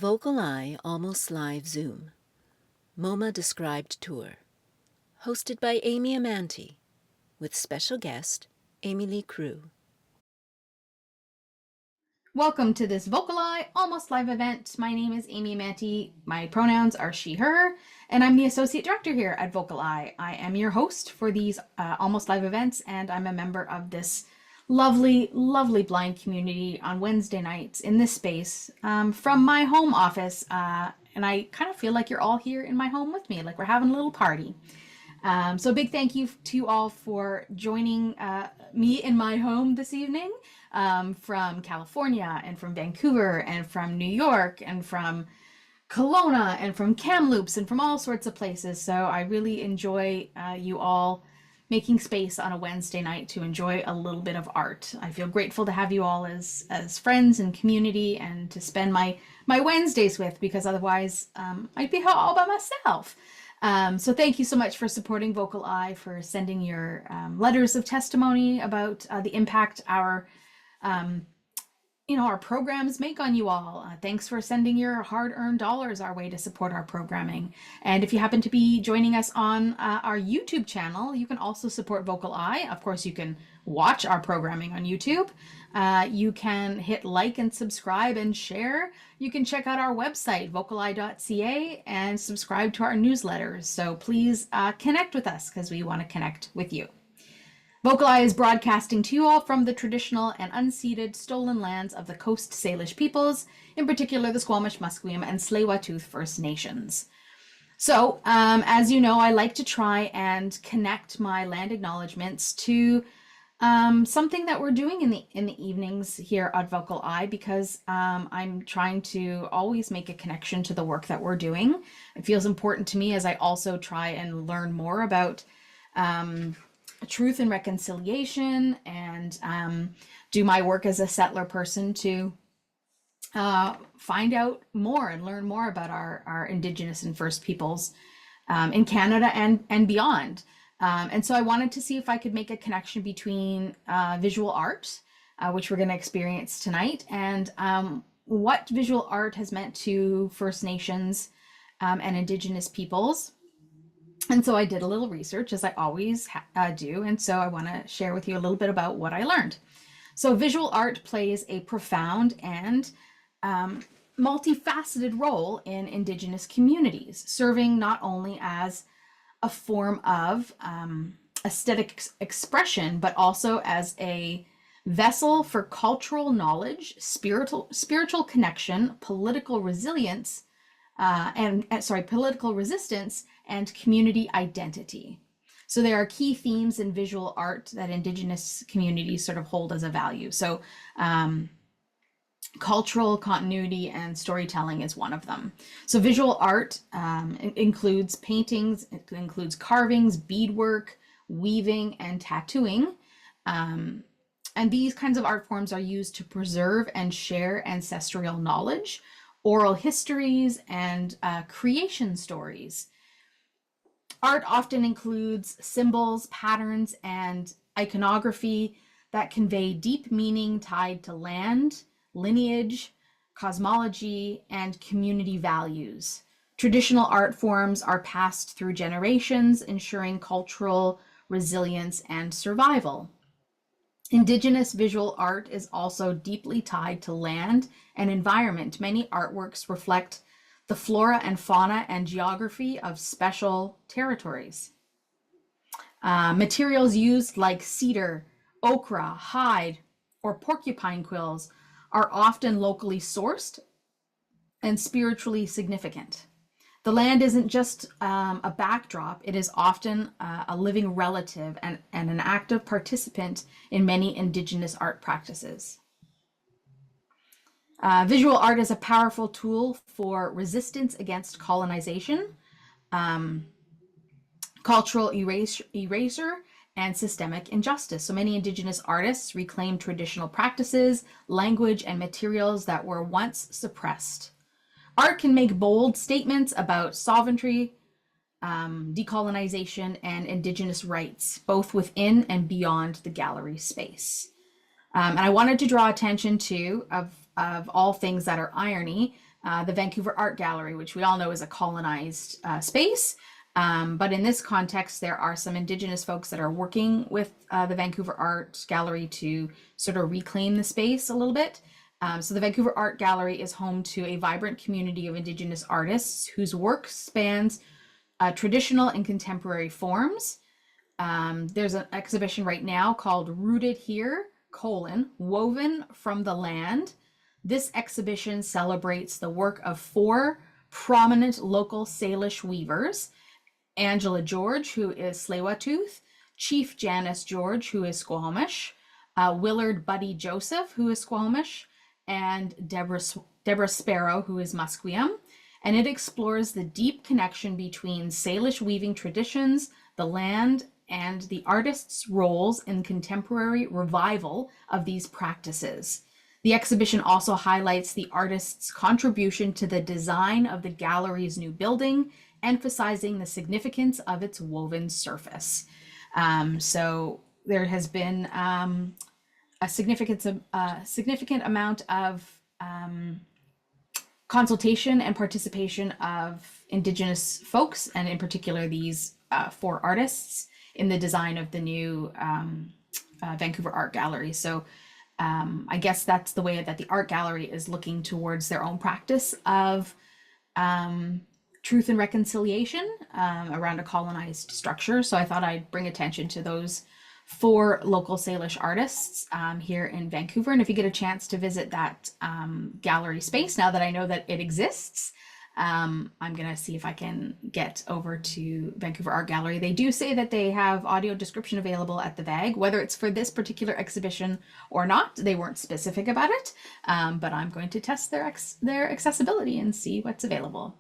VocalEye Almost Live Zoom, MoMA Described Tour, hosted by Amy Amantea, with special guest Emilie Crewe. Welcome to this VocalEye Almost Live event. My name is Amy Amantea. My pronouns are she, her, and I'm the Associate Director here at VocalEye. I am your host for these Almost Live events, and I'm a member of this lovely, lovely blind community on Wednesday nights in this space from my home office. And I kind of feel like you're all here in my home with me, like we're having a little party. So a big thank you to you all for joining me in my home this evening from California and from Vancouver and from New York and from Kelowna and from Kamloops and from all sorts of places. So I really enjoy you all making space on a Wednesday night to enjoy a little bit of art. I feel grateful to have you all as friends and community and to spend my Wednesdays with, because otherwise I'd be all by myself. So thank you so much for supporting VocalEye, for sending your letters of testimony about the impact our programs make on you all. Thanks for sending your hard-earned dollars our way to support our programming. And if you happen to be joining us on our YouTube channel, you can also support VocalEye. Of course, you can watch our programming on YouTube. You can hit like and subscribe and share. You can check out our website, vocaleye.ca, and subscribe to our newsletters. So please connect with us, because we want to connect with you. VocalEye is broadcasting to you all from the traditional and unceded stolen lands of the Coast Salish peoples, in particular the Squamish, Musqueam, and Tsleil-Waututh First Nations. So, as you know, I like to try and connect my land acknowledgements to something that we're doing in the evenings here at VocalEye, because I'm trying to always make a connection to the work that we're doing. It feels important to me as I also try and learn more about truth and reconciliation, and do my work as a settler person to find out more and learn more about our Indigenous and First Peoples in Canada and beyond. And so I wanted to see if I could make a connection between visual art, which we're going to experience tonight, and what visual art has meant to First Nations and Indigenous peoples. And so I did a little research, as I always do, and so I want to share with you a little bit about what I learned. So visual art plays a profound and multifaceted role in Indigenous communities, serving not only as a form of aesthetic expression, but also as a vessel for cultural knowledge, spiritual connection, political resilience, political resistance, and community identity. So there are key themes in visual art that Indigenous communities sort of hold as a value. So cultural continuity and storytelling is one of them. So visual art includes paintings, it includes carvings, beadwork, weaving, and tattooing. And these kinds of art forms are used to preserve and share ancestral knowledge, oral histories, and creation stories. Art often includes symbols, patterns, and iconography that convey deep meaning tied to land, lineage, cosmology, and community values. Traditional art forms are passed through generations, ensuring cultural resilience and survival. Indigenous visual art is also deeply tied to land and environment. Many artworks reflect the flora and fauna and geography of special territories. Materials used like cedar, okra, hide, or porcupine quills are often locally sourced and spiritually significant. The land isn't just a backdrop, it is often a living relative and an active participant in many Indigenous art practices. Visual art is a powerful tool for resistance against colonization, cultural erasure, and systemic injustice. So many Indigenous artists reclaim traditional practices, language, and materials that were once suppressed. Art can make bold statements about sovereignty, decolonization, and Indigenous rights, both within and beyond the gallery space. And I wanted to draw attention to, of all things that are irony, the Vancouver Art Gallery, which we all know is a colonized space. But in this context, there are some Indigenous folks that are working with the Vancouver Art Gallery to sort of reclaim the space a little bit. So the Vancouver Art Gallery is home to a vibrant community of Indigenous artists whose work spans traditional and contemporary forms. There's an exhibition right now called Rooted Here, Woven from the Land. This exhibition celebrates the work of four prominent local Salish weavers: Angela George, who is Tsleil-Waututh; Chief Janice George, who is Squamish; Willard Buddy Joseph, who is Squamish; and Deborah Sparrow, who is Musqueam. And it explores the deep connection between Salish weaving traditions, the land, and the artists' roles in contemporary revival of these practices. The exhibition also highlights the artists' contribution to the design of the gallery's new building, emphasizing the significance of its woven surface. So there has been a significant amount of consultation and participation of Indigenous folks, and in particular these four artists, in the design of the new Vancouver Art Gallery. So I guess that's the way that the art gallery is looking towards their own practice of truth and reconciliation around a colonized structure. So I thought I'd bring attention to those four local Salish artists here in Vancouver. And if you get a chance to visit that gallery space, now that I know that it exists, I'm going to see if I can get over to Vancouver Art Gallery. They do say that they have audio description available at the VAG. Whether it's for this particular exhibition or not, they weren't specific about it, but I'm going to test their accessibility and see what's available.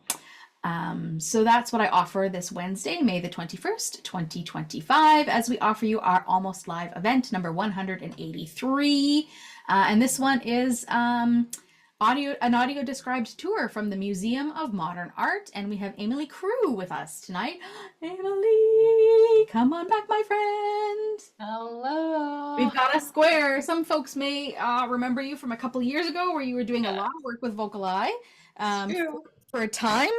So that's what I offer this Wednesday, May the 21st, 2025, as we offer you our Almost Live event number 183. And this one is an audio described tour from the Museum of Modern Art. And we have Emilie Crewe with us tonight. Emilie, come on back, my friend. Hello. We've got a square. Some folks may remember you from a couple of years ago where you were doing a lot of work with VocalEye. For a time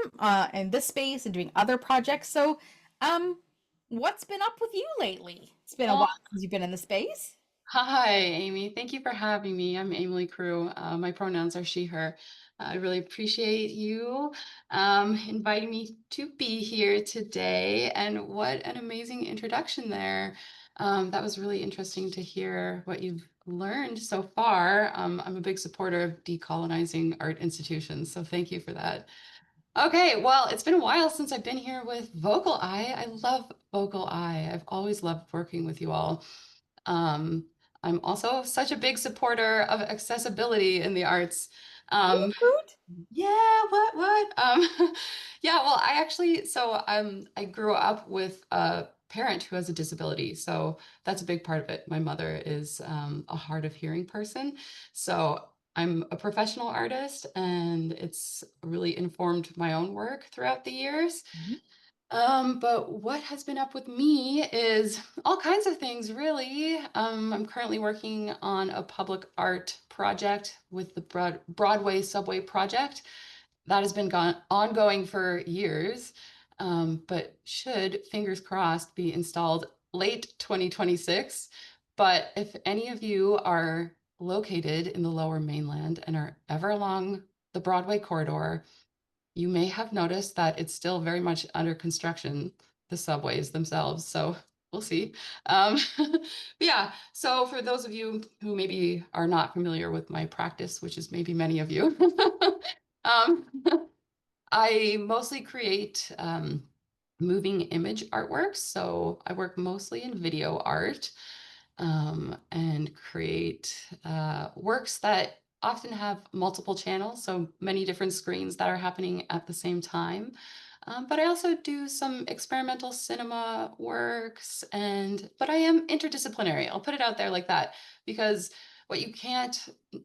in this space and doing other projects. So what's been up with you lately? It's been a while since you've been in the space. Hi, Amy. Thank you for having me. I'm Emilie Crewe. My pronouns are she, her. I really appreciate you inviting me to be here today. And what an amazing introduction there. That was really interesting to hear what you've learned so far. I'm a big supporter of decolonizing art institutions, so thank you for that. Okay, well, it's been a while since I've been here with VocalEye. I love VocalEye. I've always loved working with you all. Um, I'm also such a big supporter of accessibility in the arts. Um, Good. yeah, what? Yeah, well, I grew up with a parent who has a disability, so that's a big part of it. My mother is a hard of hearing person, so I'm a professional artist, and it's really informed my own work throughout the years. Mhm. But what has been up with me is all kinds of things, really. I'm currently working on a public art project with the Broadway Subway Project. That has been ongoing for years, but should, fingers crossed, be installed late 2026. But if any of you are located in the Lower Mainland and are ever along the Broadway corridor, you may have noticed that it's still very much under construction, the subways themselves. So we'll see. But yeah, so for those of you who maybe are not familiar with my practice, which is maybe many of you, um, I mostly create moving image artworks. So I work mostly in video art and create works that often have multiple channels, so many different screens that are happening at the same time. But I also do some experimental cinema works, but I am interdisciplinary. I'll put it out there like that, because what you can't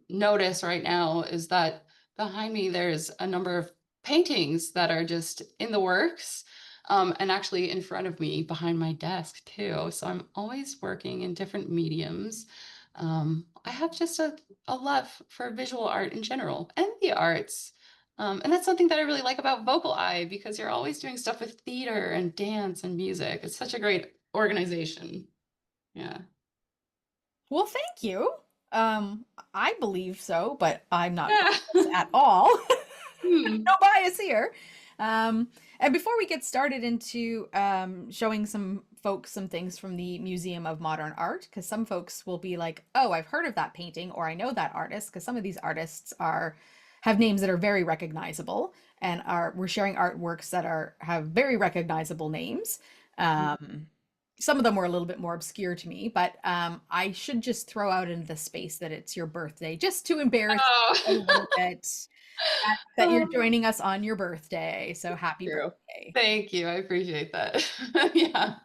notice right now is that behind me there's a number of paintings that are just in the works, and actually in front of me behind my desk too. So I'm always working in different mediums. I have just a love for visual art in general and the arts. And that's something that I really like about VocalEye, because you're always doing stuff with theater and dance and music. It's such a great organization. Yeah. Well, thank you. Um, I believe so, but I'm not Yeah. biased at all. Hmm. No bias here. And before we get started into showing some folks some things from the Museum of Modern Art, because some folks will be like, "Oh, I've heard of that painting," or "I know that artist," because some of these artists are have names that are very recognizable, and are we're sharing artworks that are have very recognizable names. Um, some of them were a little bit more obscure to me, but I should just throw out into the space that it's your birthday, just to embarrass you a Oh. little bit that you're Oh, joining us on your birthday. So happy true. birthday. Thank you. I appreciate that. Yeah.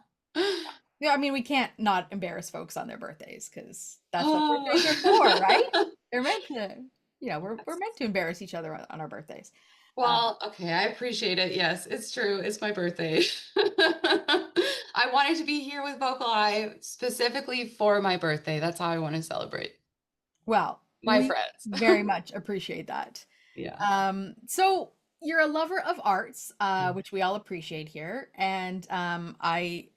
Yeah, I mean, we can't not embarrass folks on their birthdays because that's what birthdays are for, right? Oh. They're meant to, we're meant to embarrass each other on our birthdays. Uh, Well, okay, I appreciate it. Yes, it's true. It's my birthday. I wanted to be here with VocalEye specifically for my birthday. That's how I want to celebrate well, my we friends. very much appreciate that. Yeah. So you're a lover of arts, which we all appreciate here. And I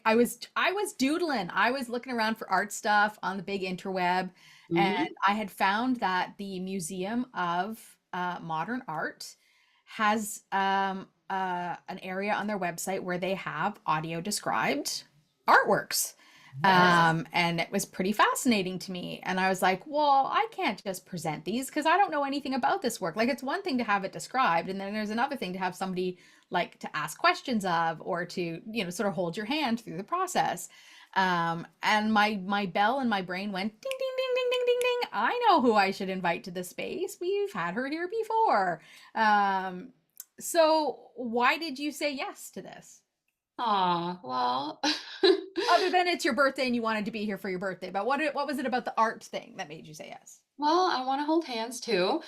was doodling. I was looking around for art stuff on the big interweb, and Hmm. I had found that the Museum of Modern Art has an area on their website where they have audio described artworks. Yes. And it was pretty fascinating to me. And I was like, well, I can't just present these because I don't know anything about this work. Like, it's one thing to have it described, and then there's another thing to have somebody like to ask questions of, or to, sort of hold your hand through the process. And my bell in my brain went ding, ding, ding, ding, ding, ding, ding. I know who I should invite to the space. We've had her here before. So why did you say yes to this? Aw, well, Other than it's your birthday and you wanted to be here for your birthday, but what was it about the art thing that made you say yes? well, I want to hold hands too.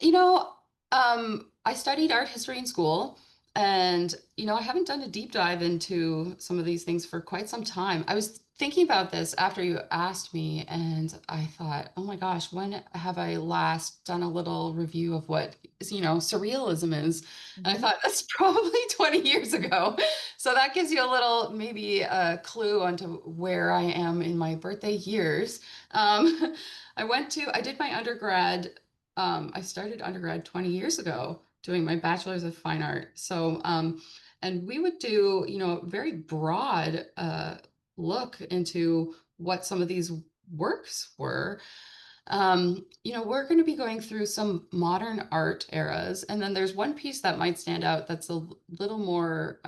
You know, I studied art history in school, and I haven't done a deep dive into some of these things for quite some time. I was thinking about this after you asked me, and I thought, oh my gosh, when have I last done a little review of what surrealism is? And I Mhm. thought that's probably 20 years ago. So that gives you a little, maybe a clue onto where I am in my birthday years. Um, I did my undergrad. I started undergrad 20 years ago doing my bachelor's of fine art. So, and we would do, very broad look into what some of these works were. We're going to be going through some modern art eras, and then there's one piece that might stand out that's a little more,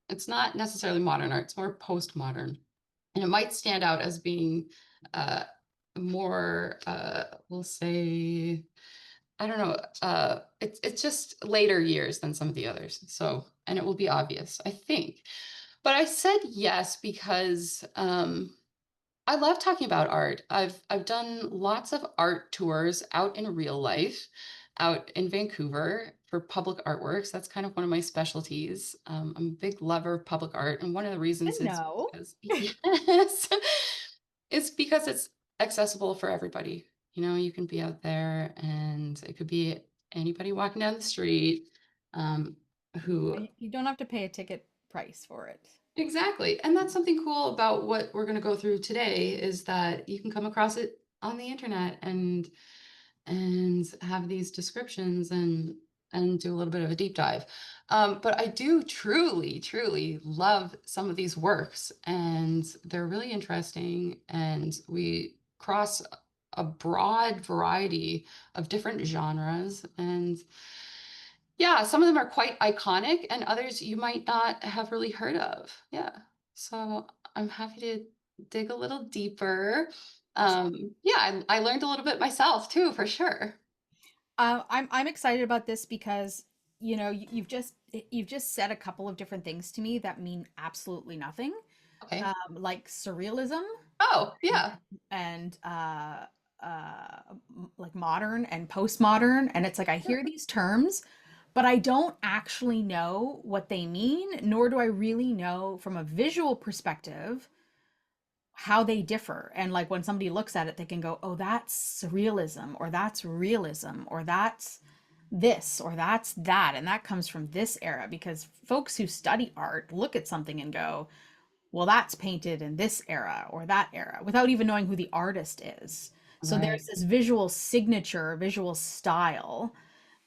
it's not necessarily modern art, it's more postmodern. And it might stand out as being uh, more, we'll say, I don't know. It's just later years than some of the others. So, and it will be obvious, I think. But I said yes because I love talking about art. I've done lots of art tours out in real life, out in Vancouver for public artworks. That's kind of one of my specialties. I'm a big lover of public art, and one of the reasons is No. because yes, it's because it's accessible for everybody. You can be out there, and it could be anybody walking down the street, um, who You don't have to pay a ticket price for it. exactly. And that's something cool about what we're going to go through today, is that you can come across it on the internet and have these descriptions and do a little bit of a deep dive. But I do truly, truly love some of these works, and they're really interesting. And we cross a broad variety of different genres. And yeah, some of them are quite iconic, and others you might not have really heard of. Yeah. So I'm happy to dig a little deeper. Awesome. Yeah, I learned a little bit myself too, for sure. I'm excited about this because you've just said a couple of different things to me that mean absolutely nothing, Okay. like surrealism Oh, and yeah. and, like modern and postmodern, and it's like I hear these terms, but I don't actually know what they mean, nor do I really know from a visual perspective how they differ. And like when somebody looks at it, they can go, oh, that's surrealism, or that's realism, or that's this, or that's that. And that comes from this era, because folks who study art look at something and go, well, that's painted in this era or that era, without even knowing who the artist is. So Right. there's this visual signature, visual style,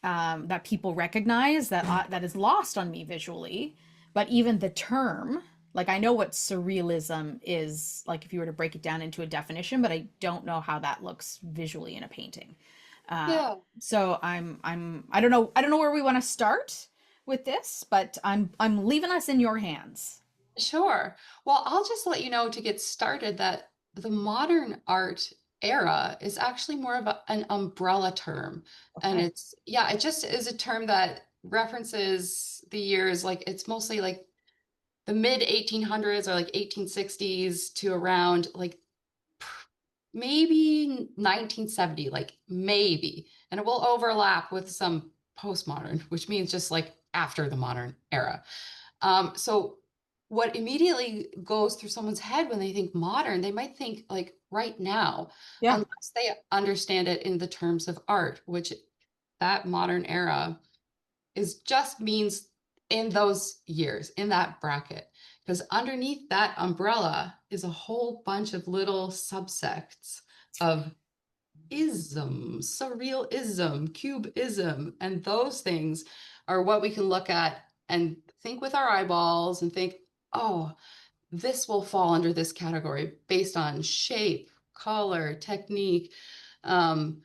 that people recognize, that is lost on me visually. But even the term, like, I know what surrealism is, like if you were to break it down into a definition, but I don't know how that looks visually in a painting. Uh, Yeah. so I don't know where we want to start with this, but I'm leaving us in your hands. Sure. Well, I'll just let you know to get started that the modern art era is actually more of an umbrella term. And Okay. it's, yeah, it just is a term that references the years, like it's mostly like the mid 1800s or like 1860s to around like maybe 1970, like maybe. And it will overlap with some postmodern, which means just like after the modern era. So what immediately goes through someone's head when they think modern, they might think like right now, Yeah. unless they understand it in the terms of art, which that modern era is just means in those years, in that bracket. Because underneath that umbrella is a whole bunch of little subsects of ism, surrealism, cubism, and those things are what we can look at and think with our eyeballs and think, oh, this will fall under this category based on shape, color, technique, um,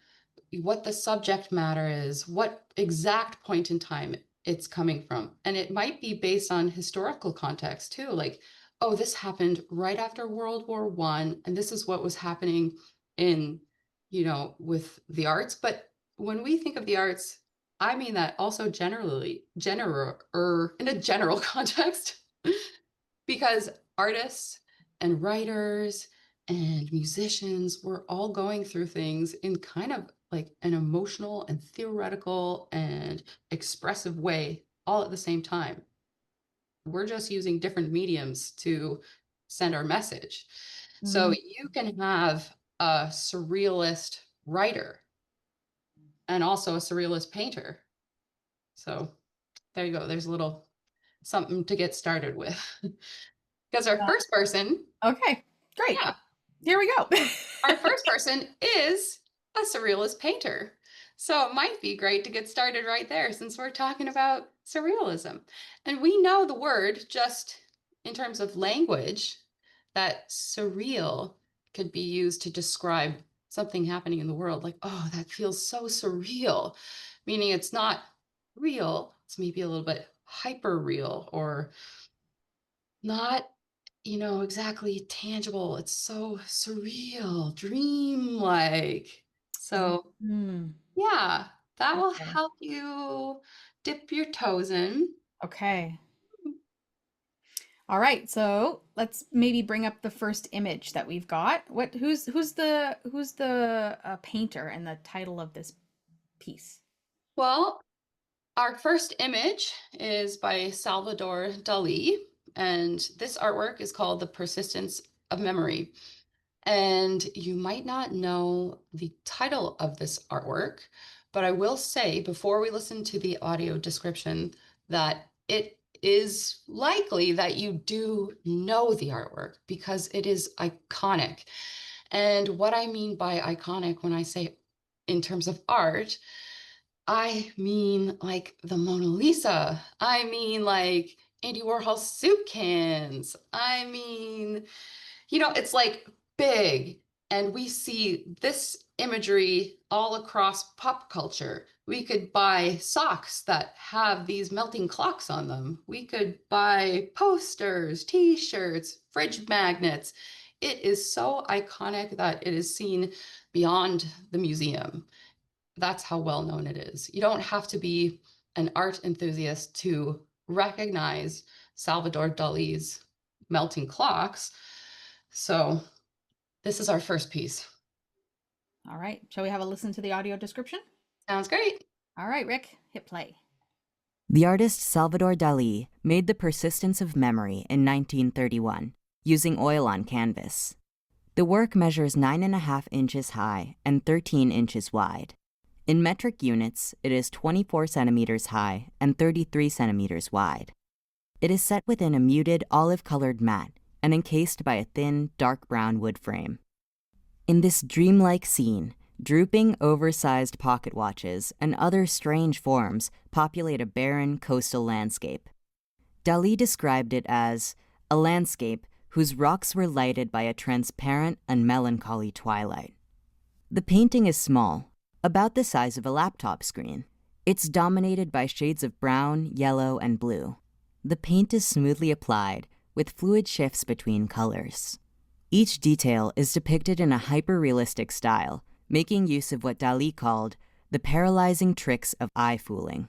what the subject matter is, what exact point in time it's coming from. And it might be based on historical context too, like, oh, this happened right after World War One, and this is what was happening in, with the arts. But when we think of the arts, I mean that also in a general context, because artists and writers and musicians were all going through things in kind of like an emotional and theoretical and expressive way all at the same time. We're just using different mediums to send our message. So Mm. you can have a surrealist writer and also a surrealist painter. So there you go. There's a little something to get started with. Because our first person, Okay, great. yeah, Here we go. our first person is a surrealist painter. So it might be great to get started right there since we're talking about surrealism. And we know the word just in terms of language, that surreal could be used to describe something happening in the world. Like, oh, that feels so surreal, meaning it's not real. It's maybe a little bit hyper real or not exactly tangible. It's so surreal, dreamlike. So, Mm, yeah, that will okay. help you dip your toes in. Okay. All right. So let's maybe bring up the first image that we've got. Who's the painter and the title of this piece? Well, our first image is by Salvador Dali, and this artwork is called The Persistence of Memory. And you might not know the title of this artwork, but I will say before we listen to the audio description that it is likely that you do know the artwork because it is iconic. And what I mean by iconic when I say in terms of art, I mean like the Mona Lisa. I mean like Andy Warhol's soup cans. I mean, it's like big, and we see this imagery all across pop culture. We could buy socks that have these melting clocks on them. We could buy posters, t-shirts, fridge magnets. It is so iconic that it is seen beyond the museum. That's how well known it is. You don't have to be an art enthusiast to recognize Salvador Dali's melting clocks. So this is our first piece. All right. Shall we have a listen to the audio description? Sounds great. All right, Rick, hit play. The artist Salvador Dali made The Persistence of Memory in 1931, using oil on canvas. The work measures 9.5 inches high and 13 inches wide. In metric units, it is 24 centimeters high and 33 centimeters wide. It is set within a muted olive-colored mat and encased by a thin, dark brown wood frame. In this dreamlike scene, drooping, oversized pocket watches and other strange forms populate a barren coastal landscape. Dali described it as a landscape whose rocks were lighted by a transparent and melancholy twilight. The painting is small, about the size of a laptop screen. It's dominated by shades of brown, yellow, and blue. The paint is smoothly applied, with fluid shifts between colors. Each detail is depicted in a hyper-realistic style, making use of what Dali called the paralyzing tricks of eye-fooling.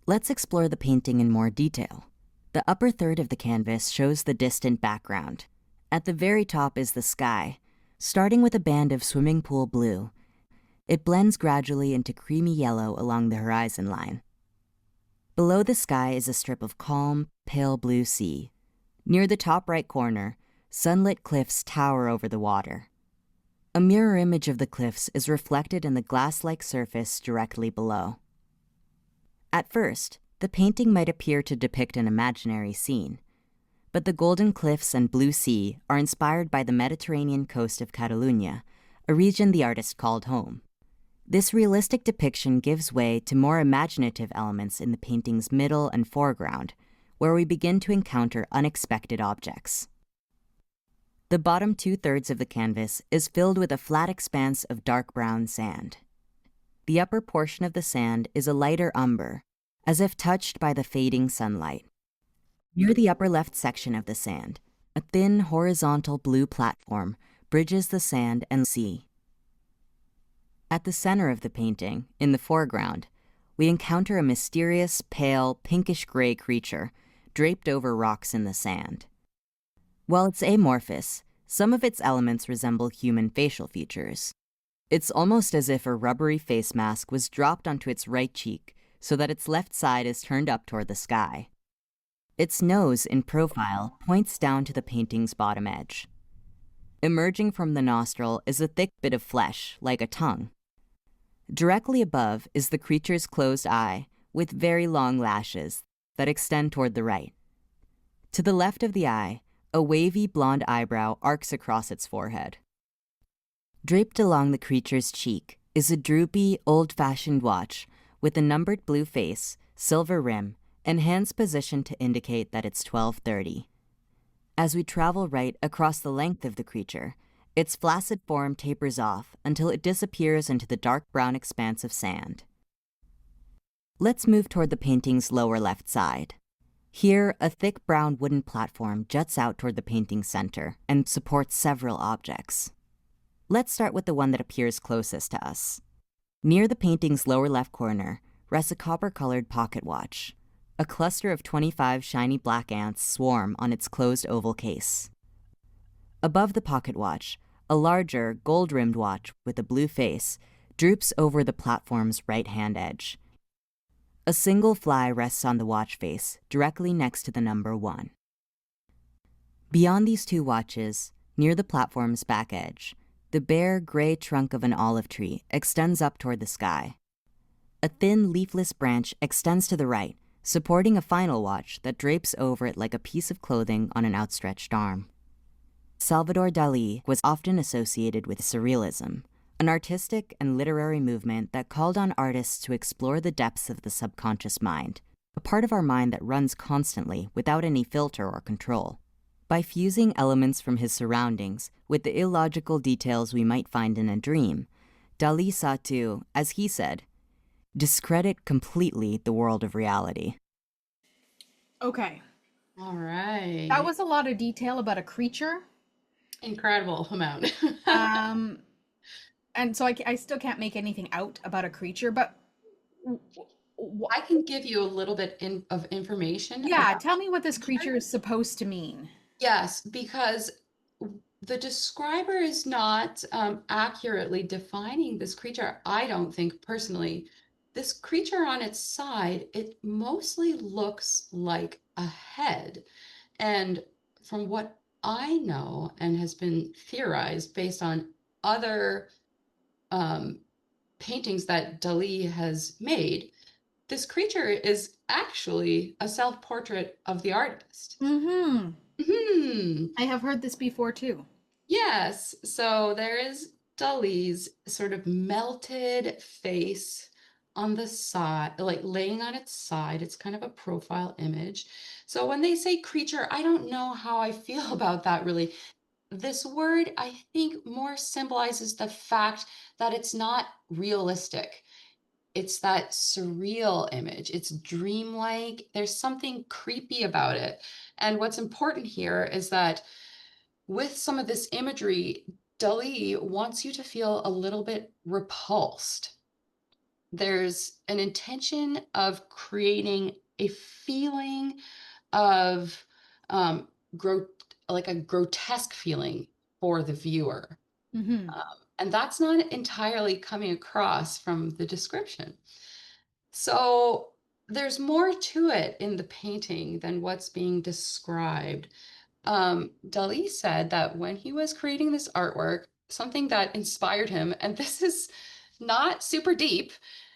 Let's explore the painting in more detail. The upper third of the canvas shows the distant background. At the very top is the sky, starting with a band of swimming pool blue. It blends gradually into creamy yellow along the horizon line. Below the sky is a strip of calm, pale blue sea. Near the top right corner, sunlit cliffs tower over the water. A mirror image of the cliffs is reflected in the glass-like surface directly below. At first, the painting might appear to depict an imaginary scene, but the golden cliffs and blue sea are inspired by the Mediterranean coast of Catalonia, a region the artist called home. This realistic depiction gives way to more imaginative elements in the painting's middle and foreground, where we begin to encounter unexpected objects. The bottom two-thirds of the canvas is filled with a flat expanse of dark brown sand. The upper portion of the sand is a lighter umber, as if touched by the fading sunlight. Near the upper left section of the sand, a thin horizontal blue platform bridges the sand and sea. At the center of the painting, in the foreground, we encounter a mysterious, pale, pinkish-gray creature draped over rocks in the sand. While it's amorphous, some of its elements resemble human facial features. It's almost as if a rubbery face mask was dropped onto its right cheek so that its left side is turned up toward the sky. Its nose, in profile, points down to the painting's bottom edge. Emerging from the nostril is a thick bit of flesh, like a tongue. Directly above is the creature's closed eye, with very long lashes that extend toward the right. To the left of the eye, a wavy blonde eyebrow arcs across its forehead. Draped along the creature's cheek is a droopy, old-fashioned watch with a numbered blue face, silver rim, and hands positioned to indicate that it's 12:30. As we travel right across the length of the creature, its flaccid form tapers off until it disappears into the dark brown expanse of sand. Let's move toward the painting's lower left side. Here, a thick brown wooden platform juts out toward the painting's center and supports several objects. Let's start with the one that appears closest to us. Near the painting's lower left corner rests a copper-colored pocket watch. A cluster of 25 shiny black ants swarm on its closed oval case. Above the pocket watch, a larger, gold-rimmed watch with a blue face droops over the platform's right-hand edge. A single fly rests on the watch face, directly next to the number 1. Beyond these two watches, near the platform's back edge, the bare, gray trunk of an olive tree extends up toward the sky. A thin, leafless branch extends to the right, supporting a final watch that drapes over it like a piece of clothing on an outstretched arm. Salvador Dali was often associated with Surrealism, an artistic and literary movement that called on artists to explore the depths of the subconscious mind, a part of our mind that runs constantly without any filter or control. By fusing elements from his surroundings with the illogical details we might find in a dream, Dali sought to, as he said, discredit completely the world of reality. Okay. All right. That was a lot of detail about a creature. Incredible amount. And so I still can't make anything out about a creature, but I can give you a little bit of information. yeah, tell me what this creature is supposed to mean. Yes, because the describer is not accurately defining this creature, I don't think personally. This creature on its side, it mostly looks like a head. And from what I know and has been theorized based on other paintings that Dali has made, this creature is actually a self-portrait of the artist. Mm-hmm. Hmm. I have heard this before too. Yes. So there is Dali's sort of melted face on the side, like laying on its side. It's kind of a profile image. So when they say creature, I don't know how I feel about that really. This word, I think, more symbolizes the fact that it's not realistic. It's that surreal image. It's dreamlike. There's something creepy about it. And what's important here is that with some of this imagery, Dali wants you to feel a little bit repulsed. There's an intention of creating a feeling of um, like a grotesque feeling for the viewer. Mm-hmm. And that's not entirely coming across from the description. So there's more to it in the painting than what's being described. Dali said that when he was creating this artwork, something that inspired him, and this is not super deep,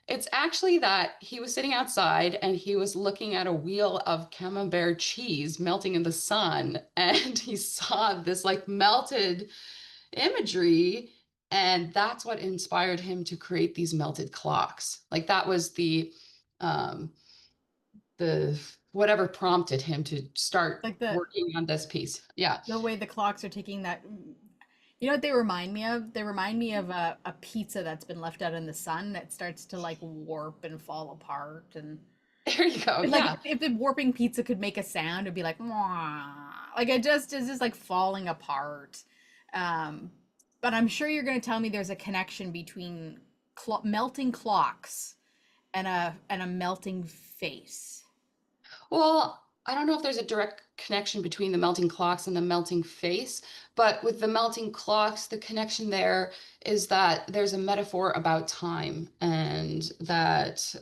it's actually that he was sitting outside and he was looking at a wheel of camembert cheese melting in the sun, and he saw this like melted imagery, and that's what inspired him to create these melted clocks. Like that was um, the whatever prompted him to start Like the working on this piece. Yeah. way the clocks are taking that. You know what they remind me of? They remind me of a pizza that's been left out in the sun that starts to like warp and fall apart. And There you go. like Yeah. if the warping pizza could make a sound, it'd be like, "Mwah." Like it just is just like falling apart. Um, but I'm sure you're going to tell me there's a connection between melting clocks and a melting face. Well, I don't know if there's a direct connection between the melting clocks and the melting face, but with the melting clocks, the connection there is that there's a metaphor about time, and that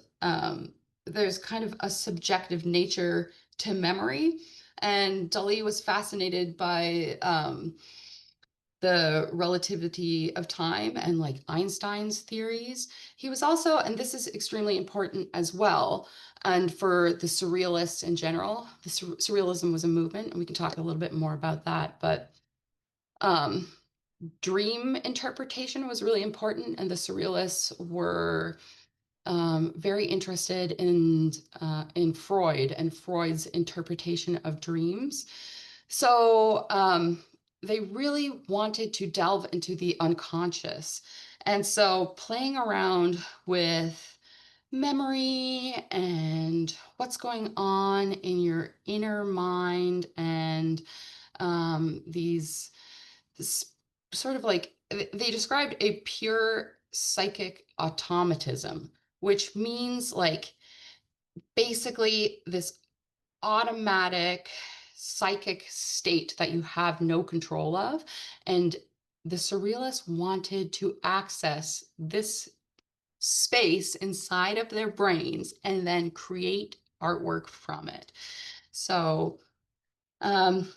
there's kind of a subjective nature to memory. And Dali was fascinated by the relativity of time and like Einstein's theories. He was also, and this is extremely important as well, and for the surrealists in general, the surrealism was a movement, and we can talk a little bit more about that. But um, dream interpretation was really important, and the surrealists were very interested in Freud and Freud's interpretation of dreams. So they really wanted to delve into the unconscious. And so playing around with memory and what's going on in your inner mind, and these this sort of like they described a pure psychic automatism, which means like basically this automatic psychic state that you have no control of. And the surrealists wanted to access this space inside of their brains and then create artwork from it. So um,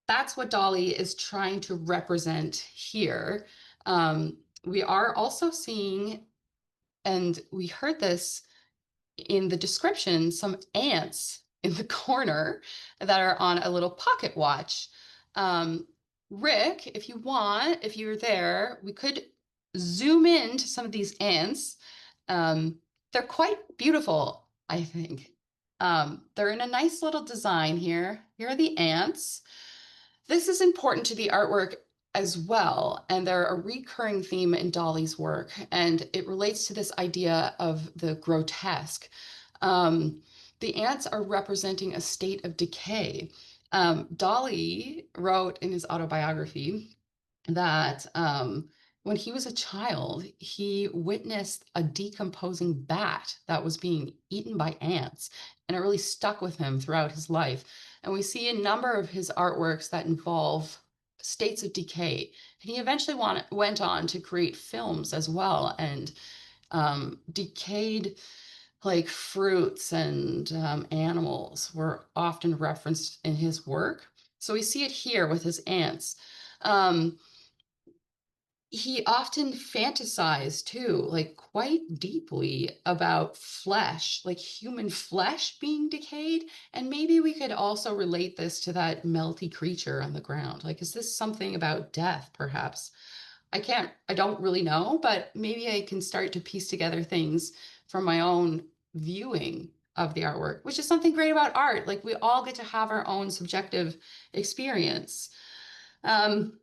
that's what Dali is trying to represent here. We are also seeing, and we heard this in the description, some ants in the corner that are on a little pocket watch. Rick, if you want, if you're there, we could zoom in to some of these ants. They're quite beautiful, I think. They're in a nice little design here. Here are the ants. This is important to the artwork as well, and they're a recurring theme in Dali's work, and it relates to this idea of the grotesque. The ants are representing a state of decay. Dali wrote in his autobiography that when he was a child, he witnessed a decomposing bat that was being eaten by ants, and it really stuck with him throughout his life. And we see a number of his artworks that involve states of decay. And he eventually went on to create films as well, and decayed like fruits and animals were often referenced in his work. So we see it here with his ants. Um, he often fantasized too, like quite deeply about flesh, like human flesh being decayed. And maybe we could also relate this to that melty creature on the ground. Like, is this something about death, perhaps? I don't really know, but maybe I can start to piece together things from my own viewing of the artwork, which is something great about art. Like, we all get to have our own subjective experience. Um,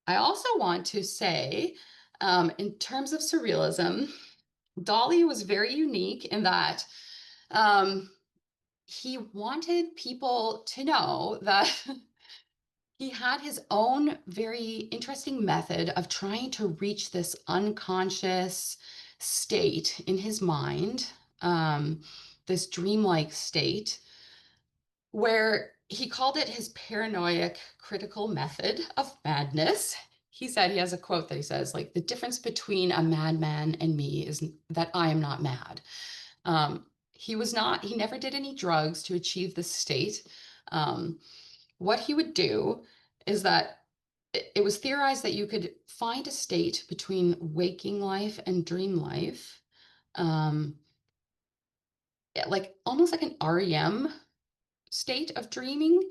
I also want to say, in terms of surrealism, Dali was very unique in that um, he wanted people to know that he had his own very interesting method of trying to reach this unconscious state in his mind, this dreamlike state, where he called it his paranoid critical method of madness. He said, he has a quote that he says, like, the difference between a madman and me is that I am not mad. He never did any drugs to achieve this state. What he would do is that it was theorized that you could find a state between waking life and dream life, um, like almost like an REM state of dreaming,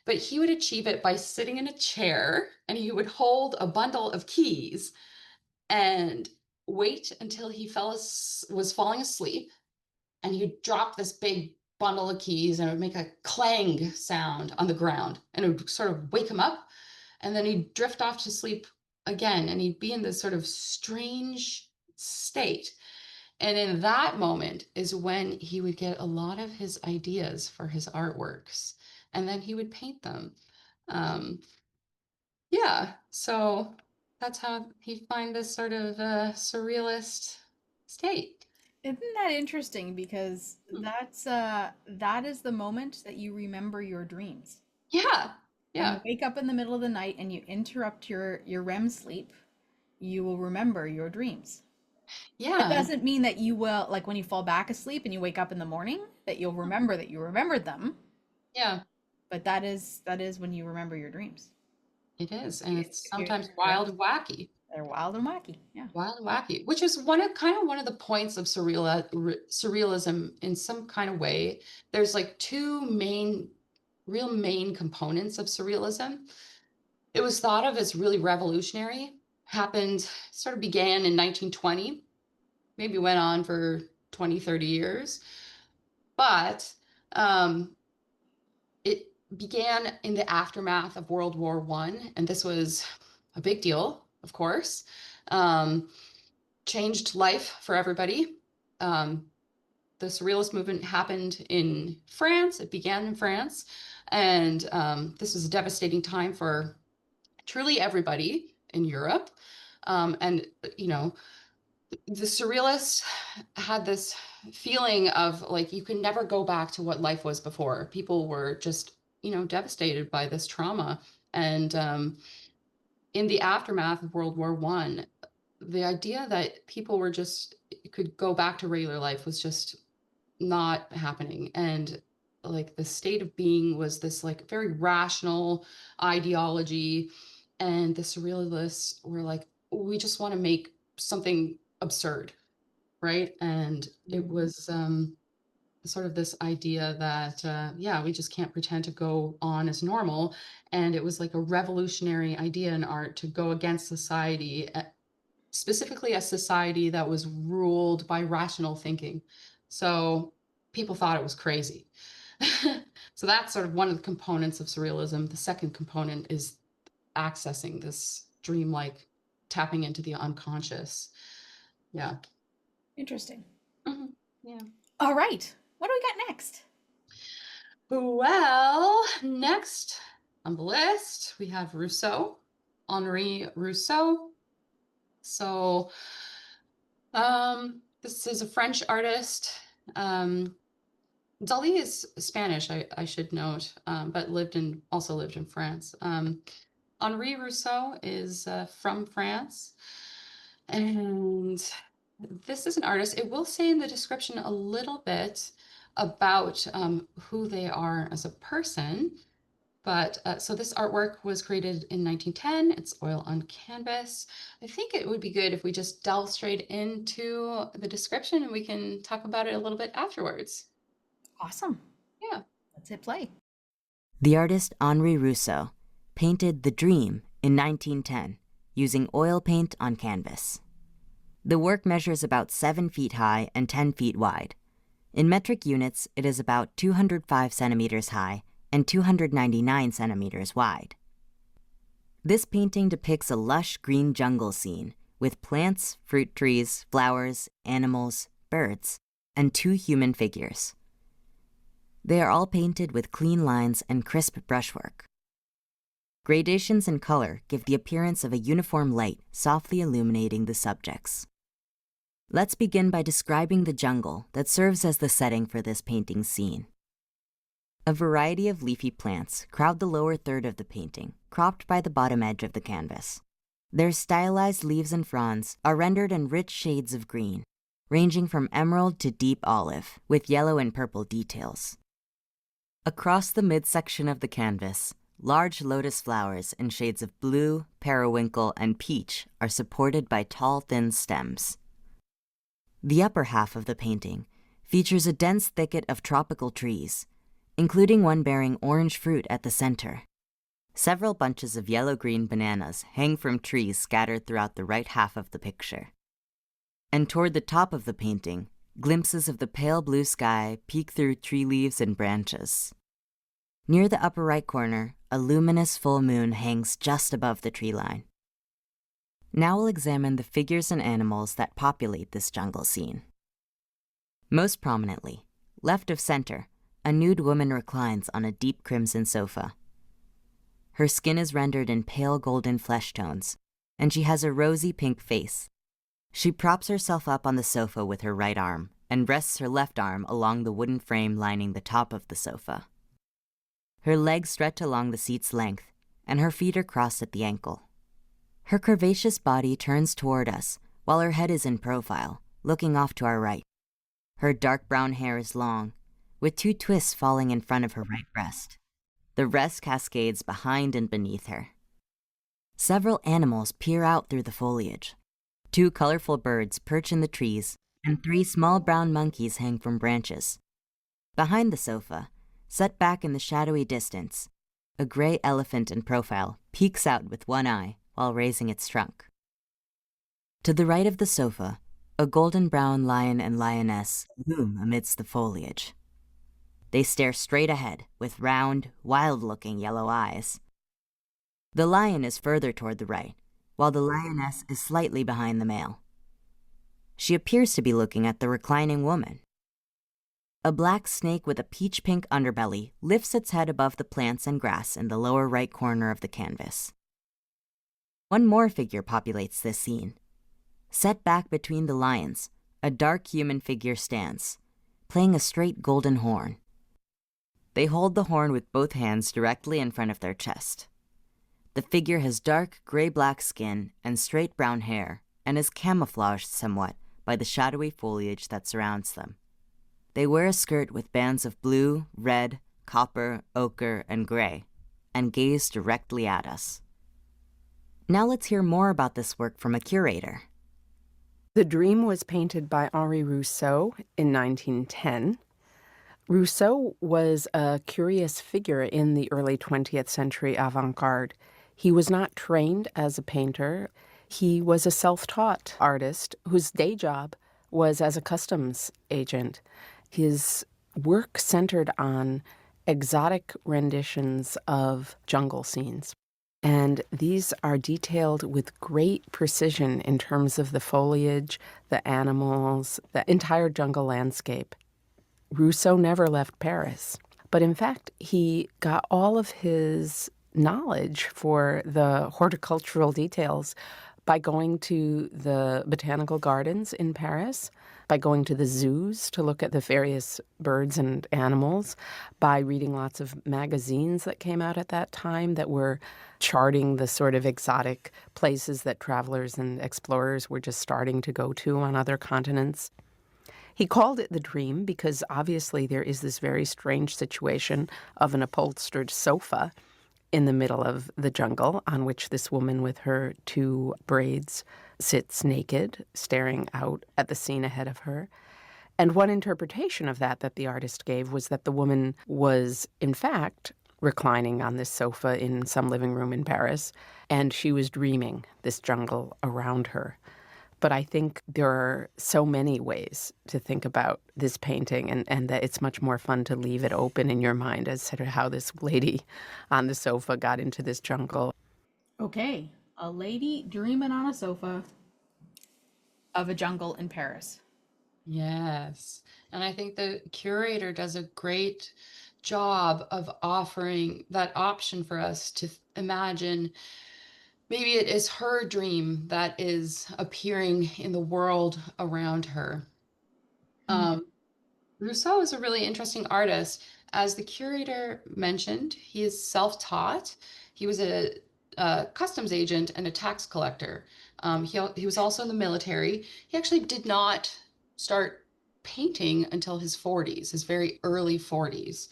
but he would achieve it by sitting in a chair and he would hold a bundle of keys and wait until he was falling asleep, and he'd drop this big bundle of keys and it would make a clang sound on the ground and it would sort of wake him up, and then he'd drift off to sleep again and he'd be in this sort of strange state. And in that moment is when he would get a lot of his ideas for his artworks, and then he would paint them. Um, yeah, so that's how he find this sort of surrealist state. Isn't that interesting? Because Hmm. that is the moment that you remember your dreams. Yeah, When you yeah, wake up in the middle of the night and you interrupt your REM sleep, you will remember your dreams. That yeah, doesn't mean that you will, like when you fall back asleep and you wake up in the morning, that you'll remember that you remembered them, yeah. but that is when you remember your dreams. It is, and If it's you're sometimes REM, wild and wacky. they're wild and wacky. Yeah. Wild and wacky, which is one of the points of surrealism in some kind of way. There's like two real main components of surrealism. It was thought of as really revolutionary, happened, sort of began in 1920, maybe went on for 20, 30 years, but um, it began in the aftermath of World War One, and this was a big deal, of course. Um, Changed life for everybody. Um, the Surrealist movement happened in France. It began in France, and this was a devastating time for truly everybody in Europe. And you know, the Surrealists had this feeling of like you can never go back to what life was before. People were just, devastated by this trauma, and in the aftermath of World War One, the idea that people were just could go back to regular life was just not happening. And like the state of being was this like very rational ideology, and the surrealists were like, we just want to make something absurd, right? And it was sort of this idea that yeah, we just can't pretend to go on as normal. And it was like a revolutionary idea in art to go against society, specifically a society that was ruled by rational thinking. So people thought it was crazy. So that's sort of one of the components of surrealism. The second component is accessing this dreamlike, tapping into the unconscious. Yeah. Interesting. Yeah. All right. What do we got next? Well, next on the list, we have Rousseau, Henri Rousseau. So this is a French artist. Dali is Spanish, I should note, but also lived in France. Henri Rousseau is from France, and this is an artist. It will say in the description a little bit about who they are as a person. But so this artwork was created in 1910. It's oil on canvas. I think it would be good if we just delve straight into the description and we can talk about it a little bit afterwards. Awesome. Yeah. Let's hit play. The artist Henri Rousseau painted The Dream in 1910 using oil paint on canvas. The work measures about 7 feet high and 10 feet wide. In metric units, it is about 205 centimeters high and 299 centimeters wide. This painting depicts a lush green jungle scene with plants, fruit trees, flowers, animals, birds, and 2 human figures. They are all painted with clean lines and crisp brushwork. Gradations in color give the appearance of a uniform light softly illuminating the subjects. Let's begin by describing the jungle that serves as the setting for this painting scene. A variety of leafy plants crowd the lower third of the painting, cropped by the bottom edge of the canvas. Their stylized leaves and fronds are rendered in rich shades of green, ranging from emerald to deep olive, with yellow and purple details. Across the midsection of the canvas, large lotus flowers in shades of blue, periwinkle, and peach are supported by tall, thin stems. The upper half of the painting features a dense thicket of tropical trees, including one bearing orange fruit at the center. Several bunches of yellow-green bananas hang from trees scattered throughout the right half of the picture. And toward the top of the painting, glimpses of the pale blue sky peek through tree leaves and branches. Near the upper right corner, a luminous full moon hangs just above the tree line. Now we'll examine the figures and animals that populate this jungle scene. Most prominently, left of center, a nude woman reclines on a deep crimson sofa. Her skin is rendered in pale golden flesh tones, and she has a rosy pink face. She props herself up on the sofa with her right arm and rests her left arm along the wooden frame lining the top of the sofa. Her legs stretch along the seat's length, and her feet are crossed at the ankle. Her curvaceous body turns toward us, while her head is in profile, looking off to our right. Her dark brown hair is long, with 2 twists falling in front of her right breast. The rest cascades behind and beneath her. Several animals peer out through the foliage. 2 colorful birds perch in the trees, and 3 small brown monkeys hang from branches. Behind the sofa, set back in the shadowy distance, a gray elephant in profile peeks out with one eye while raising its trunk. To the right of the sofa, a golden brown lion and lioness loom amidst the foliage. They stare straight ahead with round, wild-looking yellow eyes. The lion is further toward the right, while the lioness is slightly behind the male. She appears to be looking at the reclining woman. A black snake with a peach-pink underbelly lifts its head above the plants and grass in the lower right corner of the canvas. One more figure populates this scene. Set back between the lions, a dark human figure stands, playing a straight golden horn. They hold the horn with both hands directly in front of their chest. The figure has dark gray-black skin and straight brown hair and is camouflaged somewhat by the shadowy foliage that surrounds them. They wear a skirt with bands of blue, red, copper, ochre, and gray, and gaze directly at us. Now let's hear more about this work from a curator. The Dream was painted by Henri Rousseau in 1910. Rousseau was a curious figure in the early 20th century avant-garde. He was not trained as a painter. He was a self-taught artist whose day job was as a customs agent. His work centered on exotic renditions of jungle scenes. And these are detailed with great precision in terms of the foliage, the animals, the entire jungle landscape. Rousseau never left Paris, but in fact, he got all of his knowledge for the horticultural details by going to the botanical gardens in Paris, by going to the zoos to look at the various birds and animals, by reading lots of magazines that came out at that time that were charting the sort of exotic places that travelers and explorers were just starting to go to on other continents. He called it the Dream because obviously there is this very strange situation of an upholstered sofa in the middle of the jungle, on which this woman with her 2 braids sits naked, staring out at the scene ahead of her. And one interpretation of that the artist gave was that the woman was, in fact, reclining on this sofa in some living room in Paris, and she was dreaming this jungle around her. But I think there are so many ways to think about this painting, and that it's much more fun to leave it open in your mind as to how this lady on the sofa got into this jungle. Okay, a lady dreaming on a sofa of a jungle in Paris. Yes. And I think the curator does a great job of offering that option for us to imagine. Maybe it is her dream that is appearing in the world around her. Rousseau is a really interesting artist. As the curator mentioned, he is self-taught. He was a customs agent and a tax collector. He was also in the military. He actually did not start painting until his 40s, his very early 40s,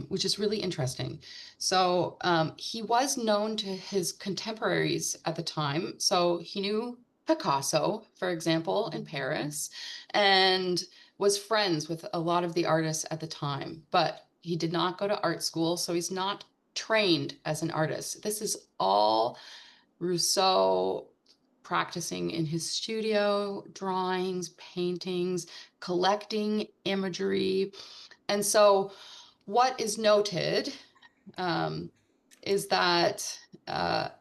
which is really interesting. So he was known to his contemporaries at the time. So he knew Picasso, for example, in Paris, and was friends with a lot of the artists at the time, but he did not go to art school, so he's not trained as an artist. This is all Rousseau practicing in his studio, drawings, paintings, collecting imagery. And so what is noted is that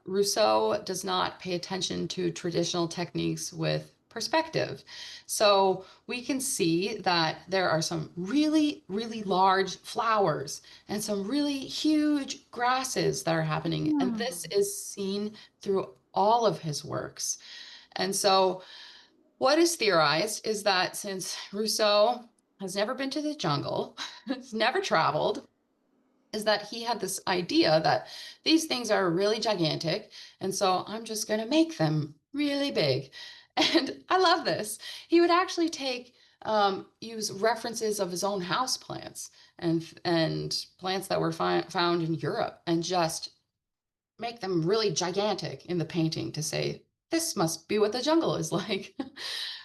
Rousseau does not pay attention to traditional techniques with perspective. So we can see that there are some really, really large flowers and some really huge grasses that are happening. And this is seen through all of his works. And so what is theorized is that since Rousseau has never been to the jungle, has never traveled, is that he had this idea that these things are really gigantic, and so I'm just going to make them really big. And I love this. He would actually use references of his own house plants and plants that were found in Europe, and just make them really gigantic in the painting to say, this must be what the jungle is like.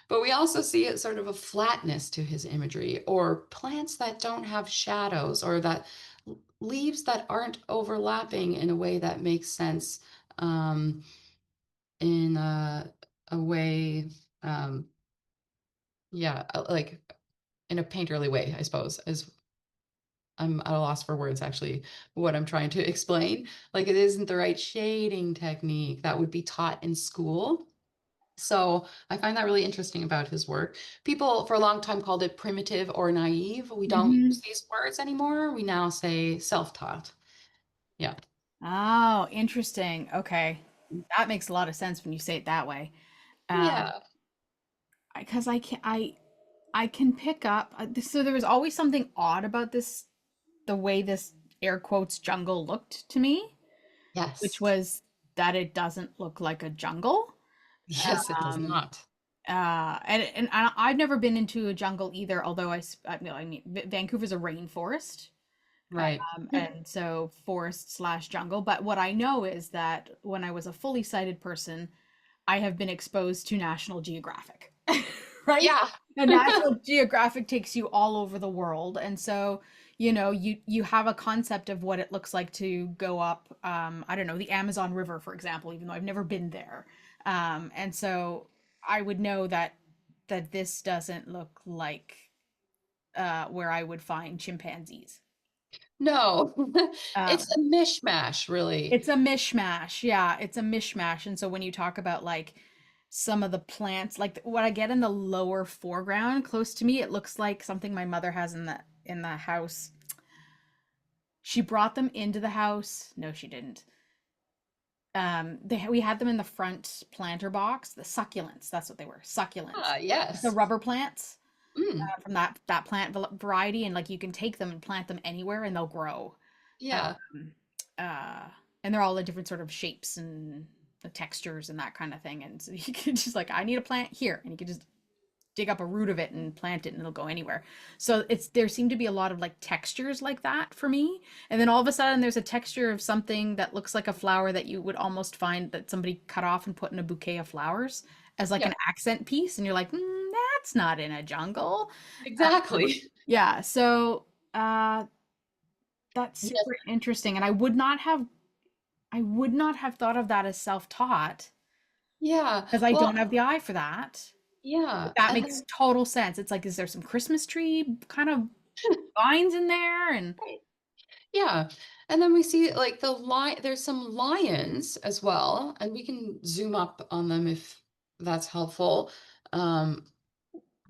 But we also see it sort of a flatness to his imagery, or plants that don't have shadows, or that leaves that aren't overlapping in a way that makes sense, in a way, like in a painterly way, I suppose, is I'm at a loss for words, actually, what I'm trying to explain. Like, it isn't the right shading technique that would be taught in school. So I find that really interesting about his work. People for a long time called it primitive or naive. We don't use these words anymore. We now say self-taught. Yeah. Oh, interesting. Okay. That makes a lot of sense when you say it that way. Yeah. Because I can pick up so there was always something odd about this, the way this air quotes jungle looked to me, which Yes. was that it doesn't look like a jungle. Yes, it does Um not. I've never been into a jungle either, although I mean Vancouver's a rainforest. Right. And so forest slash jungle. But what I know is that when I was a fully sighted person, I have been exposed to National Geographic, right? Yeah. And National Geographic takes you all over the world. And so, you have a concept of what it looks like to go up, I don't know, the Amazon River, for example, even though I've never been there. And so I would know that this doesn't look like where I would find chimpanzees. No, it's Um, a mishmash, really. It's a mishmash. Yeah, it's a mishmash. And so when you talk about like some of the plants, like what I get in the lower foreground close to me, it looks like something my mother has in the house. She brought them into the house. No, she didn't. We had them in the front planter box, the succulents. That's what they were. Succulents. The Yes. rubber plants Mm, from that plant variety, and like you can take them and plant them anywhere and they'll grow. yeah. Um, uh, and they're all in different sort of shapes and the textures and that kind of thing. And so you can just like, I need a plant here, and you can just dig up a root of it and plant it and it'll go anywhere. So there seem to be a lot of like textures like that for me. And then all of a sudden there's a texture of something that looks like a flower that you would almost find that somebody cut off and put in a bouquet of flowers as like Yeah, an accent piece. And you're like, that's not in a jungle. exactly. Yeah. So that's Yes. super interesting. And I would not have thought of that as self-taught Yeah. because I Well, don't have the eye for that. yeah. That And makes total sense. It's like, is there some Christmas tree kind of vines in there? And yeah. And then we see like there's some lions as well, and we can zoom up on them if that's helpful. Um,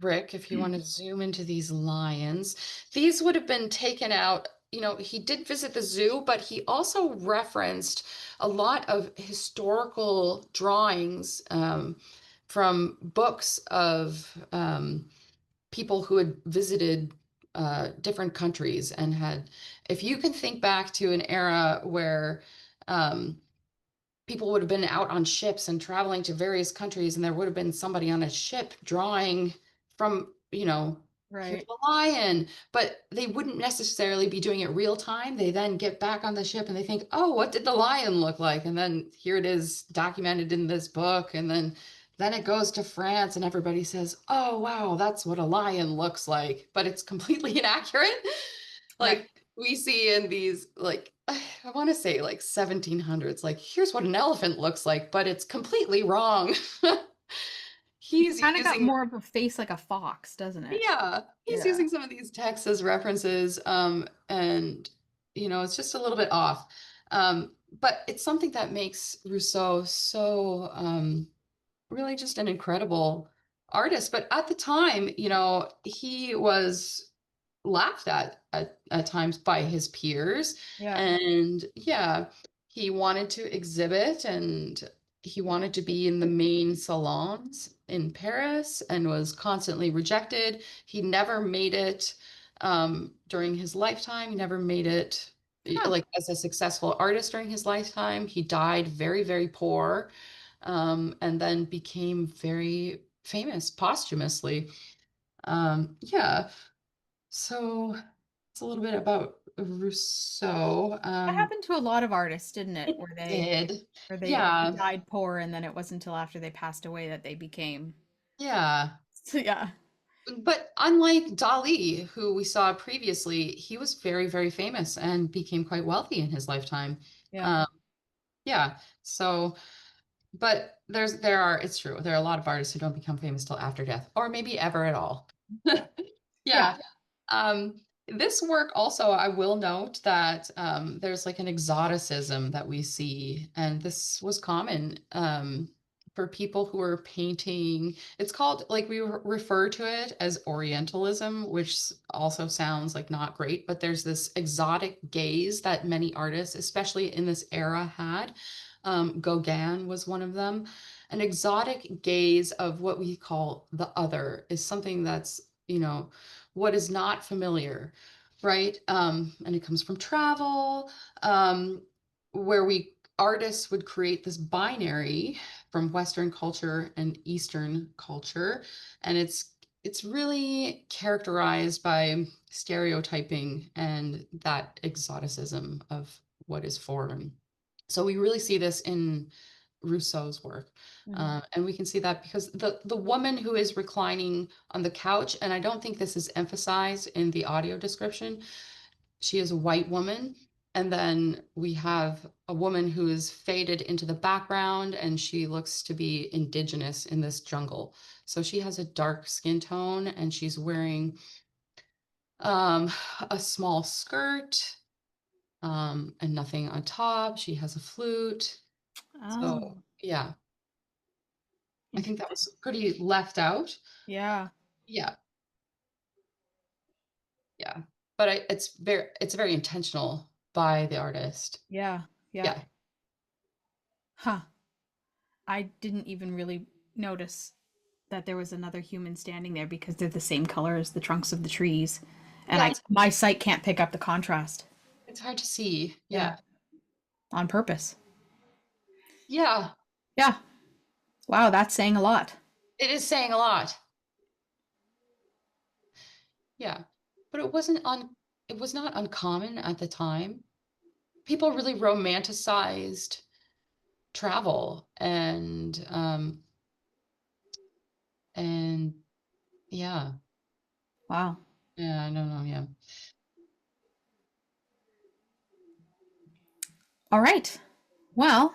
Rick, if you want to zoom into these lions, these would have been taken out. He did visit the zoo, but he also referenced a lot of historical drawings from books of people who had visited different countries and had, if you can think back to an era where um, people would have been out on ships and traveling to various countries, and there would have been somebody on a ship drawing from, here's right, the lion, but they wouldn't necessarily be doing it real time. They then get back on the ship and they think, oh, what did the lion look like? And then here it is documented in this book. And then it goes to France and everybody says, oh, wow, that's what a lion looks like. But it's completely inaccurate. right, Like we see in these, like, I want to say like 1700s, like, here's what an elephant looks like, but it's completely wrong. He's kind of got using more of a face like a fox, doesn't it? Yeah, he's Yeah. using some of these texts as references, and it's just a little bit off. But it's something that makes Rousseau so really just an incredible artist. But at the time, he was laughed at times by his peers. Yeah. And yeah, he wanted to exhibit and he wanted to be in the main salons in Paris and was constantly rejected. He never made it during his lifetime. He never made it Huh. like as a successful artist during his lifetime. He died very, very poor, and then became very famous posthumously. Yeah. So it's a little bit about Rousseau. That happened to a lot of artists, didn't it? It Where they did. where they Yeah. died poor and then it wasn't until after they passed away that they became. Yeah. So yeah. But unlike Dali, who we saw previously, he was very, very famous and became quite wealthy in his lifetime. Yeah. Um, yeah. So, but it's true. There are a lot of artists who don't become famous till after death, or maybe ever at all. Yeah. Yeah. This work also, I will note that there's like an exoticism that we see, and this was common for people who are painting. It's called, like, we refer to it as Orientalism, which also sounds like not great, but there's this exotic gaze that many artists, especially in this era, had. Gauguin was one of them. An exotic gaze of what we call the other is something that's, what is not familiar, right? And it comes from travel, where artists would create this binary from Western culture and Eastern culture, and it's really characterized by stereotyping and that exoticism of what is foreign. So we really see this in Rousseau's work. Mhm. And we can see that because the woman who is reclining on the couch, and I don't think this is emphasized in the audio description, she is a white woman. And then we have a woman who is faded into the background, and she looks to be indigenous in this jungle. So she has a dark skin tone, and she's wearing um, a small skirt, and nothing on top. She has a flute. So Oh, yeah, I think that interesting. was pretty left out. Yeah. Yeah, yeah. But it's very intentional by the artist. Yeah. Yeah. Yeah. Huh. I didn't even really notice that there was another human standing there because they're the same color as the trunks of the trees. And Yeah, I my sight can't pick up the contrast. it's hard to see. Yeah. Yeah. On purpose. Yeah. Yeah. Wow, that's saying a lot. It is saying a lot. Yeah. But it was not uncommon at the time. People really romanticized travel and yeah. Wow. Yeah, I don't know, yeah. All right. Well,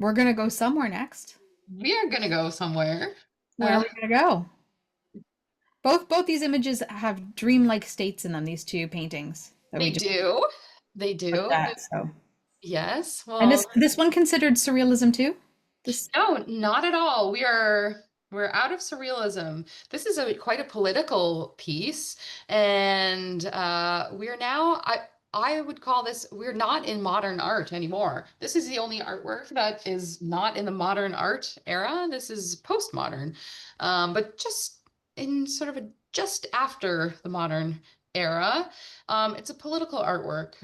we're going to go somewhere next. We are gonna go somewhere. Where are we going to go? Both these images have dreamlike states in them, these two paintings that we They just do. They looked do. at. So, Yes. and Well, this one considered surrealism too? This no, not at all. We're out of surrealism. This is quite a political piece, and we're now I would call this, we're not in modern art anymore. This is the only artwork that is not in the modern art era. This is postmodern, but just in sort of just after the modern era. It's a political artwork.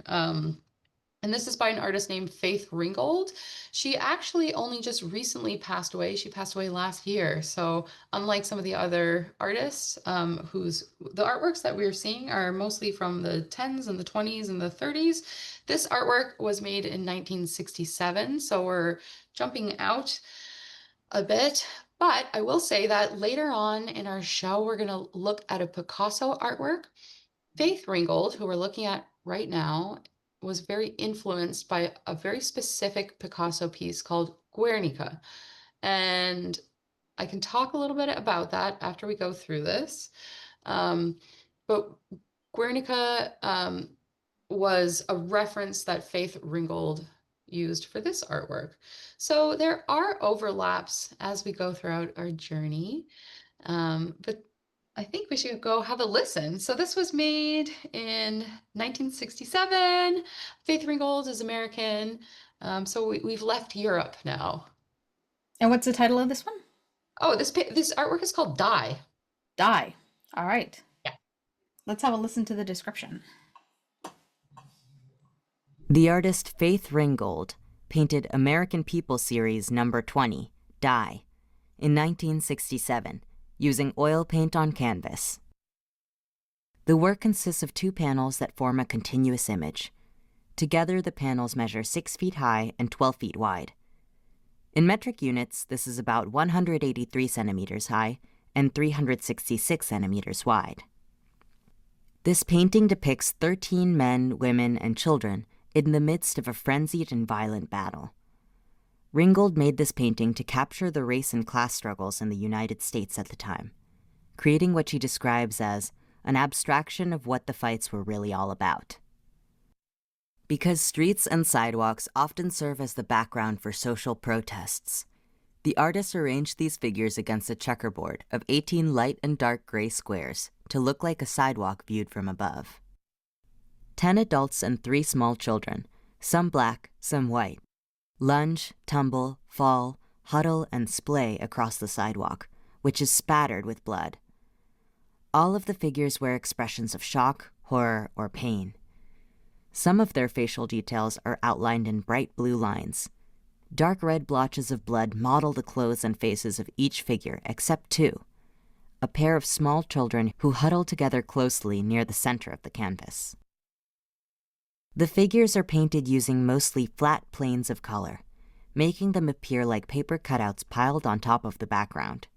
And this is by an artist named Faith Ringgold. She actually only just recently passed away. She passed away last year. So unlike some of the other artists, whose the artworks that we're seeing are mostly from the 10s and the 20s and the 30s, this artwork was made in 1967. So we're jumping out a bit. But I will say that later on in our show, we're going to look at a Picasso artwork. Faith Ringgold, who we're looking at right now, was very influenced by a very specific Picasso piece called Guernica. And I can talk a little bit about that after we go through this. But Guernica was a reference that Faith Ringgold used for this artwork. So there are overlaps as we go throughout our journey. But I think we should go have a listen. So this was made in 1967. Faith Ringgold is American. So we've left Europe now. and what's the title of this one? Oh, this artwork is called Die. Die. All right. Yeah. Let's have a listen to the description. The artist Faith Ringgold painted American People Series number 20, Die, in 1967, using oil paint on canvas. The work consists of 2 panels that form a continuous image. Together, the panels measure 6 feet high and 12 feet wide. In metric units, this is about 183 centimeters high and 366 centimeters wide. This painting depicts 13 men, women, and children in the midst of a frenzied and violent battle. Ringgold made this painting to capture the race and class struggles in the United States at the time, creating what she describes as an abstraction of what the fights were really all about. Because streets and sidewalks often serve as the background for social protests, the artist arranged these figures against a checkerboard of 18 light and dark gray squares to look like a sidewalk viewed from above. 10 adults and 3 small children, some black, some white, lunge, tumble, fall, huddle, and splay across the sidewalk, which is spattered with blood. All of the figures wear expressions of shock, horror, or pain. Some of their facial details are outlined in bright blue lines. Dark red blotches of blood model the clothes and faces of each figure except 2, a pair of small children who huddle together closely near the center of the canvas. The figures are painted using mostly flat planes of color, making them appear like paper cutouts piled on top of the background.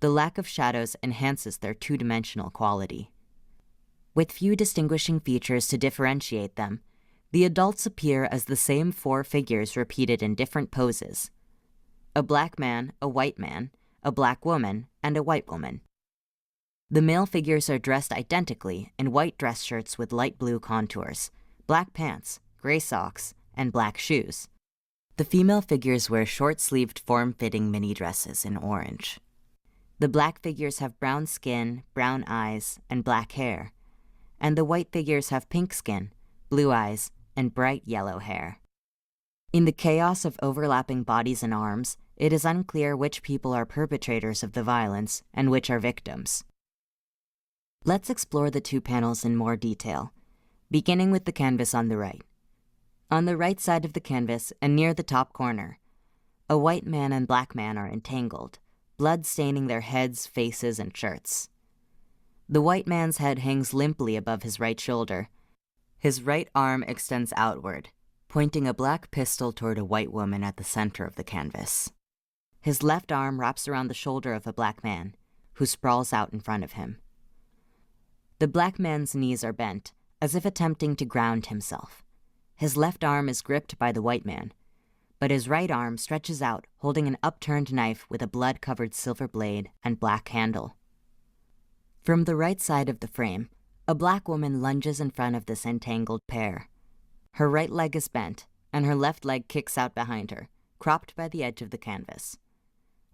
The lack of shadows enhances their two-dimensional quality. With few distinguishing features to differentiate them, the adults appear as the same 4 figures repeated in different poses: a black man, a white man, a black woman, and a white woman. The male figures are dressed identically in white dress shirts with light blue contours, black pants, gray socks, and black shoes. The female figures wear short-sleeved, form-fitting mini dresses in orange. The black figures have brown skin, brown eyes, and black hair, and the white figures have pink skin, blue eyes, and bright yellow hair. In the chaos of overlapping bodies and arms, it is unclear which people are perpetrators of the violence and which are victims. Let's explore the 2 panels in more detail, beginning with the canvas on the right. On the right side of the canvas and near the top corner, a white man and black man are entangled, blood staining their heads, faces, and shirts. The white man's head hangs limply above his right shoulder. His right arm extends outward, pointing a black pistol toward a white woman at the center of the canvas. His left arm wraps around the shoulder of a black man, who sprawls out in front of him. The black man's knees are bent, as if attempting to ground himself. His left arm is gripped by the white man, but his right arm stretches out, holding an upturned knife with a blood-covered silver blade and black handle. From the right side of the frame, a black woman lunges in front of this entangled pair. Her right leg is bent, and her left leg kicks out behind her, cropped by the edge of the canvas.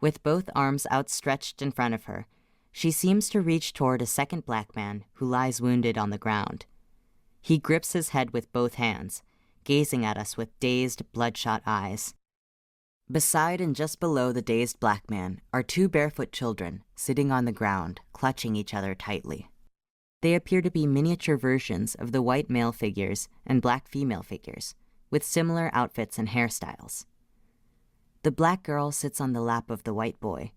With both arms outstretched in front of her, she seems to reach toward a second black man who lies wounded on the ground. He grips his head with both hands, gazing at us with dazed, bloodshot eyes. Beside and just below the dazed black man are two barefoot children sitting on the ground, clutching each other tightly. They appear to be miniature versions of the white male figures and black female figures, with similar outfits and hairstyles. The black girl sits on the lap of the white boy,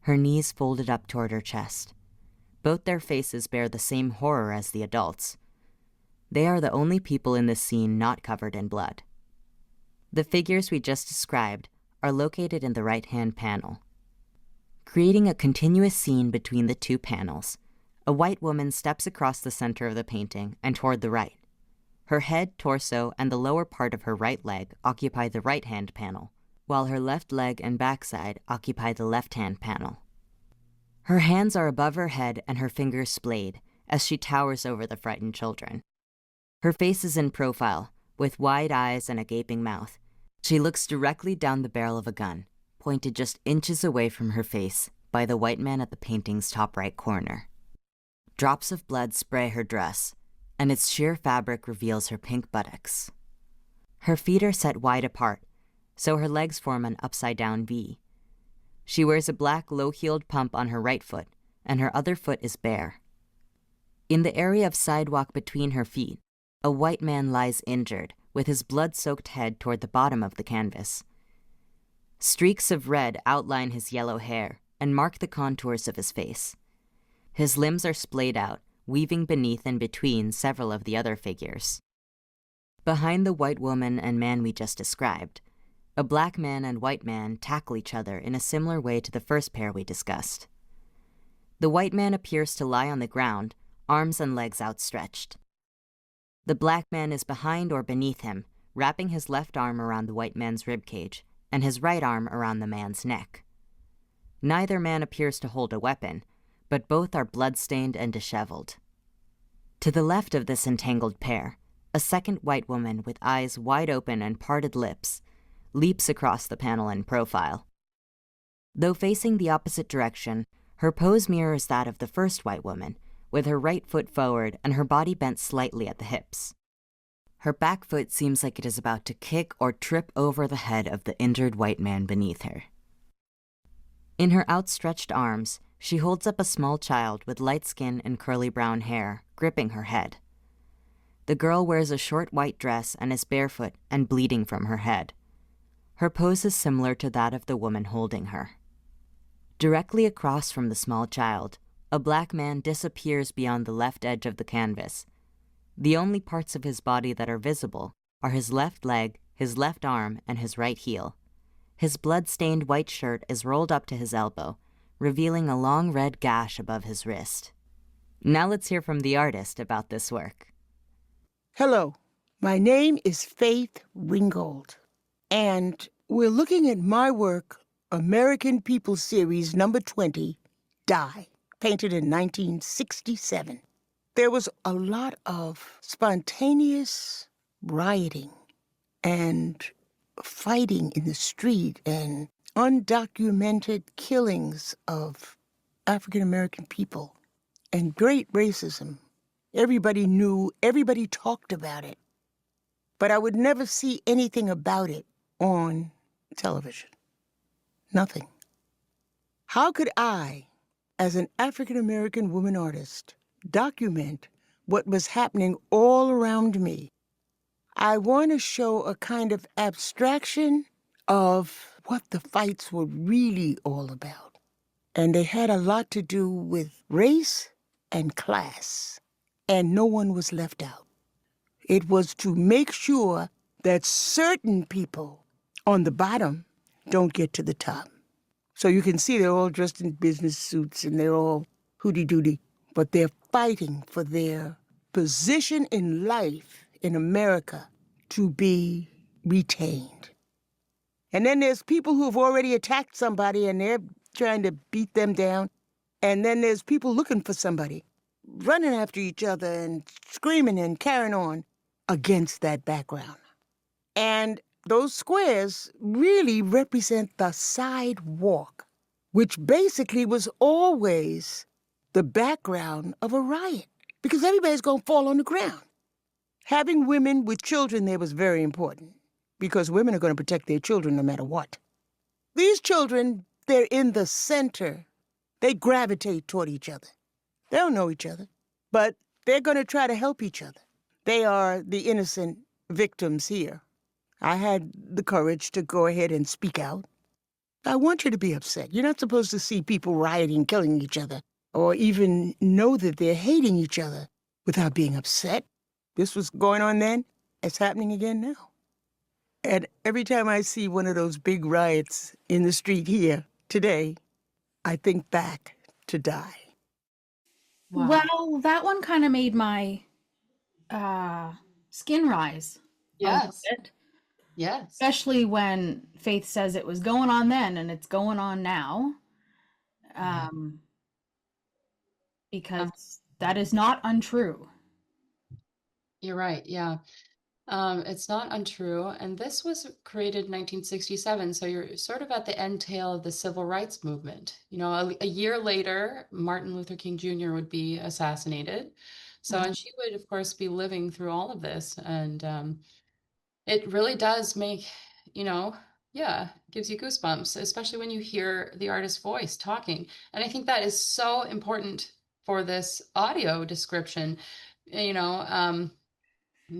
her knees folded up toward her chest. Both their faces bear the same horror as the adults. They are the only people in this scene not covered in blood. The figures we just described are located in the right-hand panel. Creating a continuous scene between the two panels, a white woman steps across the center of the painting and toward the right. Her head, torso, and the lower part of her right leg occupy the right-hand panel, while her left leg and backside occupy the left-hand panel. Her hands are above her head and her fingers splayed as she towers over the frightened children. Her face is in profile, with wide eyes and a gaping mouth. She looks directly down the barrel of a gun, pointed just inches away from her face by the white man at the painting's top right corner. Drops of blood spray her dress, and its sheer fabric reveals her pink buttocks. Her feet are set wide apart, so her legs form an upside-down V. She wears a black low-heeled pump on her right foot, and her other foot is bare. In the area of sidewalk between her feet, a white man lies injured, with his blood-soaked head toward the bottom of the canvas. Streaks of red outline his yellow hair and mark the contours of his face. His limbs are splayed out, weaving beneath and between several of the other figures. Behind the white woman and man we just described, a black man and white man tackle each other in a similar way to the first pair we discussed. The white man appears to lie on the ground, arms and legs outstretched. The black man is behind or beneath him, wrapping his left arm around the white man's ribcage and his right arm around the man's neck. Neither man appears to hold a weapon, but both are blood-stained and disheveled. To the left of this entangled pair, a second white woman with eyes wide open and parted lips leaps across the panel in profile. Though facing the opposite direction, her pose mirrors that of the first white woman, with her right foot forward and her body bent slightly at the hips. Her back foot seems like it is about to kick or trip over the head of the injured white man beneath her. In her outstretched arms, she holds up a small child with light skin and curly brown hair, gripping her head. The girl wears a short white dress and is barefoot and bleeding from her head. Her pose is similar to that of the woman holding her. Directly across from the small child, a black man disappears beyond the left edge of the canvas. The only parts of his body that are visible are his left leg, his left arm, and his right heel. His blood-stained white shirt is rolled up to his elbow, revealing a long red gash above his wrist. Now let's hear from the artist about this work. Hello, my name is Faith Ringgold, and we're looking at my work, American People Series number 20, Die, painted in 1967. There was a lot of spontaneous rioting and fighting in the street and undocumented killings of African American people and great racism. Everybody knew, everybody talked about it, but I would never see anything about it on television. Nothing. How could I, as an African American woman artist, document what was happening all around me? I want to show a kind of abstraction of what the fights were really all about. And they had a lot to do with race and class, and no one was left out. It was to make sure that certain people on the bottom don't get to the top. So you can see they're all dressed in business suits and they're all hooty-dooty, but they're fighting for their position in life in America to be retained. And then there's people who have already attacked somebody and they're trying to beat them down. And then there's people looking for somebody, running after each other and screaming and carrying on against that background. And those squares really represent the sidewalk, which basically was always the background of a riot, because everybody's going to fall on the ground. Having women with children there was very important, because women are going to protect their children no matter what. These children, they're in the center. They gravitate toward each other. They don't know each other, but they're going to try to help each other. They are the innocent victims here. I had the courage to go ahead and speak out. I want you to be upset. You're not supposed to see people rioting, killing each other, or even know that they're hating each other without being upset. This was going on then. It's happening again now. And every time I see one of those big riots in the street here today, I think back to Dali. Wow. Well, that one kind of made my skin rise. Yes. Yes. Especially when Faith says it was going on then and it's going on now. Because that is not untrue. You're right. Yeah. It's not untrue. And this was created in 1967. So you're sort of at the end tail of the civil rights movement. You know, a year later, Martin Luther King Jr. would be assassinated. So, and she would, of course, be living through all of this. And it really does make, gives you goosebumps, especially when you hear the artist's voice talking. And I think that is so important for this audio description,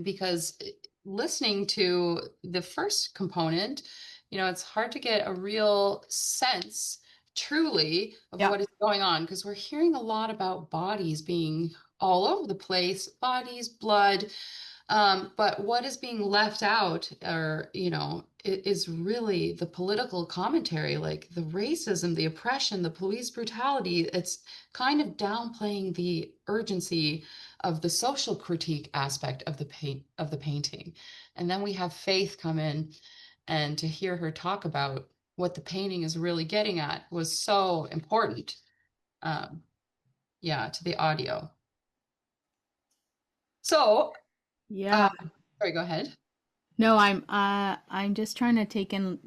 because listening to the first component, it's hard to get a real sense truly of what is going on, because we're hearing a lot about bodies being all over the place, bodies, blood, but what is being left out is really the political commentary, like the racism, the oppression, the police brutality. It's kind of downplaying the urgency of the social critique aspect of the painting. And then we have Faith come in, and to hear her talk about what the painting is really getting at was so important, to the audio. So, sorry, go ahead. No, I'm just trying to take in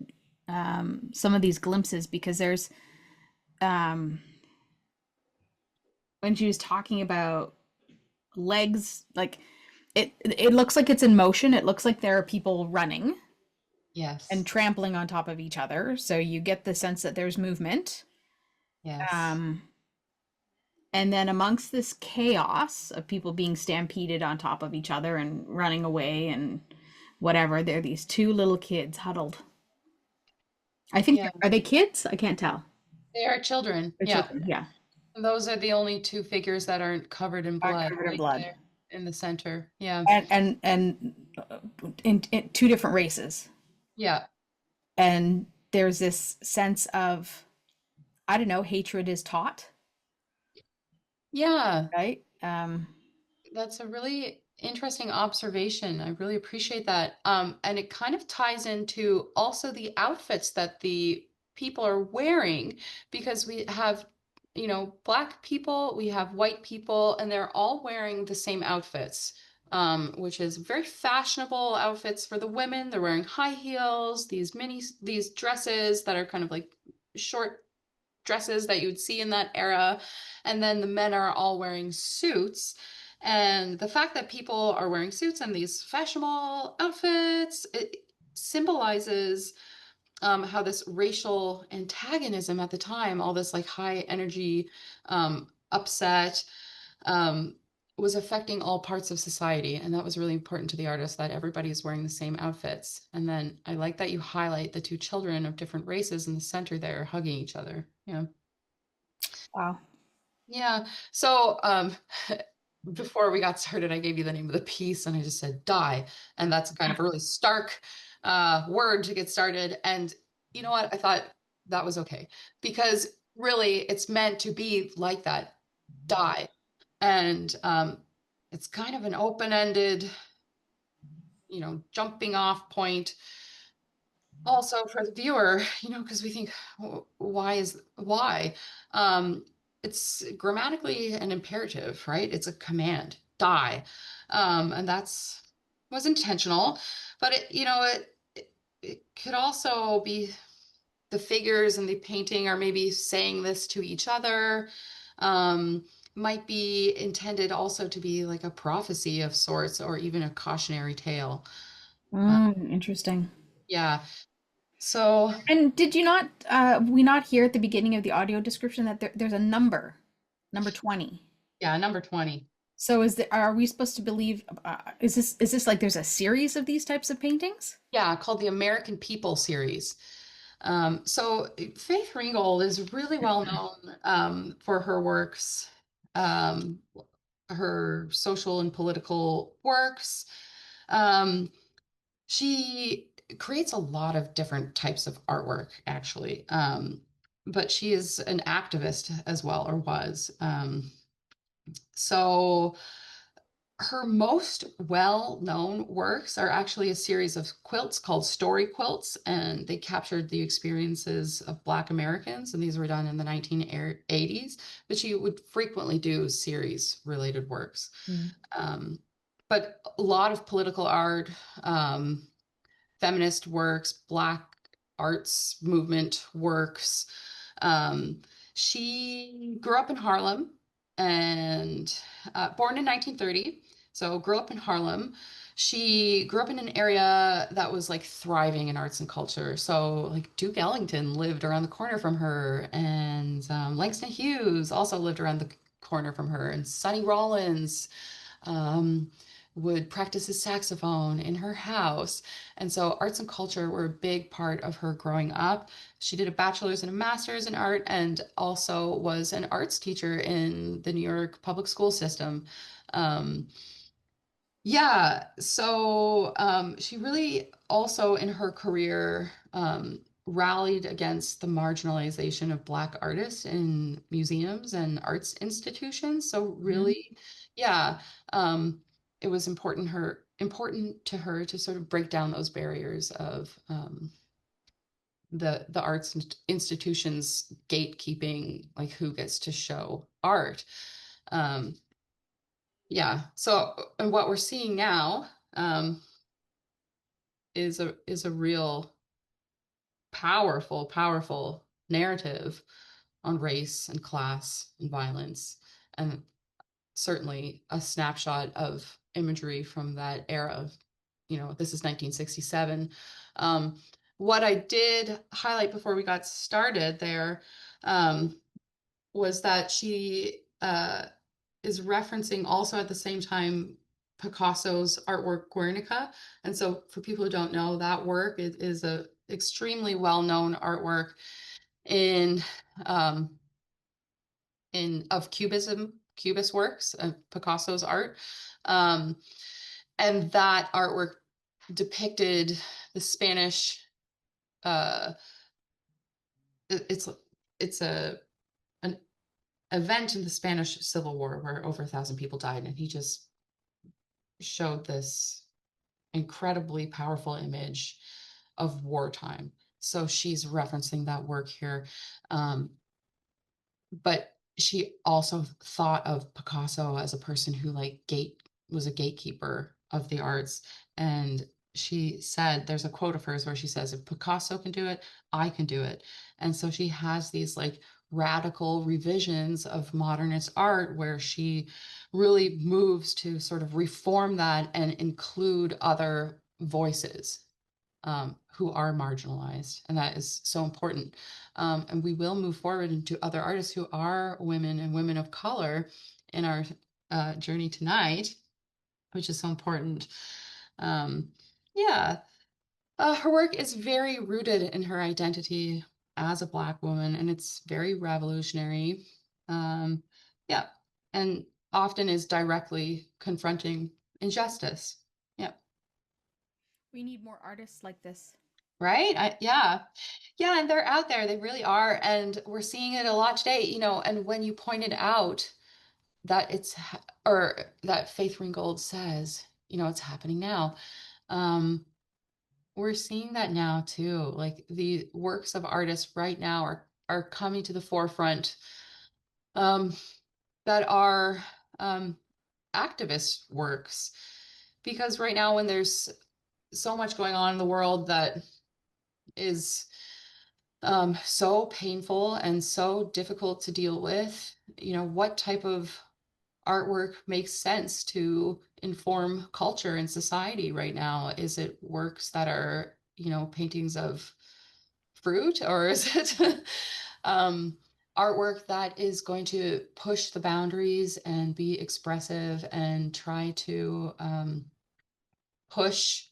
some of these glimpses, because there's when she was talking about legs, like it looks like it's in motion. It looks like there are people running, yes, and trampling on top of each other. So you get the sense that there's movement. Yes. And then amongst this chaos of people being stampeded on top of each other and running away and whatever, there are these two little kids huddled. I think, are they kids? I can't tell. They are children. They're children, yeah. And those are the only two figures that aren't covered in blood. Covered in blood. In the center. Yeah. And in two different races. Yeah. And there's this sense of, I don't know, hatred is taught. Yeah. Right? That's a really interesting observation. I really appreciate that. And it kind of ties into also the outfits that the people are wearing, because we have, Black people, we have white people, and they're all wearing the same outfits, which is very fashionable outfits for the women. They're wearing high heels, these dresses that are kind of like short dresses that you would see in that era. And then the men are all wearing suits. And the fact that people are wearing suits and these fashionable outfits, it symbolizes how this racial antagonism at the time, all this like high energy upset, was affecting all parts of society. And that was really important to the artist, that everybody is wearing the same outfits. And then I like that you highlight the two children of different races in the center there hugging each other. Yeah. Wow. Yeah. So before we got started, I gave you the name of the piece and I just said die. And that's kind of a really stark word to get started. And you know what? I thought that was okay because really it's meant to be like that, die. And it's kind of an open-ended, jumping off point also for the viewer, because we think, why? Um, it's grammatically an imperative, right? It's a command, die. And was intentional, but it could also be the figures in the painting are maybe saying this to each other. Might be intended also to be like a prophecy of sorts or even a cautionary tale. Interesting. Yeah. So And did you not, we not hear at the beginning of the audio description that there's a number 20? yeah, number 20. So are we supposed to believe, is this like there's a series of these types of paintings? Yeah, called the American People series. So Faith Ringgold is really well known for her works, um, her social and political works. Um, she creates a lot of different types of artwork, actually. But she is an activist as well, or was. So her most well-known works are actually a series of quilts called story quilts, and they captured the experiences of Black Americans, and these were done in the 1980s, but she would frequently do series-related works. Um, but a lot of political art, feminist works, Black arts movement works. Um, she grew up in Harlem and born in 1930. So grew up in Harlem. She grew up in an area that was like thriving in arts and culture. So like Duke Ellington lived around the corner from her, and Langston Hughes also lived around the corner from her, and Sonny Rollins um, would practice his saxophone in her house. And so arts and culture were a big part of her growing up. She did a bachelor's and a master's in art and also was an arts teacher in the New York public school system. Um, yeah, so she really also in her career rallied against the marginalization of Black artists in museums and arts institutions. So really, yeah, um, it was important to her to sort of break down those barriers of the arts institutions gatekeeping, like who gets to show art. Um, yeah. So, and what we're seeing now is a real powerful narrative on race and class and violence, and certainly a snapshot of imagery from that era. This is 1967. What I did highlight before we got started there was that she is referencing also at the same time Picasso's artwork Guernica. And so for people who don't know, that work is a extremely well-known artwork in of Cubist works of Picasso's art. And that artwork depicted the Spanish it's an event in the Spanish Civil War where over 1,000 people died, and he just showed this incredibly powerful image of wartime. So she's referencing that work here. But she also thought of Picasso as a person who was a gatekeeper of the arts. And she said, there's a quote of hers where she says, if Picasso can do it, I can do it. And so she has these like radical revisions of modernist art where she really moves to sort of reform that and include other voices who are marginalized. And that is so important. And we will move forward into other artists who are women and women of color in our journey tonight, which is so important. Yeah, her work is very rooted in her identity as a Black woman, and it's very revolutionary. Yeah. And often is directly confronting injustice. Yeah. We need more artists like this. Right? Yeah. Yeah, and they're out there. They really are. And we're seeing it a lot today, and when you pointed out that or that Faith Ringgold says, it's happening now. We're seeing that now too. Like the works of artists right now are coming to the forefront, that are activist works. Because right now, when there's so much going on in the world that is so painful and so difficult to deal with, what type of artwork makes sense to inform culture and society right now? Is it works that are, paintings of fruit, or is it artwork that is going to push the boundaries and be expressive and try to push,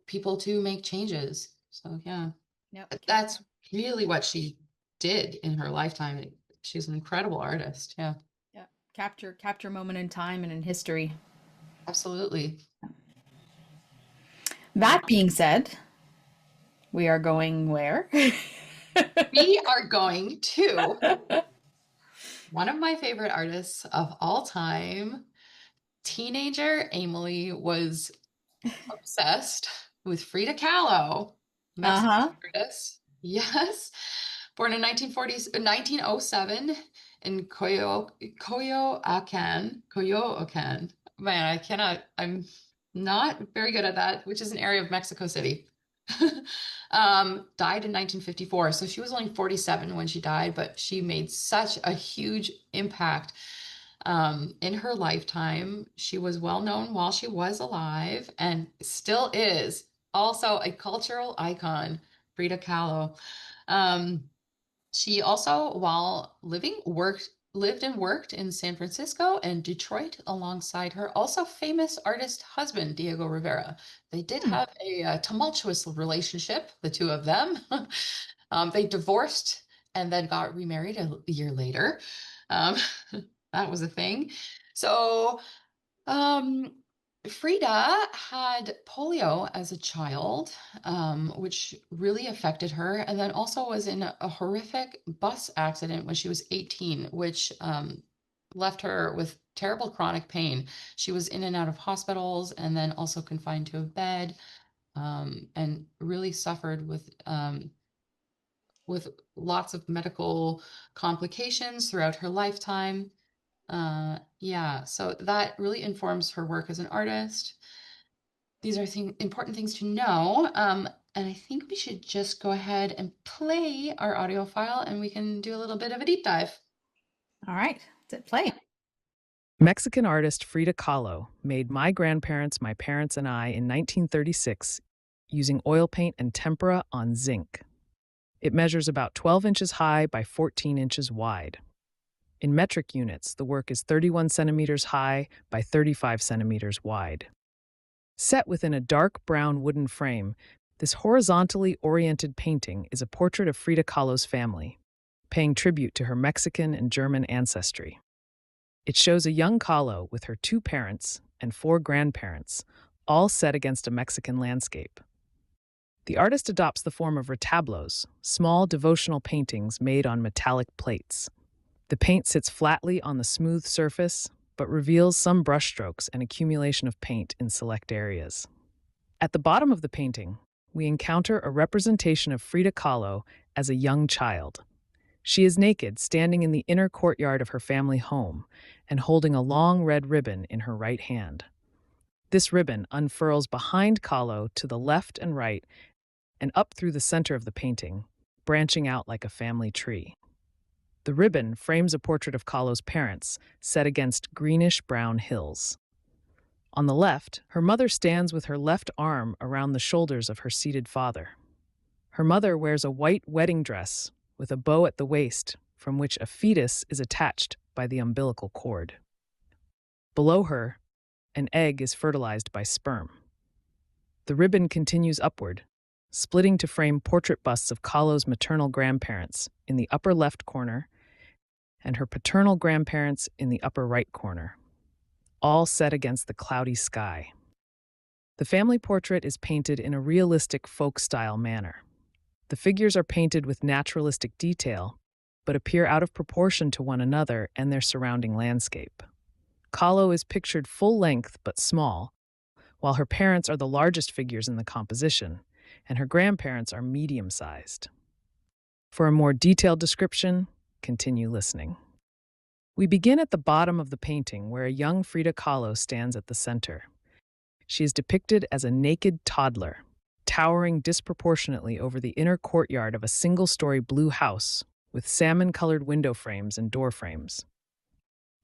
people to make changes? So yeah, Yep. that's really what she did in her lifetime. She's an incredible artist. Yeah, Yeah. Capture moment in time and in history. absolutely. That being said, we are going where? We are going to one of my favorite artists of all time. Teenager Emilie was obsessed with Frida Kahlo, Mexican artist. Yes. Born in 1907 in Coyoacan. Man, I'm not very good at that, which is an area of Mexico City. Died in 1954. So she was only 47 when she died, but she made such a huge impact in her lifetime. She was well known while she was alive and still is also a cultural icon, Frida Kahlo. She also, while lived and worked in San Francisco and Detroit alongside her also famous artist husband, Diego Rivera. They did have a tumultuous relationship, the two of them. They divorced and then got remarried a year later. That was a thing. So, Frida had polio as a child, which really affected her, and then also was in a horrific bus accident when she was 18, which left her with terrible chronic pain. She was in and out of hospitals and then also confined to a bed, and really suffered with lots of medical complications throughout her lifetime. Yeah, so that really informs her work as an artist. These are important things to know. And I think we should just go ahead and play our audio file and we can do a little bit of a deep dive. All right, let's play. Mexican artist Frida Kahlo made My Grandparents, My Parents, and I in 1936 using oil paint and tempera on zinc. It measures about 12 inches high by 14 inches wide. In metric units, the work is 31 centimeters high by 35 centimeters wide. Set within a dark brown wooden frame, this horizontally oriented painting is a portrait of Frida Kahlo's family, paying tribute to her Mexican and German ancestry. It shows a young Kahlo with her 2 parents and 4 grandparents, all set against a Mexican landscape. The artist adopts the form of retablos, small devotional paintings made on metallic plates. The paint sits flatly on the smooth surface, but reveals some brushstrokes and accumulation of paint in select areas. At the bottom of the painting, we encounter a representation of Frida Kahlo as a young child. She is naked, standing in the inner courtyard of her family home and holding a long red ribbon in her right hand. This ribbon unfurls behind Kahlo to the left and right and up through the center of the painting, branching out like a family tree. The ribbon frames a portrait of Kahlo's parents, set against greenish-brown hills. On the left, her mother stands with her left arm around the shoulders of her seated father. Her mother wears a white wedding dress with a bow at the waist, from which a fetus is attached by the umbilical cord. Below her, an egg is fertilized by sperm. The ribbon continues upward, splitting to frame portrait busts of Kahlo's maternal grandparents in the upper left corner and her paternal grandparents in the upper right corner, all set against the cloudy sky. The family portrait is painted in a realistic folk-style manner. The figures are painted with naturalistic detail, but appear out of proportion to one another and their surrounding landscape. Kahlo is pictured full-length but small, while her parents are the largest figures in the composition, and her grandparents are medium-sized. For a more detailed description, continue listening. We begin at the bottom of the painting, where a young Frida Kahlo stands at the center. She is depicted as a naked toddler, towering disproportionately over the inner courtyard of a single-story blue house with salmon-colored window frames and door frames.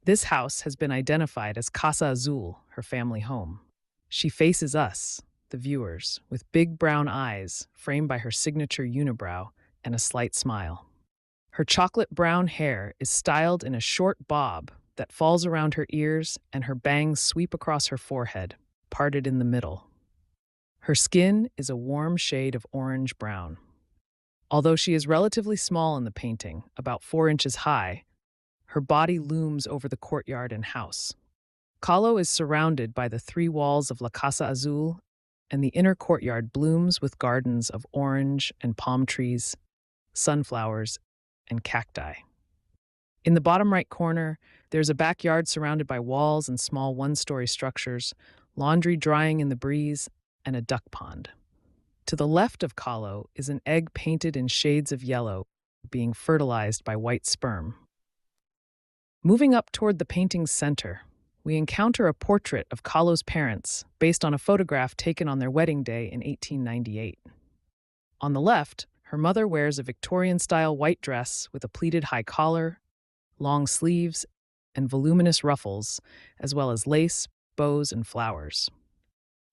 This house has been identified as Casa Azul, her family home. She faces us, the viewers, with big brown eyes framed by her signature unibrow and a slight smile. Her chocolate brown hair is styled in a short bob that falls around her ears, and her bangs sweep across her forehead, parted in the middle. Her skin is a warm shade of orange-brown. Although she is relatively small in the painting, about 4 inches high, her body looms over the courtyard and house. Kahlo is surrounded by the 3 walls of La Casa Azul, and the inner courtyard blooms with gardens of orange and palm trees, sunflowers, and cacti. In the bottom right corner, there's a backyard surrounded by walls and small one-story structures, laundry drying in the breeze, and a duck pond. To the left of Kahlo is an egg painted in shades of yellow, being fertilized by white sperm. Moving up toward the painting's center, we encounter a portrait of Kahlo's parents based on a photograph taken on their wedding day in 1898. On the left, her mother wears a Victorian-style white dress with a pleated high collar, long sleeves, and voluminous ruffles, as well as lace, bows, and flowers.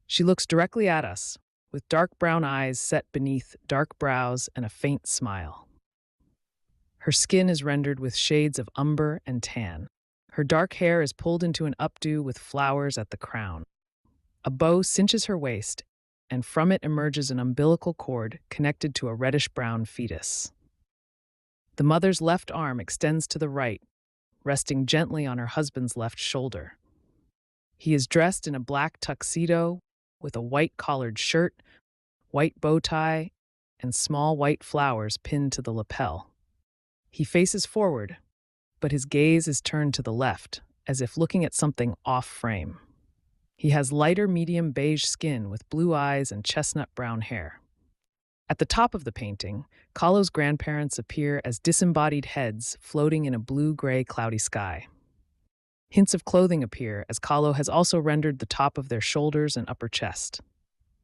She looks directly at us, with dark brown eyes set beneath dark brows and a faint smile. Her skin is rendered with shades of umber and tan. Her dark hair is pulled into an updo with flowers at the crown. A bow cinches her waist, and from it emerges an umbilical cord connected to a reddish-brown fetus. The mother's left arm extends to the right, resting gently on her husband's left shoulder. He is dressed in a black tuxedo with a white collared shirt, white bow tie, and small white flowers pinned to the lapel. He faces forward, but his gaze is turned to the left, as if looking at something off-frame. He has lighter medium beige skin with blue eyes and chestnut brown hair. At the top of the painting, Kahlo's grandparents appear as disembodied heads floating in a blue-gray cloudy sky. Hints of clothing appear, as Kahlo has also rendered the top of their shoulders and upper chest.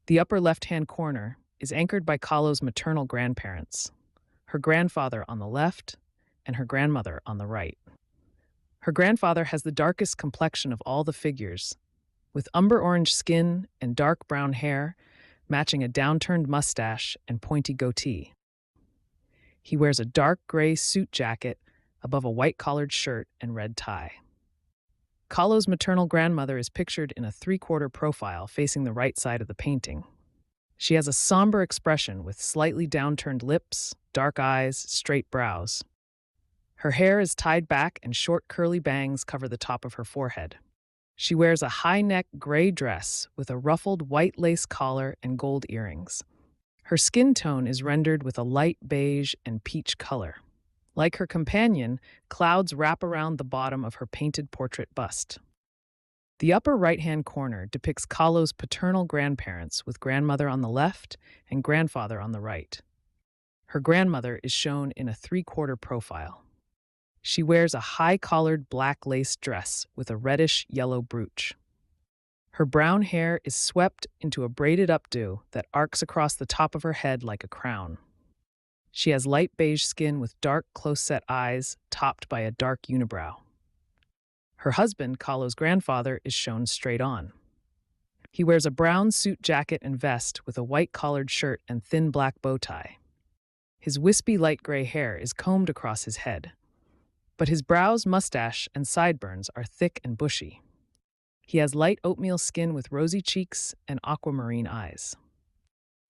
The upper left-hand corner is anchored by Kahlo's maternal grandparents, her grandfather on the left and her grandmother on the right. Her grandfather has the darkest complexion of all the figures, with umber orange skin and dark brown hair matching a downturned mustache and pointy goatee. He wears a dark gray suit jacket above a white-collared shirt and red tie. Kahlo's maternal grandmother is pictured in a 3/4 profile facing the right side of the painting. She has a somber expression with slightly downturned lips, dark eyes, straight brows. Her hair is tied back and short curly bangs cover the top of her forehead. She wears a high-neck gray dress with a ruffled white lace collar and gold earrings. Her skin tone is rendered with a light beige and peach color. Like her companion, clouds wrap around the bottom of her painted portrait bust. The upper right-hand corner depicts Kahlo's paternal grandparents, with grandmother on the left and grandfather on the right. Her grandmother is shown in a 3/4 profile. She wears a high-collared black lace dress with a reddish-yellow brooch. Her brown hair is swept into a braided updo that arcs across the top of her head like a crown. She has light beige skin with dark, close-set eyes, topped by a dark unibrow. Her husband, Kahlo's grandfather, is shown straight on. He wears a brown suit jacket and vest with a white collared shirt and thin black bow tie. His wispy light gray hair is combed across his head, but his brows, mustache, and sideburns are thick and bushy. He has light oatmeal skin with rosy cheeks and aquamarine eyes.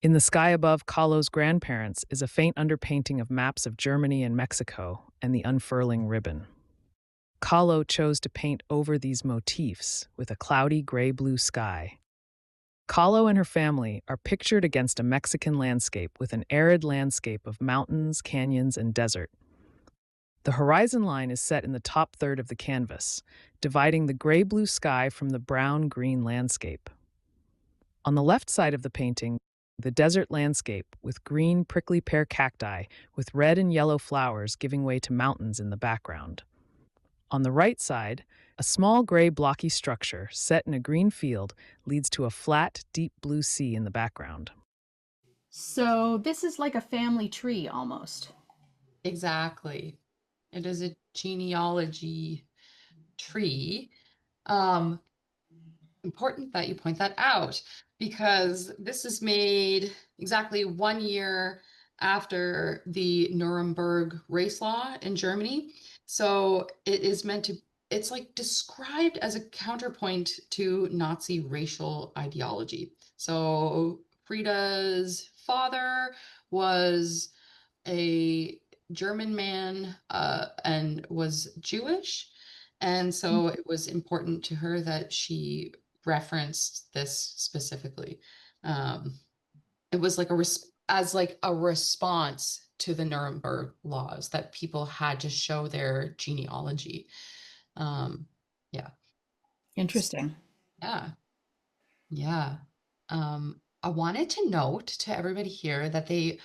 In the sky above Kahlo's grandparents is a faint underpainting of maps of Germany and Mexico and the unfurling ribbon. Kahlo chose to paint over these motifs with a cloudy gray-blue sky. Kahlo and her family are pictured against a Mexican landscape with an arid landscape of mountains, canyons, and desert. The horizon line is set in the top third of the canvas, dividing the gray-blue sky from the brown-green landscape. On the left side of the painting, the desert landscape with green prickly pear cacti with red and yellow flowers giving way to mountains in the background. On the right side, a small gray blocky structure set in a green field leads to a flat, deep blue sea in the background. So this is like a family tree almost. Exactly. It is a genealogy tree. Um, Important that you point that out because this is made exactly 1 year after the Nuremberg race law in Germany. So it is meant to, it's like described as a counterpoint to Nazi racial ideology. So Frida's father was a German man and was Jewish. And so it was important to her that she referenced this specifically. It was like as like a response to the Nuremberg laws that people had to show their genealogy. Yeah. Interesting. Yeah. Yeah. I wanted to note to everybody here that they,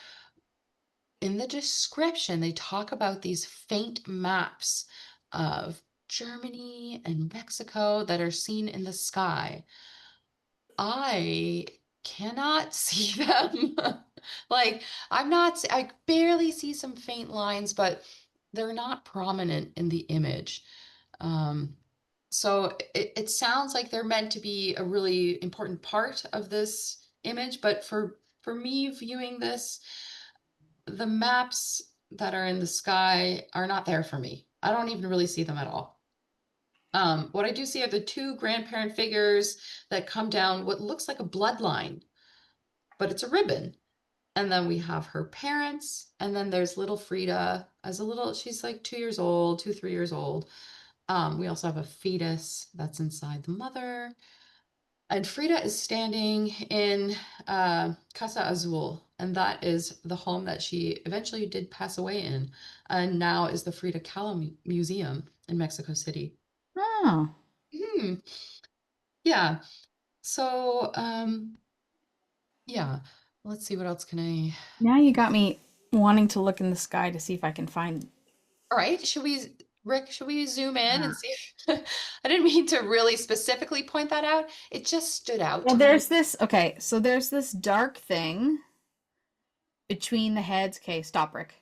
in the description, they talk about these faint maps of Germany and Mexico that are seen in the sky. I cannot see them. Like, I barely see some faint lines, but they're not prominent in the image. So it sounds like they're meant to be a really important part of this image, but for me viewing this, the maps that are in the sky are not there for me. I don't even really see them at all. What I do see are the two grandparent figures that come down what looks like a bloodline, but it's a ribbon. And then we have her parents, and then there's little Frida as a little, she's like 2 years old, 3 years old. We also have a fetus that's inside the mother. And Frida is standing in Casa Azul, and that is the home that she eventually did pass away in, and now is the Frida Kahlo Museum in Mexico City. Oh. Hmm. Yeah. So, yeah. Let's see, what else can I... Now you got me wanting to look in the sky to see if I can find. All right, Rick, should we zoom in and see if... I didn't mean to really specifically point that out. It just stood out Well, to me. there's this. Okay, so there's this dark thing between the heads. Okay, stop, Rick.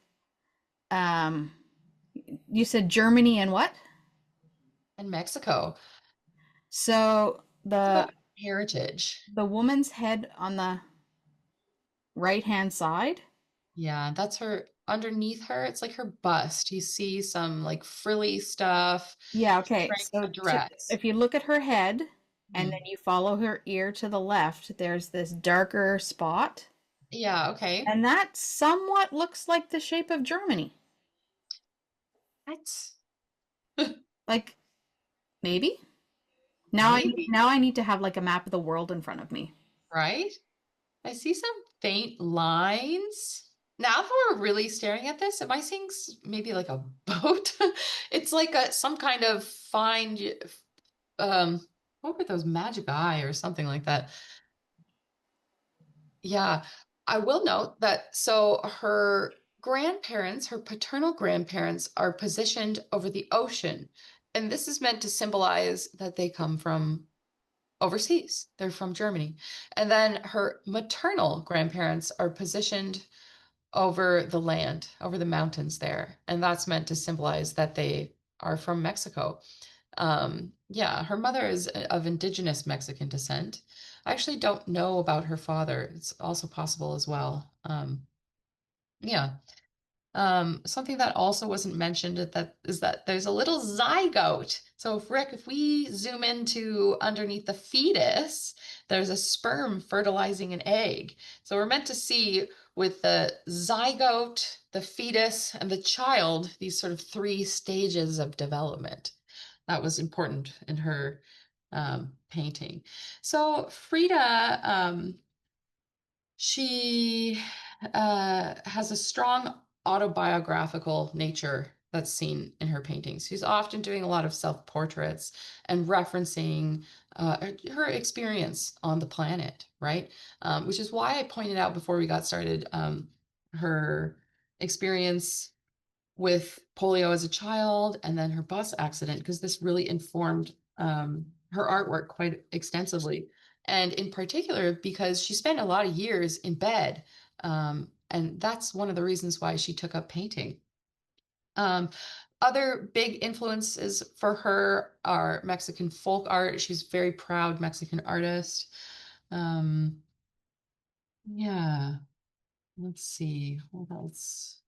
You said Germany and what? In Mexico. So It's about heritage. the woman's head on the right-hand side. Yeah, that's her. Underneath her, it's like her bust. You see some like frilly stuff. Yeah, okay. Wearing So a dress. if you look at her head and Mhm. then you follow her ear to the left, there's this darker spot. Yeah, okay. And that somewhat looks like the shape of Germany. That's Like maybe? Now maybe, I need to have like a map of the world in front of me. right? I see some faint lines. Now that we're really staring at this, am I seeing maybe like a boat? It's like some kind of what were those, magic eye or something like that. Yeah, I will note that so her grandparents, her paternal grandparents, are positioned over the ocean. And this is meant to symbolize that they come from overseas. They're from Germany. And then her maternal grandparents are positioned over the land, over the mountains there. And that's meant to symbolize that they are from Mexico. Yeah, her mother is of indigenous Mexican descent. I actually don't know about her father. It's also possible as well. Yeah. Something that also wasn't mentioned is that there's a little zygote. So if we zoom into underneath the fetus, there's a sperm fertilizing an egg. So we're meant to see with the zygote, the fetus, and the child, these sort of three stages of development. that was important in her painting. So Frida, she has a strong autobiographical nature that's seen in her paintings. She's often doing a lot of self-portraits and referencing her experience on the planet, right? Which is why I pointed out before we got started her experience with polio as a child and then her bus accident, because this really informed her artwork quite extensively. And in particular, because she spent a lot of years in bed. And that's one of the reasons why she took up painting. Other big influences for her are Mexican folk art. She's a very proud Mexican artist. Yeah, let's see, what else?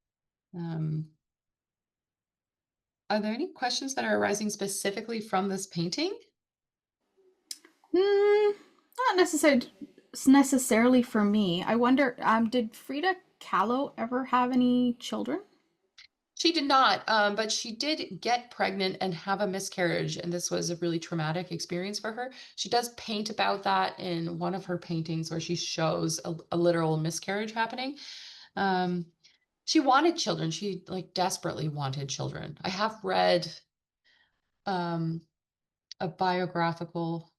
Are there any questions that are arising specifically from this painting? Not necessarily for me. I wonder, did Frida Kahlo ever have any children? She did not, but she did get pregnant and have a miscarriage, and this was a really traumatic experience for her. She does paint about that in one of her paintings where she shows a literal miscarriage happening. She wanted children. She like desperately wanted children. I have read a biographical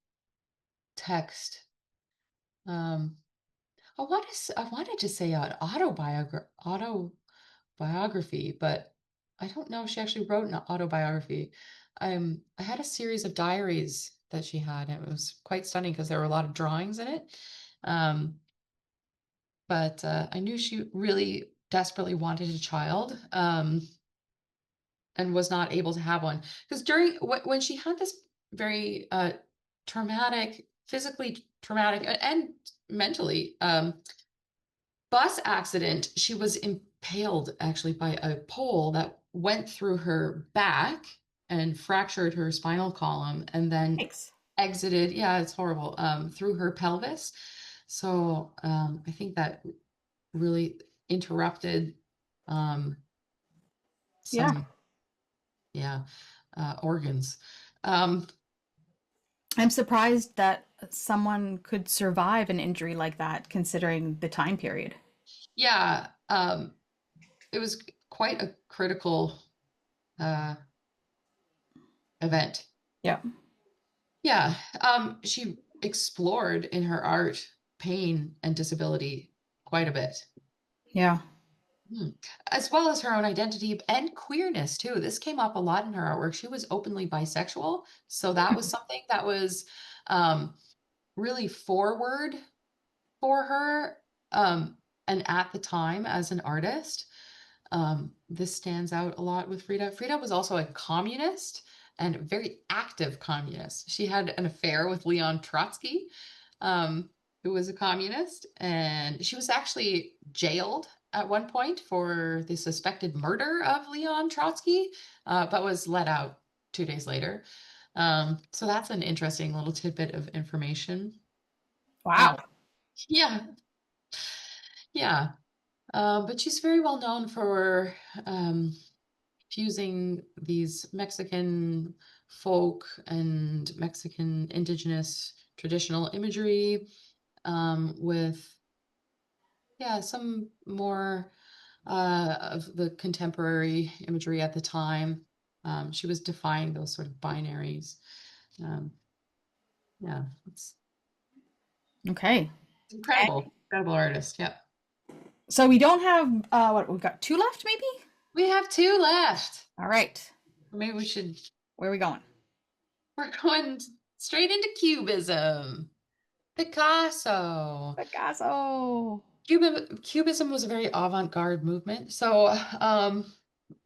text. I wanted to say an autobiography, but I don't know if she actually wrote an autobiography. I had a series of diaries that she had, and it was quite stunning because there were a lot of drawings in it. But I knew she really desperately wanted a child, and was not able to have one. Because when she had this very traumatic, physically traumatic and mentally bus accident, she was impaled actually by a pole that went through her back and fractured her spinal column and then Thanks. exited, yeah, it's horrible, through her pelvis. So I think that really interrupted some, yeah, organs. I'm surprised that someone could survive an injury like that, considering the time period. Yeah, it was quite a critical event. Yeah. Yeah, she explored in her art pain and disability quite a bit. Yeah. As well as her own identity and queerness too. This came up a lot in her artwork. She was openly bisexual, so that was something that was really forward for her. And at the time, as an artist, this stands out a lot with Frida. Frida was also a communist and a very active communist. She had an affair with Leon Trotsky, who was a communist, and she was actually jailed at one point for the suspected murder of Leon Trotsky, but was let out 2 days later. So that's an interesting little tidbit of information. Wow. Yeah, yeah. But she's very well known for fusing these Mexican folk and Mexican indigenous traditional imagery with, yeah, some more of the contemporary imagery at the time. She was defying those sort of binaries. Yeah, it's Okay. incredible, incredible artist. Yeah. So we don't have what we've got 2 left, maybe? We have 2 left. All right. Maybe we should, Where are we going? we're going straight into Cubism. Picasso. Picasso. Cubism was a very avant-garde movement. So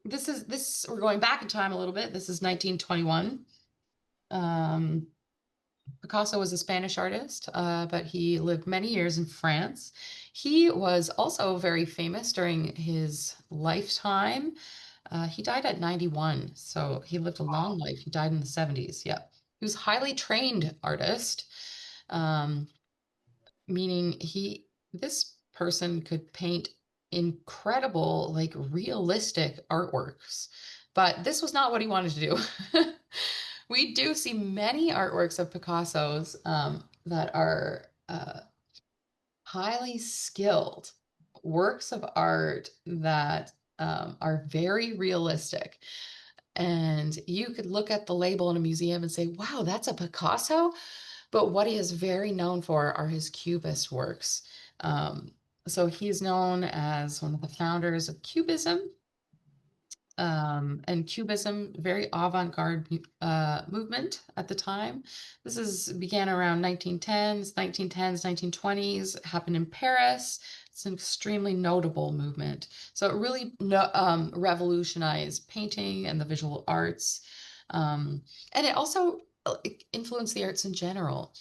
this we're going back in time a little bit. This is 1921. Picasso was a Spanish artist, but he lived many years in France. He was also very famous during his lifetime. He died at 91, so he lived a long life. He died in the 70s. Yeah. He was a highly trained artist, meaning this person could paint incredible, like realistic artworks, but this was not what he wanted to do. We do see many artworks of Picasso's that are highly skilled works of art that are very realistic. And you could look at the label in a museum and say, wow, that's a Picasso. But what he is very known for are his Cubist works. So he's known as one of the founders of Cubism. And Cubism, very avant-garde movement at the time. Began around 1910s, 1920s, happened in Paris. It's an extremely notable movement. So it really revolutionized painting and the visual arts. And it also influenced the arts in general.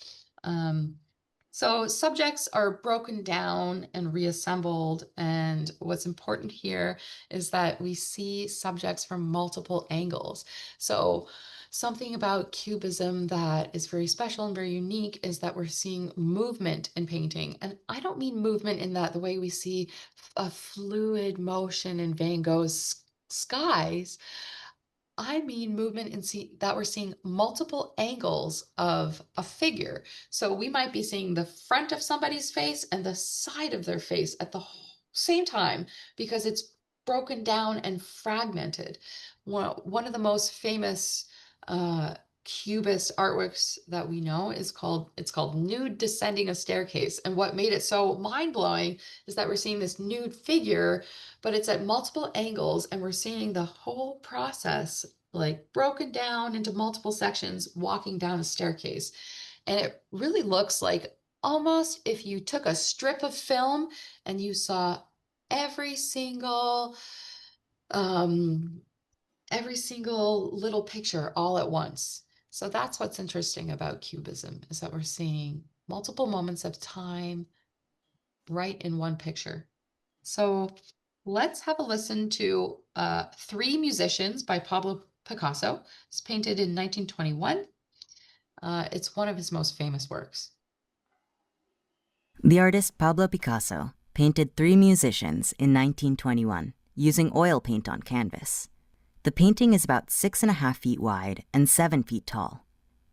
So subjects are broken down and reassembled. And what's important here is that we see subjects from multiple angles. So something about Cubism that is very special and very unique is that we're seeing movement in painting. And I don't mean movement in that the way we see a fluid motion in Van Gogh's skies. I mean movement and that we're seeing multiple angles of a figure. So we might be seeing the front of somebody's face and the side of their face at the same time because it's broken down and fragmented. One of the most famous Cubist artworks that we know it's called Nude Descending a Staircase. And what made it so mind-blowing is that we're seeing this nude figure, but it's at multiple angles and we're seeing the whole process like broken down into multiple sections walking down a staircase. And it really looks like almost if you took a strip of film and you saw every single little picture all at once. So that's what's interesting about Cubism, is that we're seeing multiple moments of time right in one picture. So let's have a listen to Three Musicians by Pablo Picasso. It's painted in 1921. It's one of his most famous works. The artist Pablo Picasso painted Three Musicians in 1921 using oil paint on canvas. The painting is about 6.5 feet wide and 7 feet tall.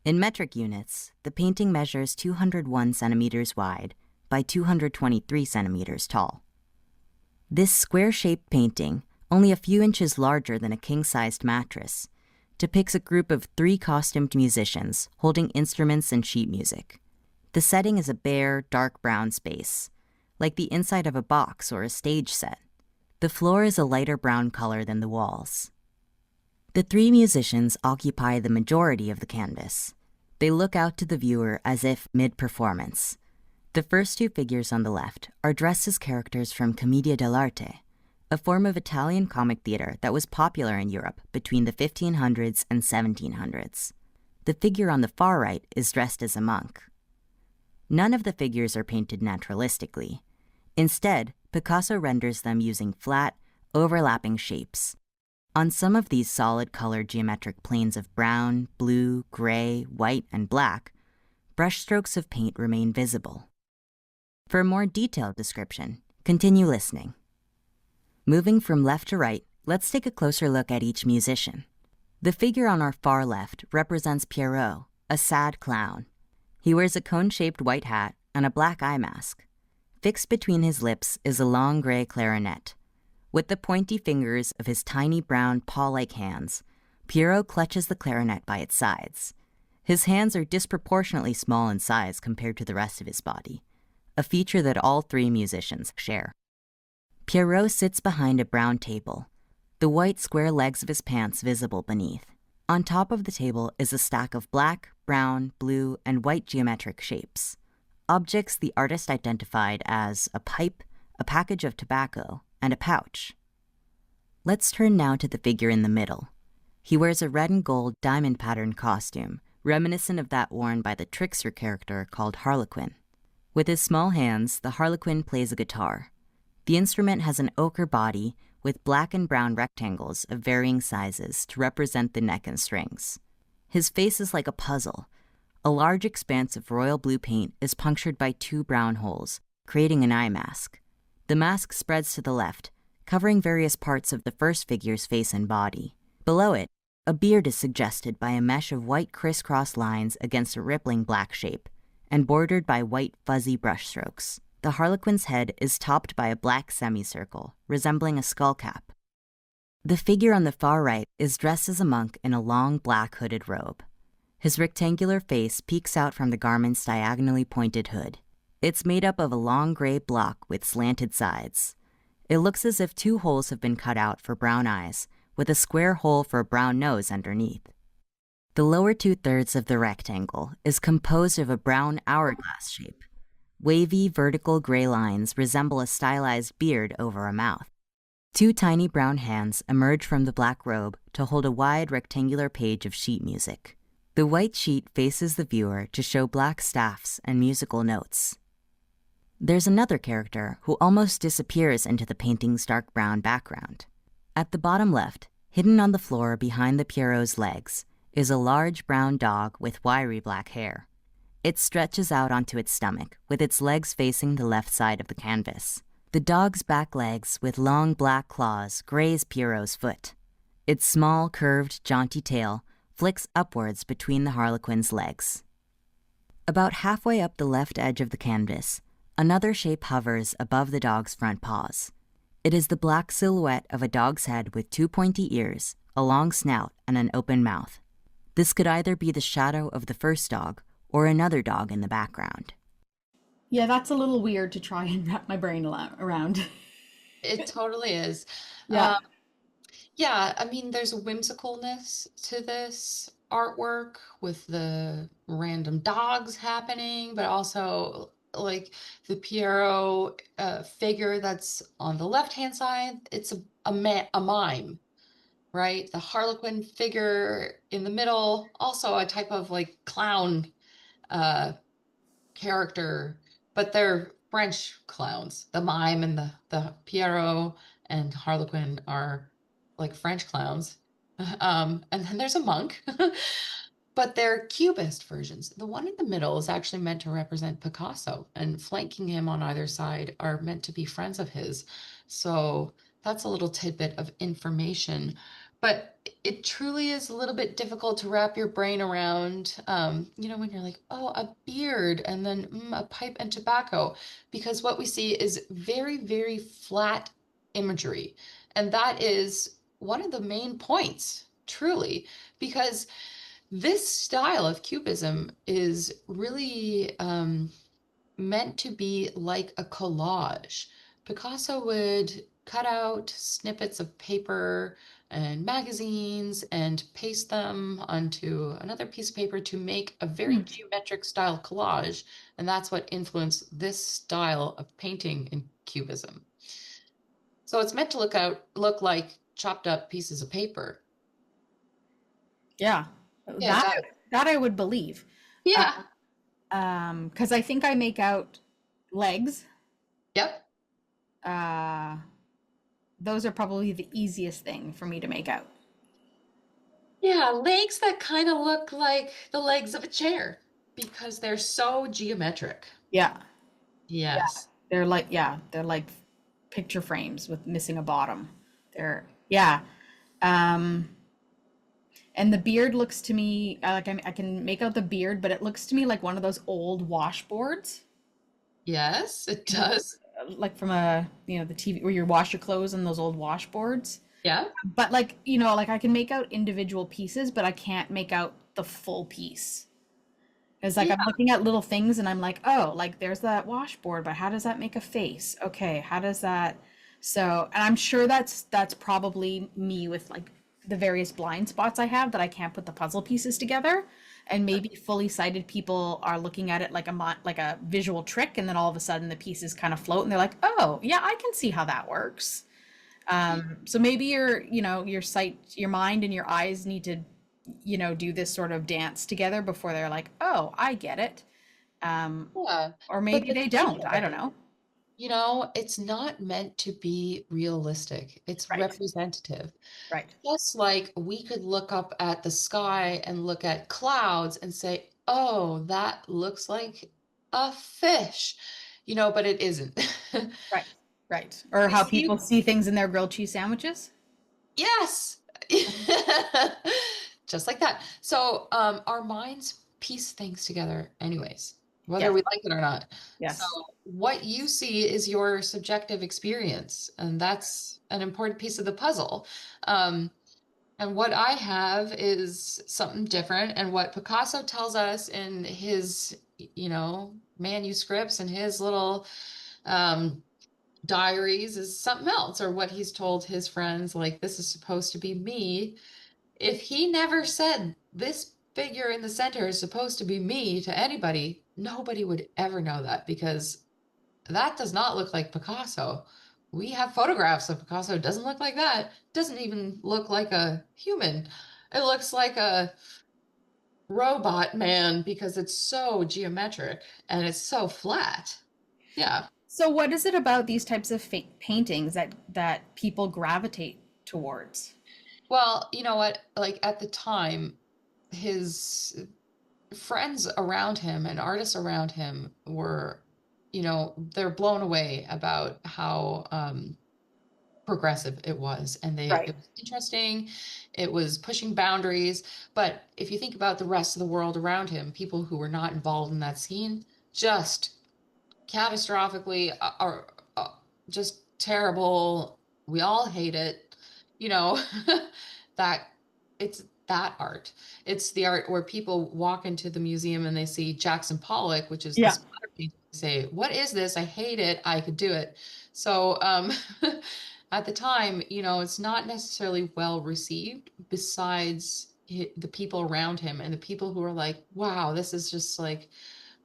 In metric units, the painting measures 201 centimeters wide by 223 centimeters tall. This square-shaped painting, only a few inches larger than a king-sized mattress, depicts a group of 3 costumed musicians holding instruments and sheet music. The setting is a bare, dark brown space, like the inside of a box or a stage set. The floor is a lighter brown color than the walls. The 3 musicians occupy the majority of the canvas. They look out to the viewer as if mid-performance. The first 2 figures on the left are dressed as characters from Commedia dell'arte, a form of Italian comic theater that was popular in Europe between the 1500s and 1700s. The figure on the far right is dressed as a monk. None of the figures are painted naturalistically. Instead, Picasso renders them using flat, overlapping shapes. On some of these solid-colored geometric planes of brown, blue, gray, white, and black, brushstrokes of paint remain visible. For a more detailed description, continue listening. Moving from left to right, let's take a closer look at each musician. The figure on our far left represents Pierrot, a sad clown. He wears a cone-shaped white hat and a black eye mask. Fixed between his lips is a long gray clarinet. With the pointy fingers of his tiny brown paw-like hands, Pierrot clutches the clarinet by its sides. His hands are disproportionately small in size compared to the rest of his body, a feature that all 3 musicians share. Pierrot sits behind a brown table, the white square legs of his pants visible beneath. On top of the table is a stack of black, brown, blue, and white geometric shapes, objects the artist identified as a pipe, a package of tobacco, and a pouch. Let's turn now to the figure in the middle. He wears a red and gold diamond-patterned costume, reminiscent of that worn by the trickster character called Harlequin. With his small hands, the Harlequin plays a guitar. The instrument has an ochre body with black and brown rectangles of varying sizes to represent the neck and strings. His face is like a puzzle. A large expanse of royal blue paint is punctured by 2 brown holes, creating an eye mask. The mask spreads to the left, covering various parts of the first figure's face and body. Below it, A beard is suggested by a mesh of white crisscross lines against a rippling black shape, and bordered by white fuzzy brushstrokes. The harlequin's head is topped by a black semicircle, resembling a skull cap. The figure on the far right is dressed as a monk in a long black hooded robe. His rectangular face peeks out from the garment's diagonally pointed hood. It's made up of a long gray block with slanted sides. It looks as if 2 holes have been cut out for brown eyes, with a square hole for a brown nose underneath. The lower 2/3 of the rectangle is composed of a brown hourglass shape. Wavy, vertical gray lines resemble a stylized beard over a mouth. 2 tiny brown hands emerge from the black robe to hold a wide rectangular page of sheet music. The white sheet faces the viewer to show black staffs and musical notes. There's another character who almost disappears into the painting's dark brown background. At the bottom left, hidden on the floor behind the Pierrot's legs, is a large brown dog with wiry black hair. It stretches out onto its stomach, with its legs facing the left side of the canvas. The dog's back legs, with long black claws, graze Pierrot's foot. Its small, curved, jaunty tail flicks upwards between the harlequin's legs. About halfway up the left edge of the canvas, another shape hovers above the dog's front paws. It is the black silhouette of a dog's head with 2 pointy ears, a long snout, and an open mouth. This could either be the shadow of the first dog or another dog in the background. Yeah, that's a little weird to try and wrap my brain around. It totally is. Yeah. Yeah, I mean, there's a whimsicalness to this artwork with the random dogs happening, but also like the Pierrot figure that's on the left-hand side. It's a mime, right? The Harlequin figure in the middle, also a type of like clown character, but they're French clowns. The mime and the Pierrot and Harlequin are like French clowns. And then there's a monk, but they're Cubist versions. The one in the middle is actually meant to represent Picasso, and flanking him on either side are meant to be friends of his. So that's a little tidbit of information. But it truly is a little bit difficult to wrap your brain around, when you're like, oh, a beard and then a pipe and tobacco, because what we see is very, very flat imagery. And that is one of the main points, truly, because this style of Cubism is really meant to be like a collage. Picasso would cut out snippets of paper and magazines and paste them onto another piece of paper to make a very geometric style collage. And that's what influenced this style of painting in Cubism. So it's meant to look like chopped up pieces of paper. Yeah. That I would believe. Yeah. Because I think I make out legs. Yep. Those are probably the easiest thing for me to make out. Yeah, legs that kind of look like the legs of a chair because they're so geometric. Yeah. Yes. They're like picture frames with missing a bottom. And the beard looks to me like I can make out the beard, but it looks to me like one of those old washboards. Yes, it does. Like from the TV where you wash your clothes on those old washboards. Yeah. But like I can make out individual pieces, but I can't make out the full piece. It's like I'm looking at little things and I'm like, oh, like there's that washboard, but how does that make a face? Okay, how does that? So, and I'm sure that's probably me with like the various blind spots I have that I can't put the puzzle pieces together. And maybe fully sighted people are looking at it like a visual trick, and then all of a sudden the pieces kind of float and they're like, oh yeah, I can see how that works. So maybe your sight, your mind and your eyes need to do this sort of dance together before they're like, oh, I get it. Or maybe they don't. I don't know. It's not meant to be realistic. It's representative. Right. Just like we could look up at the sky and look at clouds and say, oh, that looks like a fish, but it isn't. Right. Or how people see things in their grilled cheese sandwiches. Yes. Just like that. So our minds piece things together anyways, whether Yes. we like it or not. Yes. So what you see is your subjective experience, and that's an important piece of the puzzle. And what I have is something different. And what Picasso tells us in his, manuscripts and his little diaries is something else, or what he's told his friends, like, this is supposed to be me. If he never said this figure in the center is supposed to be me to anybody, nobody would ever know that, because that does not look like Picasso. We have photographs of Picasso. It doesn't look like that. It doesn't even look like a human. It looks like a robot man because it's so geometric and it's so flat. Yeah. So what is it about these types of paintings that people gravitate towards? Well, you know what? Like at the time, his friends around him and artists around him were, they're blown away about how progressive it was. And Right. it was interesting. It was pushing boundaries. But if you think about the rest of the world around him, people who were not involved in that scene, just catastrophically are just terrible. We all hate it. You know, that it's that art. It's the art where people walk into the museum and they see Jackson Pollock, which is this painting, say, "What is this? I hate it. I could do it." So at the time, it's not necessarily well received. Besides the people around him and the people who are like, "Wow, this is just like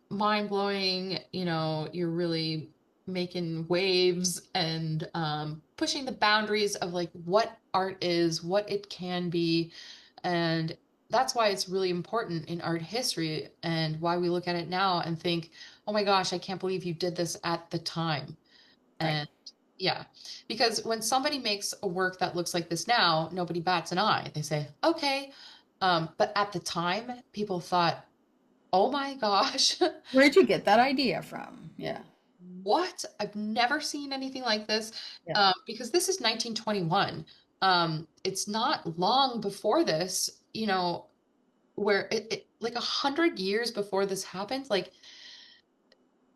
mind blowing." You're really making waves and pushing the boundaries of like what art is, what it can be. And that's why it's really important in art history, and why we look at it now and think, oh my gosh, I can't believe you did this at the time. Right. And yeah, because when somebody makes a work that looks like this now, nobody bats an eye. They say, okay. But at the time, people thought, oh my gosh, Where'd you get that idea from? Yeah. what? I've never seen anything like this. Yeah. Because this is 1921. It's not long before this, where like 100 years before this happened, like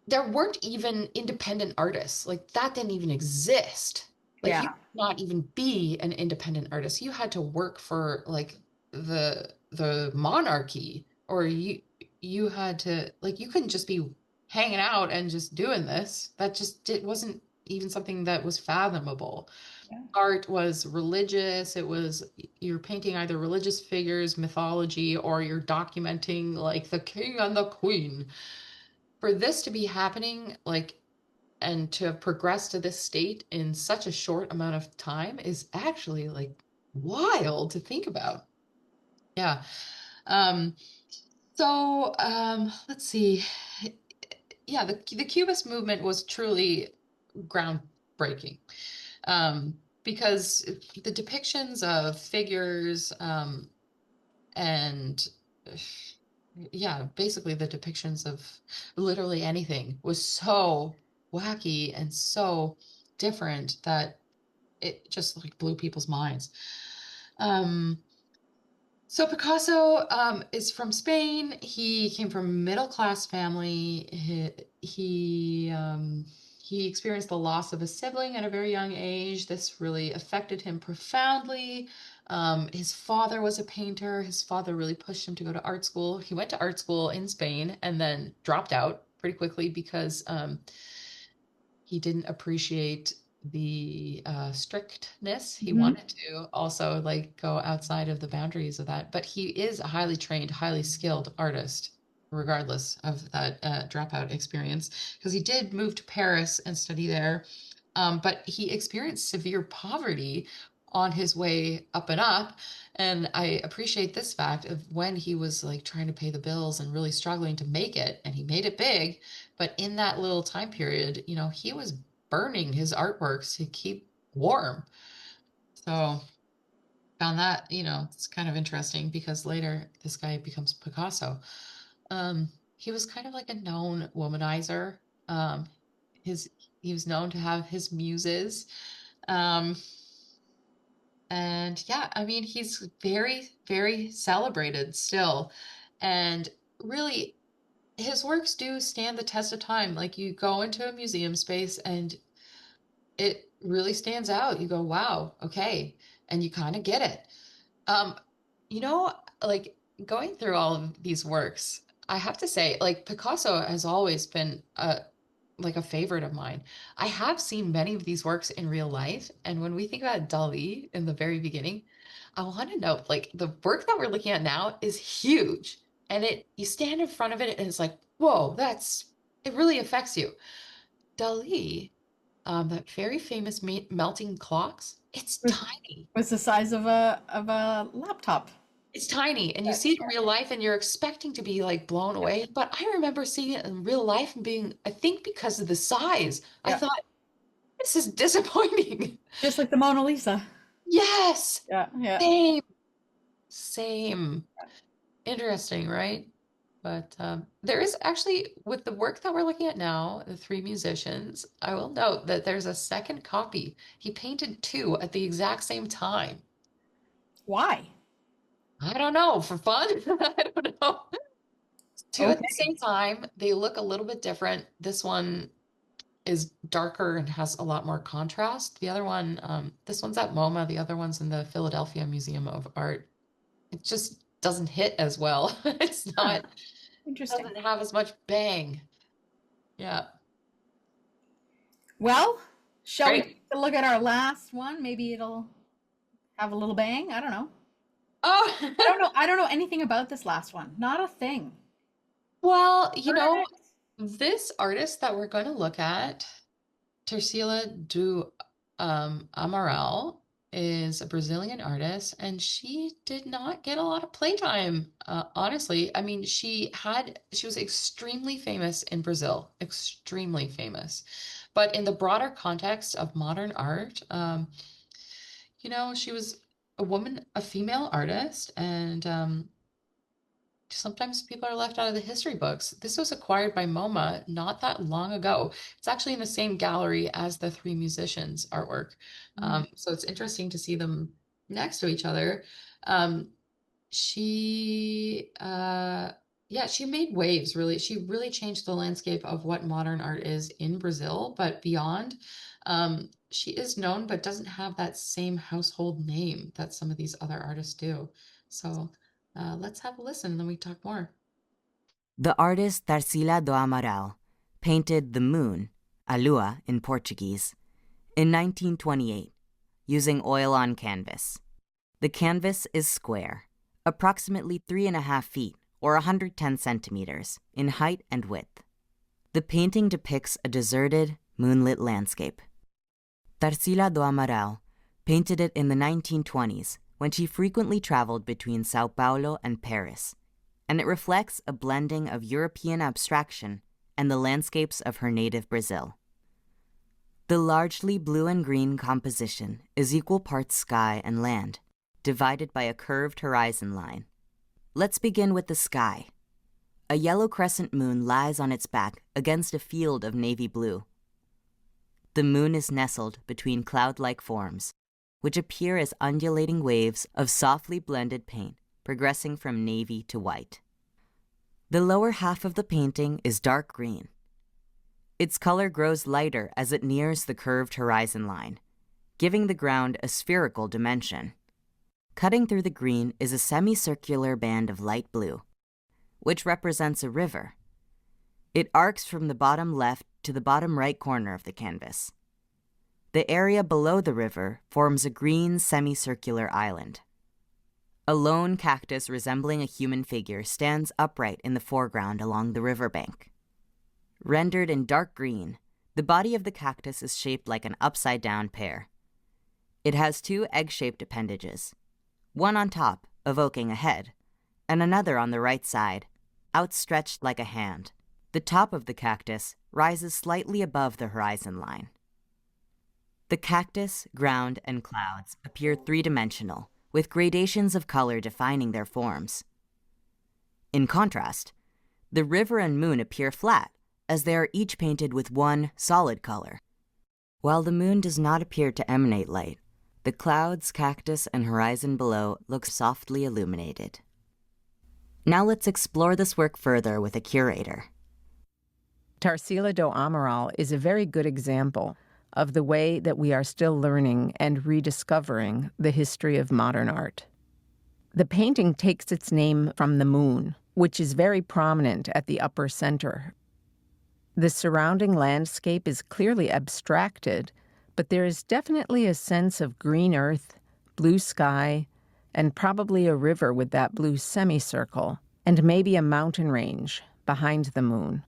there weren't even independent artists. Like that didn't even exist. Like you Yeah. could not even be an independent artist. You had to work for like the monarchy, or you had to, like, you couldn't just be hanging out and just doing this. That just, it wasn't even something that was fathomable. Yeah. Art was religious. It was, you're painting either religious figures, mythology, or you're documenting like the king and the queen. For this to be happening, like, and to have progressed to this state in such a short amount of time is actually like wild to think about. Yeah. Um, let's see. Yeah, the Cubist movement was truly groundbreaking. Because the depictions of figures, and yeah, basically the depictions of literally anything was so wacky and so different that it just like blew people's minds. Um, so Picasso is from Spain. He came from a middle-class family. He experienced the loss of a sibling at a very young age. This really affected him profoundly. His father was a painter. His father really pushed him to go to art school. He went to art school in Spain and then dropped out pretty quickly because he didn't appreciate the strictness. He wanted to also like go outside of the boundaries of that, but he is a highly trained, highly skilled artist, regardless of that dropout experience, because he did move to Paris and study there. But he experienced severe poverty on his way up and up. And I appreciate this fact of when he was like trying to pay the bills and really struggling to make it, and he made it big. But in that little time period, he was burning his artworks to keep warm. So found that, it's kind of interesting because later this guy becomes Picasso. He was kind of like a known womanizer. His he was known to have his muses. Um, And yeah, I mean, he's very, very celebrated still. And really, his works do stand the test of time. Like you go into a museum space and it really stands out. You go, wow, okay. And you kind of get it. Um, you know, like going through all of these works, I have to say, like Picasso has always been a favorite of mine. I have seen many of these works in real life, and when we think about Dali in the very beginning, I want to note like the work that we're looking at now is huge, and it you stand in front of it and it's like, whoa, it really affects you. Dali, that very famous melting clocks, it's tiny. Was the size of a laptop. It's tiny, and you see it in real life, and you're expecting to be like blown away. But I remember seeing it in real life and being, I think because of the size, I Yeah. thought, this is disappointing. Just like the Mona Lisa. Yes, Yeah, yeah. same. Interesting, right? But there is actually, with the work that we're looking at now, the three musicians, I will note that there's a second copy. He painted two at the exact same time. Why? I don't know, for fun? I don't know. Two at the Okay. same time. They look a little bit different. This one is darker and has a lot more contrast. The other one, this one's at MoMA. The other one's in the Philadelphia Museum of Art. It just doesn't hit as well. It's not, Interesting. doesn't have as much bang. Yeah. Well, shall we Great. take a look at our last one? Maybe it'll have a little bang. I don't know. Oh, I don't know anything about this last one. Not a thing. well, you know, this artist that we're going to look at, Tarsila do Amaral, is a Brazilian artist, and she did not get a lot of playtime, honestly. I mean, she was extremely famous in Brazil, extremely famous. But in the broader context of modern art, you know, she was a female artist, and sometimes people are left out of the history books. This was acquired by MoMA not that long ago. It's actually in the same gallery as the three musicians' artwork. So it's interesting to see them next to each other. She, yeah, she made waves, really. She really changed the landscape of what modern art is in Brazil, but beyond. She is known, but doesn't have that same household name that some of these other artists do. So let's have a listen and then we talk more. The artist Tarsila do Amaral painted the moon, a lua in Portuguese, in 1928 using oil on canvas. The canvas is square, approximately 3.5 feet or 110 centimeters in height and width. The painting depicts a deserted, moonlit landscape. Tarsila do Amaral painted it in the 1920s when she frequently traveled between Sao Paulo and Paris, and it reflects a blending of European abstraction and the landscapes of her native Brazil. The largely blue and green composition is equal parts sky and land, divided by a curved horizon line. Let's begin with the sky. A yellow crescent moon lies on its back against a field of navy blue. The moon is nestled between cloud-like forms, which appear as undulating waves of softly blended paint progressing from navy to white. The lower half of the painting is dark green. Its color grows lighter as it nears the curved horizon line, giving the ground a spherical dimension. Cutting through the green is a semicircular band of light blue, which represents a river. It arcs from the bottom left to the bottom right corner of the canvas. The area below the river forms a green semicircular island. A lone cactus resembling a human figure stands upright in the foreground along the riverbank. Rendered in dark green, the body of the cactus is shaped like an upside-down pear. It has two egg-shaped appendages, one on top, evoking a head, and another on the right side, outstretched like a hand. The top of the cactus rises slightly above the horizon line. The cactus, ground, and clouds appear three-dimensional, with gradations of color defining their forms. In contrast, the river and moon appear flat, as they are each painted with one solid color. While the moon does not appear to emanate light, The clouds, cactus, and horizon below look softly illuminated. Now let's explore this work further with a curator. Tarsila do Amaral is a very good example of the way that we are still learning and rediscovering the history of modern art. The painting takes its name from the moon, which is very prominent at the upper center. The surrounding landscape is clearly abstracted, but there is definitely a sense of green earth, blue sky, and probably a river with that blue semicircle, and maybe a mountain range behind the moon.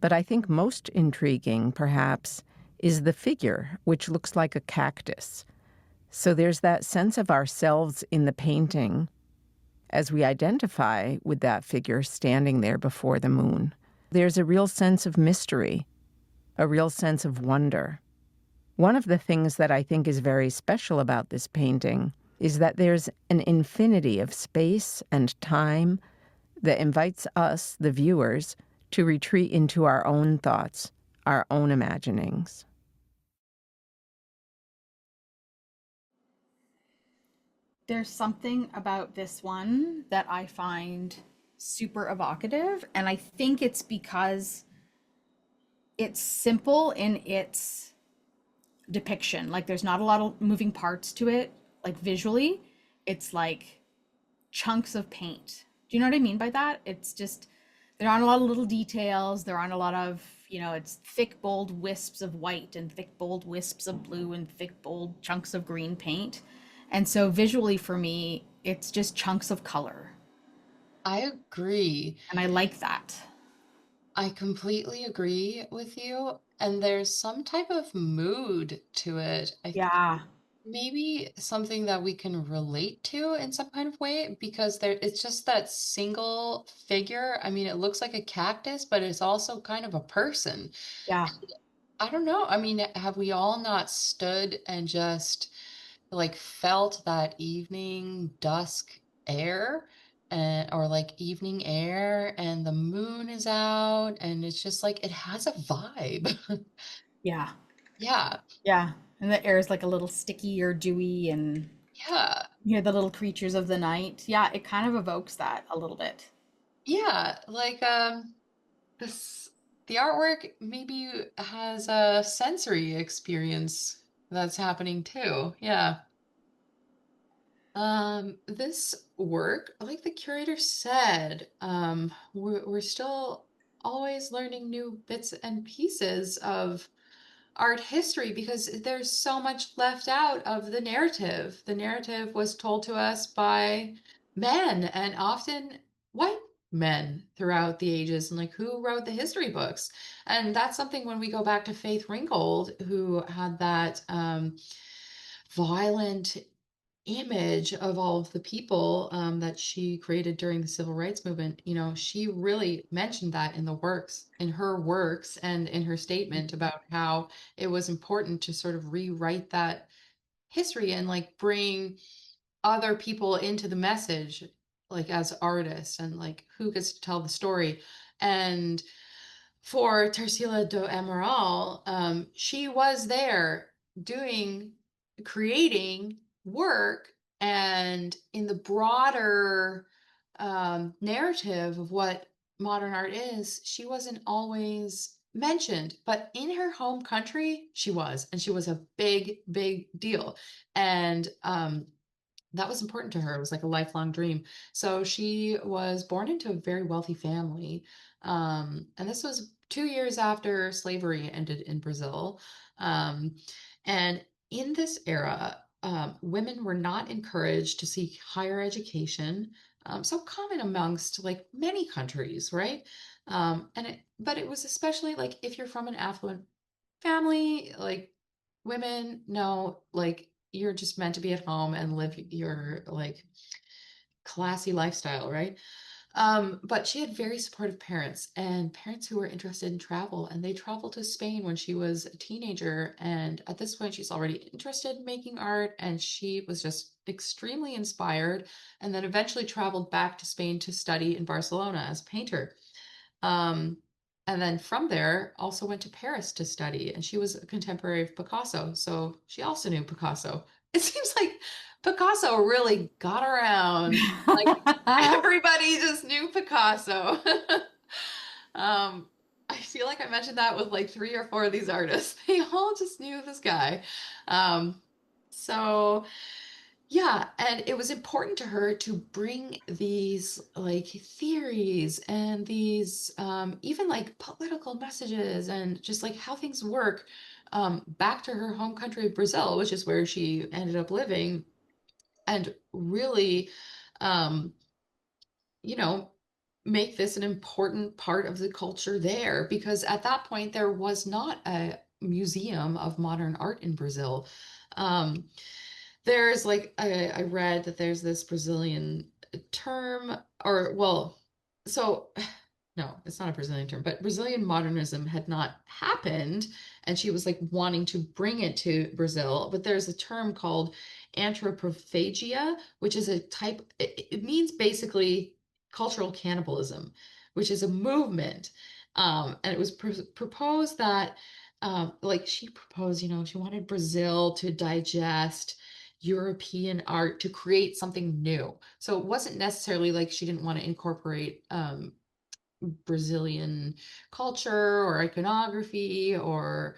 But I think most intriguing, perhaps, is the figure, which looks like a cactus. So there's that sense of ourselves in the painting as we identify with that figure standing there before the moon. There's a real sense of mystery, a real sense of wonder. One of the things that I think is very special about this painting is that there's an infinity of space and time that invites us, the viewers, to retreat into our own thoughts, our own imaginings. There's something about this one that I find super evocative, and I think it's because it's simple in its depiction. Like there's not a lot of moving parts to it, like visually. It's like chunks of paint. Do you know what I mean by that? It's just, there aren't a lot of little details. There aren't a lot of, it's thick, bold wisps of white and thick, bold wisps of blue and thick, bold chunks of green paint. And so visually for me, it's just chunks of color. I agree. And I like that. I completely agree with you. And there's some type of mood to it. Yeah. Maybe something that we can relate to in some kind of way, because it's just that single figure. I mean, it looks like a cactus, but it's also kind of a person. Yeah. I don't know. I mean, have we all not stood and just like felt that evening dusk air, and or like evening air, and the moon is out and it's just like it has a vibe. Yeah. Yeah. Yeah. And the air is like a little sticky or dewy, and Yeah. you hear the little creatures of the night. Yeah, it kind of evokes that a little bit. Yeah, like this the artwork maybe has a sensory experience that's happening too. Yeah. This work, like the curator said, we're still always learning new bits and pieces of art history because there's so much left out of the narrative. The narrative was told to us by men, and often white men throughout the ages, and like who wrote the history books. And that's something when we go back to Faith Ringgold, who had that violent image of all of the people that she created during the civil rights movement. She really mentioned that in her works, and in her statement about how it was important to sort of rewrite that history and like bring other people into the message, like as artists, and like who gets to tell the story. And for Tarsila do Amaral, she was there doing, creating work, and in the broader narrative of what modern art is, she wasn't always mentioned, but in her home country, she was, and she was a big, big deal. And that was important to her. It was like a lifelong dream. So she was born into a very wealthy family. And this was 2 years after slavery ended in Brazil. Um, and in this era, women were not encouraged to seek higher education. So common amongst like many countries, right? But it was especially like if you're from an affluent family, like women, no, like you're just meant to be at home and live your like classy lifestyle, right? But she had very supportive parents, and parents who were interested in travel, and they traveled to Spain when she was a teenager. And at this point, she's already interested in making art, and she was just extremely inspired, and then eventually traveled back to Spain to study in Barcelona as a painter. Um, And then from there, also went to Paris to study. And she was a contemporary of Picasso. So she also knew Picasso. It seems like Picasso really got around. Like everybody just knew Picasso. I feel like I mentioned that with like 3 or 4 of these artists. They all just knew this guy. So yeah, and it was important to her to bring these like theories and these even like political messages and just like how things work back to her home country of Brazil, which is where she ended up living, and really, um, you know, make this an important part of the culture there, because at that point there was not a museum of modern art in Brazil. Um, there's like I read that there's this Brazilian term, or well, so no, it's not a Brazilian term, but Brazilian modernism had not happened, and she was like wanting to bring it to Brazil. But there's a term called anthropophagia, which is a type, it means basically cultural cannibalism, which is a movement. And it was proposed that, like she proposed, she wanted Brazil to digest European art to create something new. So it wasn't necessarily like she didn't want to incorporate Brazilian culture or iconography or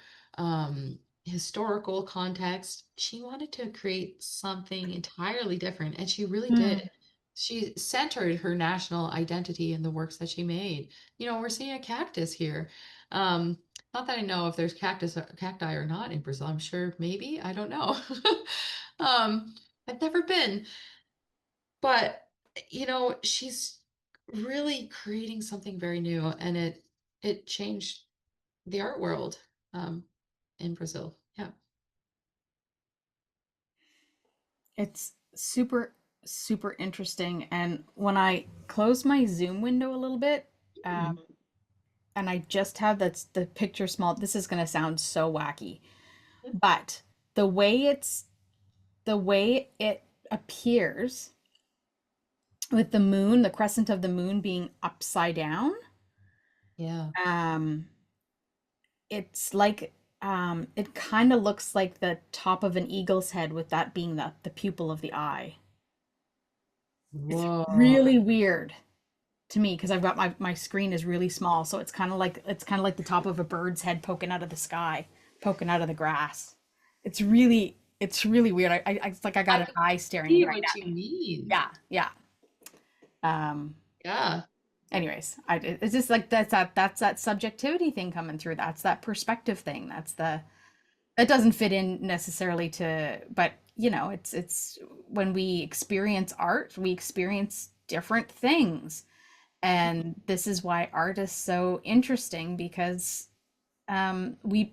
historical context. She wanted to create something entirely different, and she really did. Mm. She centered her national identity in the works that she made. We're seeing a cactus here. Um, Not that I know if there's cacti or not in Brazil. I'm sure maybe, I don't know. um, I've never been, but she's really creating something very new, and it changed the art world um, in Brazil. Yeah. It's super, super interesting. And when I close my Zoom window a little bit, Mhm. and I just have that's the picture small, this is going to sound so wacky, but the way it appears with the moon, the crescent of the moon being upside down, Yeah. um, it's like it kind of looks like the top of an eagle's head, with that being the pupil of the eye. It's Whoa. really weird to me because I've got my screen is really small, so it's kind of like the top of a bird's head poking out of the sky, poking out of the grass. It's really weird. It's like I got I an can eye staring see right what at you me. mean. Yeah, yeah. Um, Yeah. Anyways, it's just like that's that subjectivity thing coming through. That's that perspective thing. That doesn't fit in necessarily to, but it's when we experience art, we experience different things. And this is why art is so interesting, because we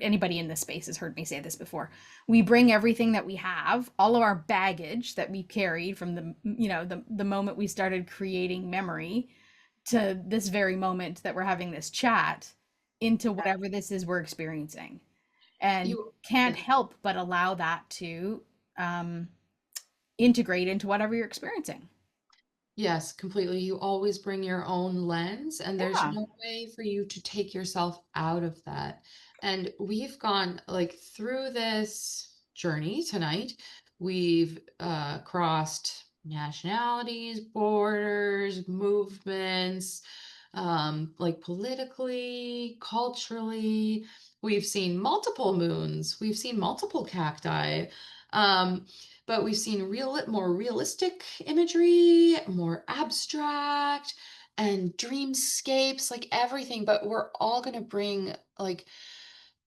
anybody in this space has heard me say this before. We bring everything that we have, all of our baggage that we carried from the moment we started creating memory to this very moment that we're having this chat, into whatever this is we're experiencing, and You, can't yeah. help but allow that to um, integrate into whatever you're experiencing. Yes, completely. You always bring your own lens, and there's Yeah. no way for you to take yourself out of that. And we've gone like through this journey tonight. We've crossed nationalities, borders, movements, like politically, culturally. We've seen multiple moons. We've seen multiple cacti. Um, but we've seen more realistic imagery, more abstract, and dreamscapes, like everything. But we're all going to bring like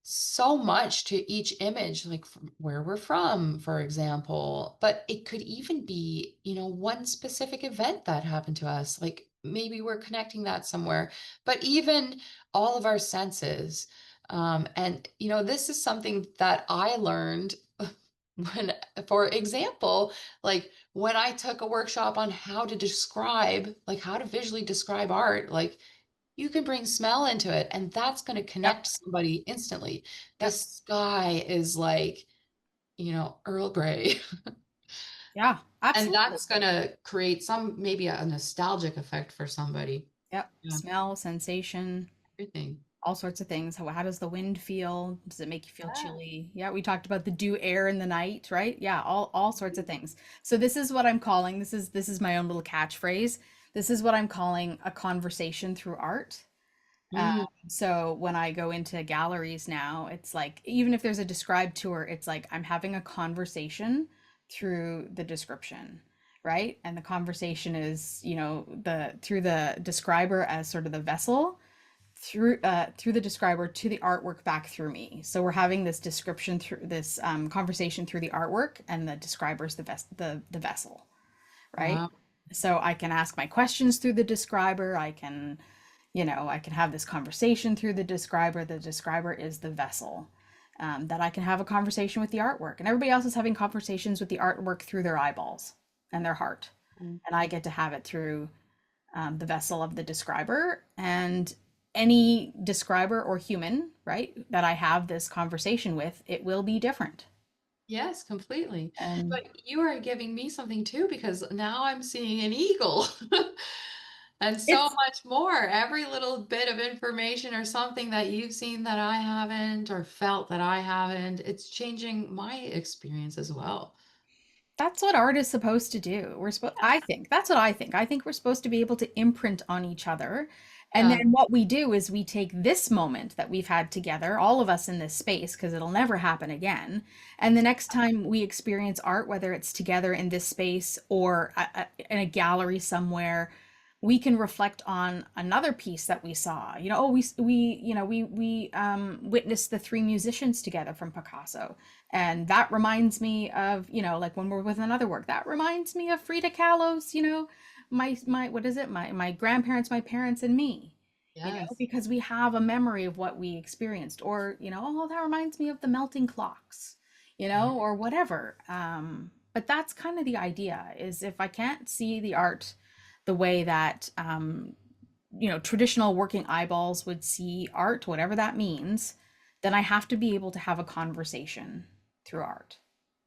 so much to each image, like from where we're from, for example. But it could even be, one specific event that happened to us. Like maybe we're connecting that somewhere, but even all of our senses. And, this is something that I learned when, for example, like when I took a workshop on how to describe, like how to visually describe art, like you can bring smell into it, and that's going to Yep. connect somebody instantly. The Yep. sky is like, Earl Grey. Yeah. And Absolutely. that's going to create maybe a nostalgic effect for somebody. Yep. Yeah. Smell, sensation. Everything. All sorts of things. How does the wind feel? Does it make you feel Yeah. chilly? Yeah, we talked about the dew air in the night, right? Yeah, all sorts of things. So this is what I'm calling, this is my own little catchphrase. This is what I'm calling a conversation through art. Mm, So when I go into galleries now, it's like, even if there's a described tour, it's like I'm having a conversation through the description, right? And the conversation is, through the describer as sort of the vessel, through the describer to the artwork back through me. So we're having this description through this conversation through the artwork, and the describer's the vessel, right? wow. So I can ask my questions through the describer. I can have this conversation through the describer. The describer is the vessel. That I can have a conversation with the artwork, and everybody else is having conversations with the artwork through their eyeballs and their heart. Mm. And I get to have it through the vessel of the describer. And any describer or human, right, that I have this conversation with, it will be different. Yes, completely. And But you are giving me something too, because now I'm seeing an eagle and so it's much more. Every little bit of information or something that you've seen that I haven't or felt that I haven't, it's changing my experience as well. That's what art is supposed to do. I think that's what I think. I think we're supposed to be able to imprint on each other. And Yeah. then what we do is we take this moment that we've had together, all of us in this space, because it'll never happen again. And the next time we experience art, whether it's together in this space or in a gallery somewhere, we can reflect on another piece that we saw. We witnessed the three musicians together from Picasso, and that reminds me of, like when we're with another work, that reminds me of Frida Kahlo's, my what is it, my grandparents, my parents, and me. Yes. Because we have a memory of what we experienced, or oh, that reminds me of the melting clocks, or whatever. But that's kind of the idea, is if I can't see the art the way that traditional working eyeballs would see art, whatever that means, then I have to be able to have a conversation through art.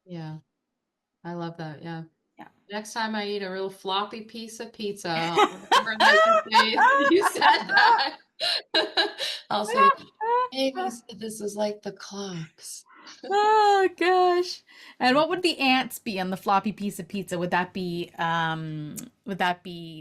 Yeah. I love that. Yeah. Yeah. Next time I eat a real floppy piece of pizza, I'll remember that you said that. I'll say, Amy said this is like the clocks. Oh gosh. And what would the ants be on the floppy piece of pizza? Would that be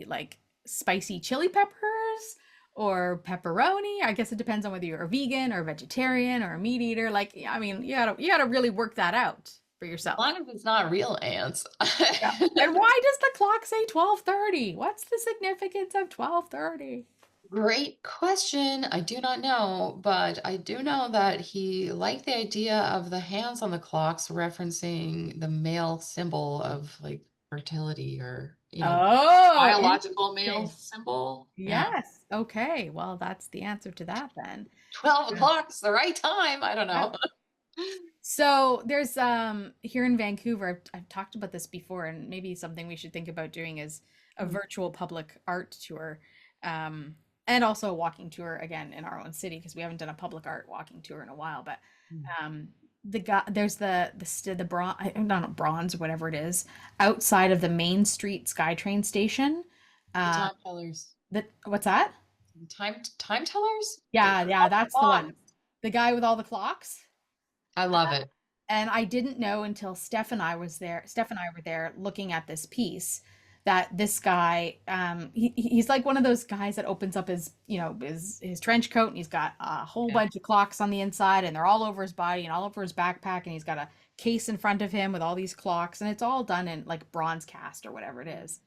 like spicy chili peppers or pepperoni? I guess it depends on whether you're a vegan or vegetarian or a meat eater. Like, I mean, you gotta really work that out for As yourself. long as it's not real ants. Yeah. And why does the clock say 12:30? What's the significance of 12:30? Great question. I do not know, but I do know that he liked the idea of the hands on the clocks referencing the male symbol of like fertility or, Oh, biological male interesting. symbol. Yeah. Yes. Okay. Well, that's the answer to that then. 12 o'clock is the right time. I don't know. So there's here in Vancouver, I've talked about this before, and maybe something we should think about doing is a virtual public art tour, and also a walking tour again in our own city, because we haven't done a public art walking tour in a while. But there's the bronze, not bronze or whatever it is, outside of the Main Street SkyTrain station. The time tellers. What's that? Time tellers? Yeah, that's the one. Clocks. The guy with all the clocks. I love it. And I didn't know until Steph and I were there looking at this piece, that this guy, he's like one of those guys that opens up his trench coat, and he's got a whole bunch of clocks on the inside, and they're all over his body and all over his backpack, and he's got a case in front of him with all these clocks, and it's all done in like bronze cast or whatever it is.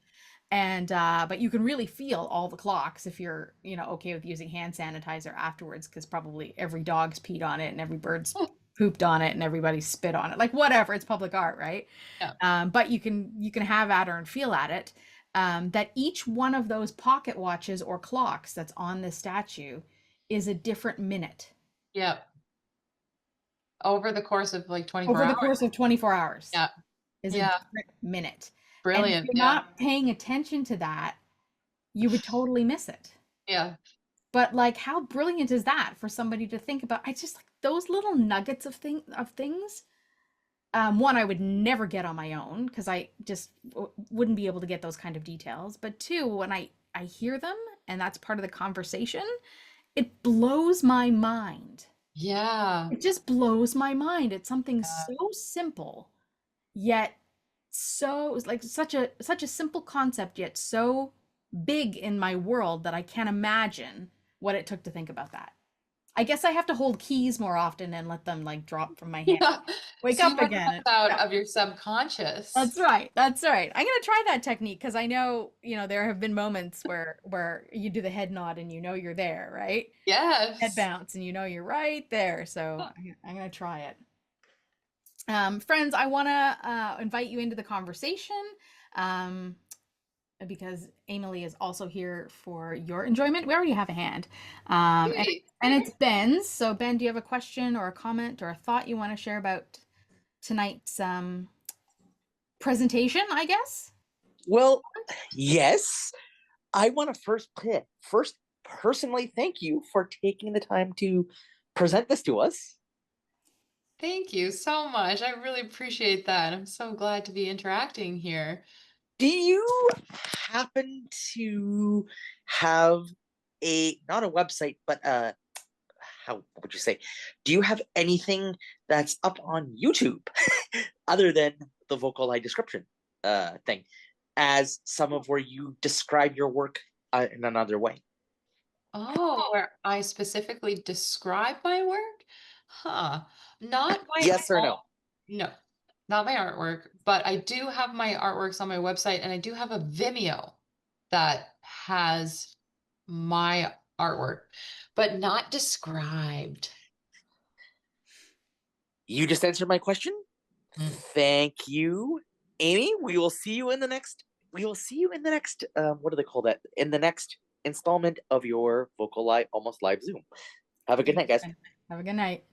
And but you can really feel all the clocks if you're okay with using hand sanitizer afterwards, because probably every dog's peed on it and every bird's pooped on it and everybody spit on it, like whatever, it's public art, right? Yeah. But you can have at her and feel at it, that each one of those pocket watches or clocks that's on this statue is a different minute Yeah. Over the course of like 24 over the hours. course of 24 hours. Yeah. Is a Yeah. different minute. And if Brilliant. you're Yeah. not paying attention to that, you would totally miss it. Yeah. But like, how brilliant is that for somebody to think about? I just like those little nuggets of things. One, I would never get on my own, because I just wouldn't be able to get those kind of details. But two, when I hear them, and that's part of the conversation, it blows my mind. Yeah. It just blows my mind. It's something so simple, yet so it's like such a simple concept, yet so big in my world that I can't imagine what it took to think about that. I guess I have to hold keys more often and let them like drop from my hand. Yeah. Wake See up what again. comes out of your subconscious. That's right. That's right. I'm gonna try that technique because I know, there have been moments where you do the head nod and you know you're there, right? Head Yes. bounce and you know you're right there. So I'm gonna try it. Friends, I want to invite you into the conversation um, because Emilie is also here for your enjoyment. We already have a hand. Great. And it's Ben's. So, Ben, do you have a question or a comment or a thought you want to share about tonight's presentation, I guess? Well, yes. I want to first personally thank you for taking the time to present this to us. Thank you so much. I really appreciate that. I'm so glad to be interacting here. Do you happen to have not a website, but how would you say? Do you have anything that's up on YouTube other than the VocalEye description thing, as some of where you describe your work in another way? Oh, where I specifically describe my work? Huh. Not my Yes or no? No, not my artwork, but I do have my artworks on my website, and I do have a Vimeo that has my artwork, but not described. You just answered my question. Thank you, Amy. We will see you in the next. What do they call that? In the next installment of your VocalEye Almost live Zoom. Have a good night, guys. Have a good night.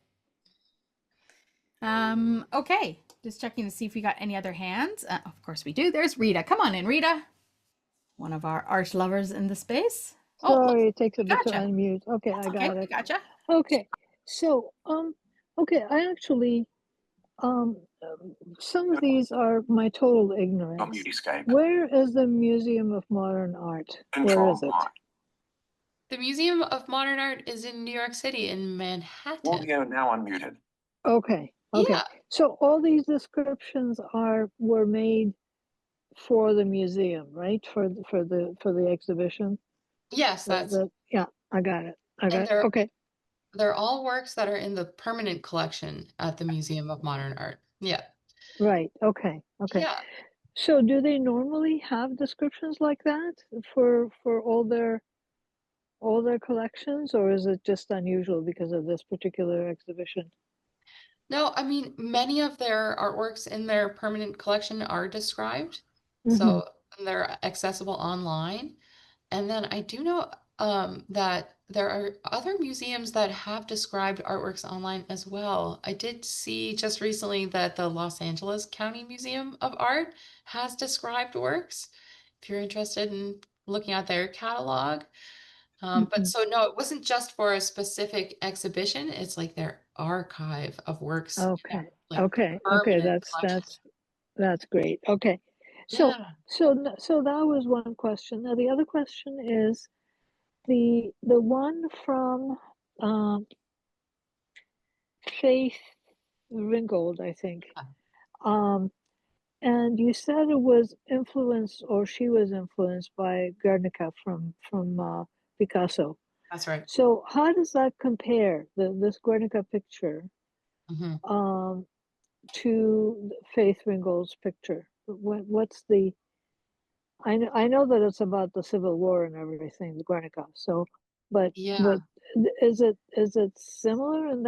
Okay. Just checking to see if we got any other hands. Of course we do. There's Rita. Come on in, Rita. One of our art lovers in the space. Sorry, it takes a bit to gotcha. unmute. Okay, That's I got okay. it. Gotcha. Okay, so okay, I actually some of these are my total ignorance. Where is the Museum of Modern Art? Where is it? The Museum of Modern Art is in New York City, in Manhattan. Audio now unmuted. Okay, okay. Yeah. So all these descriptions were made for the museum, right? For the exhibition. Yes, that's Yeah, I got it. they're Okay. they're all works that are in the permanent collection at the Museum of Modern Art. Yeah. Right. Okay. Okay. Yeah. So do they normally have descriptions like that for all their collections, or is it just unusual because of this particular exhibition? No, I mean, many of their artworks in their permanent collection are described, Mm-hmm. so they're accessible online. And then I do know that there are other museums that have described artworks online as well. I did see just recently that the Los Angeles County Museum of Art has described works, if you're interested in looking at their catalog. But so no, it wasn't just for a specific exhibition. It's like their archive of works. Okay. Like Okay. permanent collection. That's great. Okay. So Yeah. so that was one question. Now the other question is the one from Faith Ringgold, I think. And you said it was influenced, or she was influenced by Guernica from Picasso. That's right. So how does that compare, this Guernica picture, Mm-hmm. to Faith Ringgold's picture? What's the? I know that it's about the Civil War and everything, the Guernica. So, but Yeah. is it similar in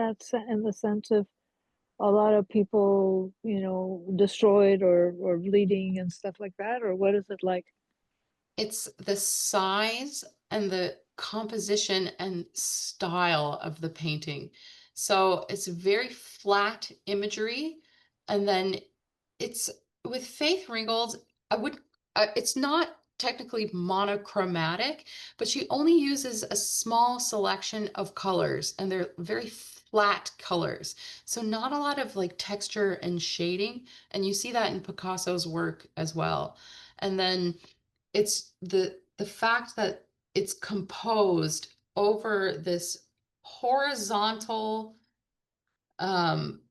in the sense of a lot of people, destroyed or bleeding and stuff like that, or what is it like? It's the size and the composition and style of the painting. So it's very flat imagery. And then it's with Faith Ringgold, it's not technically monochromatic, but she only uses a small selection of colors, and they're very flat colors. So not a lot of like texture and shading. And you see that in Picasso's work as well. And then it's the fact that it's composed over this horizontal, um,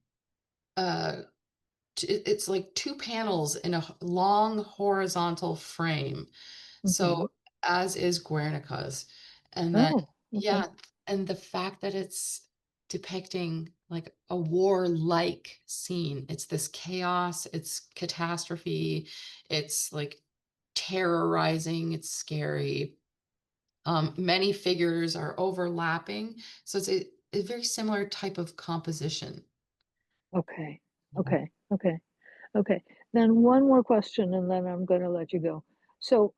it's like two panels in a long horizontal frame. So as is Guernica's. And then, Oh, yeah, okay. and the fact that it's depicting like a war-like scene. It's this chaos, it's catastrophe, it's like terrorizing, it's scary. Many figures are overlapping. So it's a very similar type of composition. Okay. Okay. Okay. Okay. Then one more question, and then I'm going to let you go. So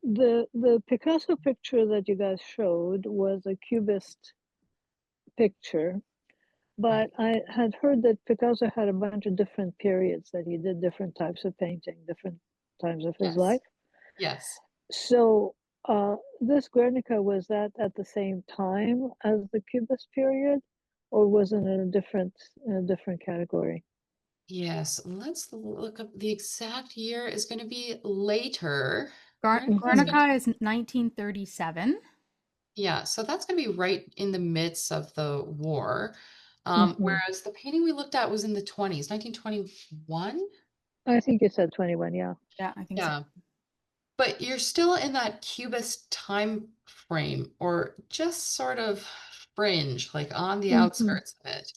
the Picasso picture that you guys showed was a cubist picture, Right. but I had heard that Picasso had a bunch of different periods that he did different types of painting, different times of his Yes. life. Yes. So this Guernica, was that at the same time as the Cubist period, or was it in a different category? Yes. Let's look up the exact year is going to be later. Guernica is Mhm. going to, Guernica is 1937. yeah, so that's going to be right in the midst of the war. Mhm. Whereas the painting we looked at was in the 20s, 1921. I think you said 21, yeah. Yeah, I think so. Yeah. But you're still in that Cubist time frame, or just sort of fringe, like on the Mhm. outskirts of it.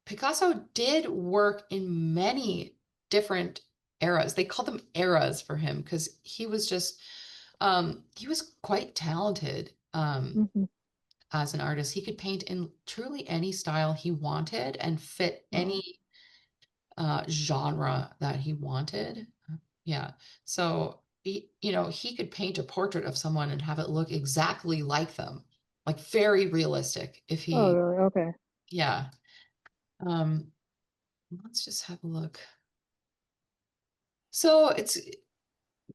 Picasso did work in many different eras. They called them eras for him because he was quite talented Mhm. as an artist. He could paint in truly any style he wanted and fit Wow. any genre that he wanted. Yeah. So he could paint a portrait of someone and have it look exactly like them, like very realistic if Oh, he, really? Okay. yeah. Um, let's just have a look. So it's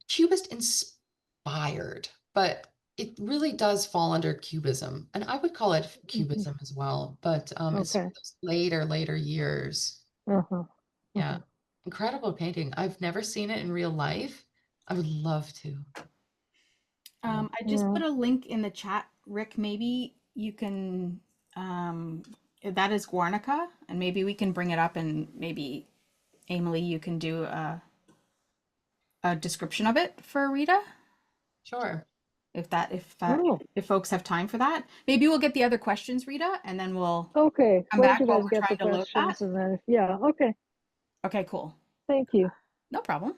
Cubist inspired, but it really does fall under Cubism. And I would call it Mhm. Cubism as well, but it's Okay. those later years. Uh-huh. Yeah. Uh-huh. Incredible painting. I've never seen it in real life. I would love to. Yeah. I just Yeah. put a link in the chat, Rick. Maybe you can, that is Guernica, and maybe we can bring it up, and maybe Emilie, you can do a description of it for Rita, Sure. Oh, if folks have time for that. Maybe we'll get the other questions, Rita, and then we'll okay. come Why don't back you while guys we're get the trying to load that. questions and then, yeah, okay. Okay, cool. Thank you. No problem.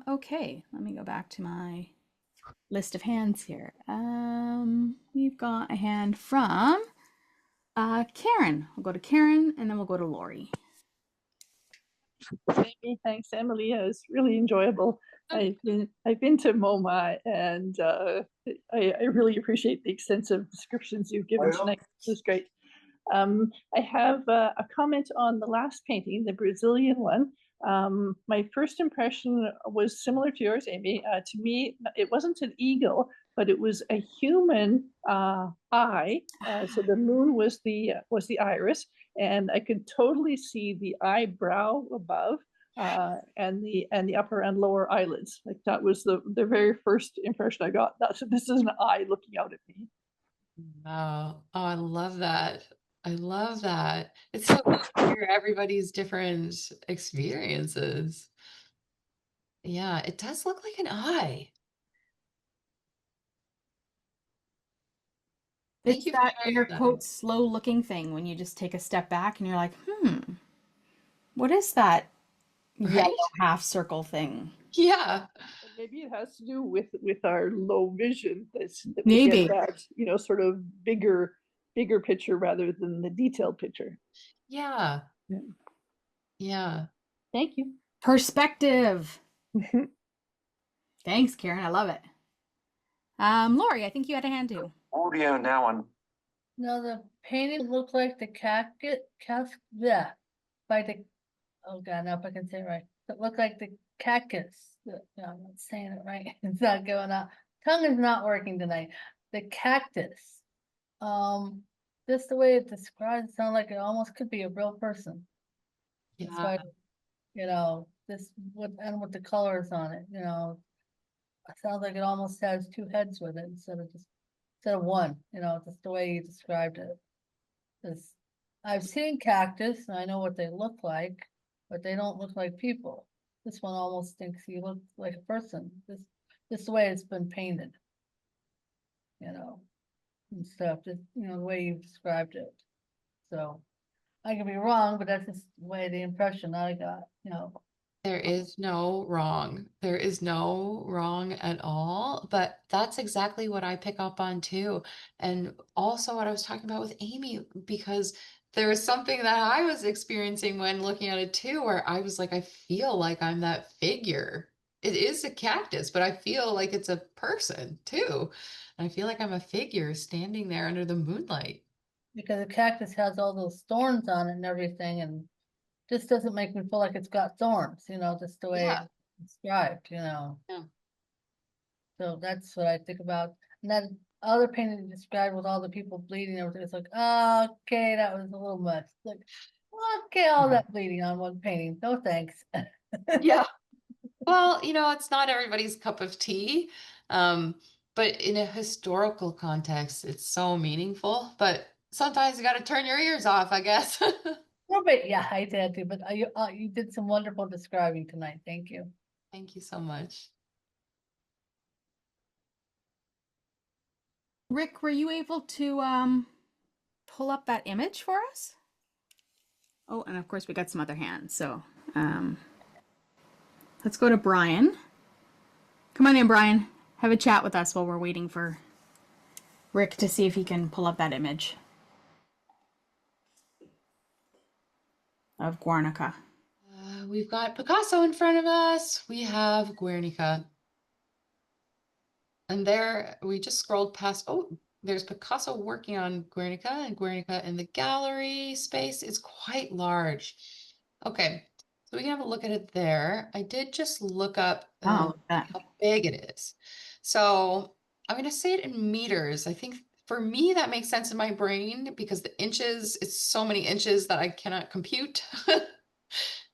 Okay, let me go back to my list of hands here. We've got a hand from Karen. We'll go to Karen and then we'll go to Lori. Amy, thanks, Emily. It was really enjoyable. I've been to MoMA, and I really appreciate the extensive descriptions you've given tonight. This is great. I have a comment on the last painting, the Brazilian one. My first impression was similar to yours, Amy. To me, it wasn't an eagle, but it was a human eye. So the moon was the iris, and I could totally see the eyebrow above, and the upper and lower eyelids. Like that was the very first impression I got. That's this is an eye looking out at me. Wow. Oh, I love that. I love that. It's so cool to hear everybody's different experiences. Yeah, it does look like an eye. Thank It's you for that sharing air that. quote slow looking thing when you just take a step back and you're like, what is that yellow Right? half circle thing? Yeah. And maybe it has to do with our low vision, that we get Maybe. that, sort of bigger picture rather than the detailed picture. Yeah. Yeah. Yeah. Thank you. Perspective. Thanks, Karen. I love it. Lori, I think you had a hand too. Audio now on. No, the painting looked like the yeah, by the, oh god, now if I can say it right. It looked like the cactus. No, I'm not saying it right. It's not going out. Tongue is not working tonight. The cactus. Just the way it describes, it sounds like it almost could be a real person. Yeah. Despite, this with and with the colors on it, sounds like it almost has two heads with it instead of one, just the way you described it. 'Cause I've seen cactus and I know what they look like, but they don't look like people. This one almost thinks he looks like a person. This the way it's been painted. And stuff, just, the way you described it. So I could be wrong, but that's just the way the impression I got. There is no wrong. There is no wrong at all. But that's exactly what I pick up on too. And also what I was talking about with Amy, because there was something that I was experiencing when looking at it too, where I was like, I feel like I'm that figure. It is a cactus, but I feel like it's a person too. And I feel like I'm a figure standing there under the moonlight. Because the cactus has all those thorns on it and everything, and this doesn't make me feel like it's got thorns, just the way Yeah. it's described, Yeah. So that's what I think about. And that other painting you described with all the people bleeding and everything, it's like, okay, that was a little much. Like, okay, all that bleeding on one painting. No thanks. Yeah. Well, it's not everybody's cup of tea. But in a historical context, it's so meaningful. But sometimes you got to turn your ears off, I guess. Well, but yeah, I did too. But you did some wonderful describing tonight. Thank you. Thank you so much. Rick, were you able to pull up that image for us? Oh, and of course we got some other hands. So let's go to Brian. Come on in, Brian. Have a chat with us while we're waiting for Rick to see if he can pull up that image of Guernica. We've got Picasso in front of us. We have Guernica. And there, we just scrolled past, there's Picasso working on Guernica, and Guernica in the gallery space is quite large. Okay, so we can have a look at it there. I did just look up how big it is. So I'm going to say it in meters. I think for me, that makes sense in my brain because the inches, it's so many inches that I cannot compute.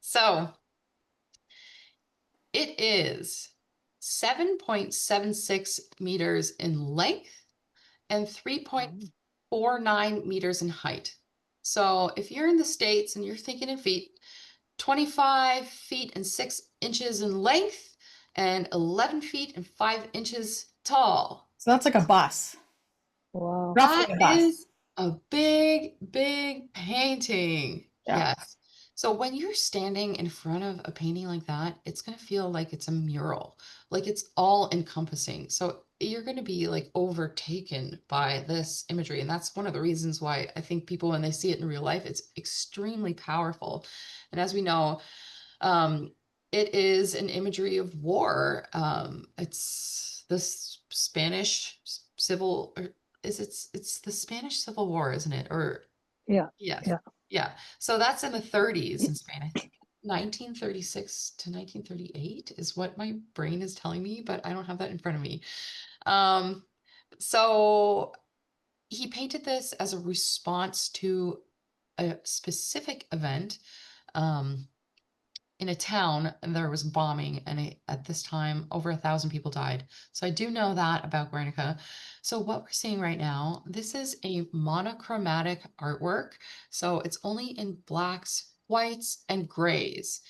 So it is 7.76 meters in length and 3.49 meters in height. So if you're in the States and you're thinking in feet, 25 feet and 6 inches in length and 11 feet and 5 inches tall. So that's like a bus. Wow. Roughly a bus. Is a big, big painting. Yeah. Yes. So when you're standing in front of a painting like that, it's going to feel like it's a mural, like it's all encompassing. So you're going to be like overtaken by this imagery. And that's one of the reasons why I think people, when they see it in real life, it's extremely powerful. And as we know, it is an imagery of war. It's the Spanish Civil, or it's the Spanish Civil War, isn't it? Or Yeah. yes. Yeah. Yeah. So that's in the 30s in Spain. I think 1936 to 1938 is what my brain is telling me, but I don't have that in front of me. So he painted this as a response to a specific event in a town, and there was bombing, and at this time over 1,000 people died. So I do know that about Guernica. So what we're seeing right now, this is a monochromatic artwork. So it's only in blacks, whites, and grays.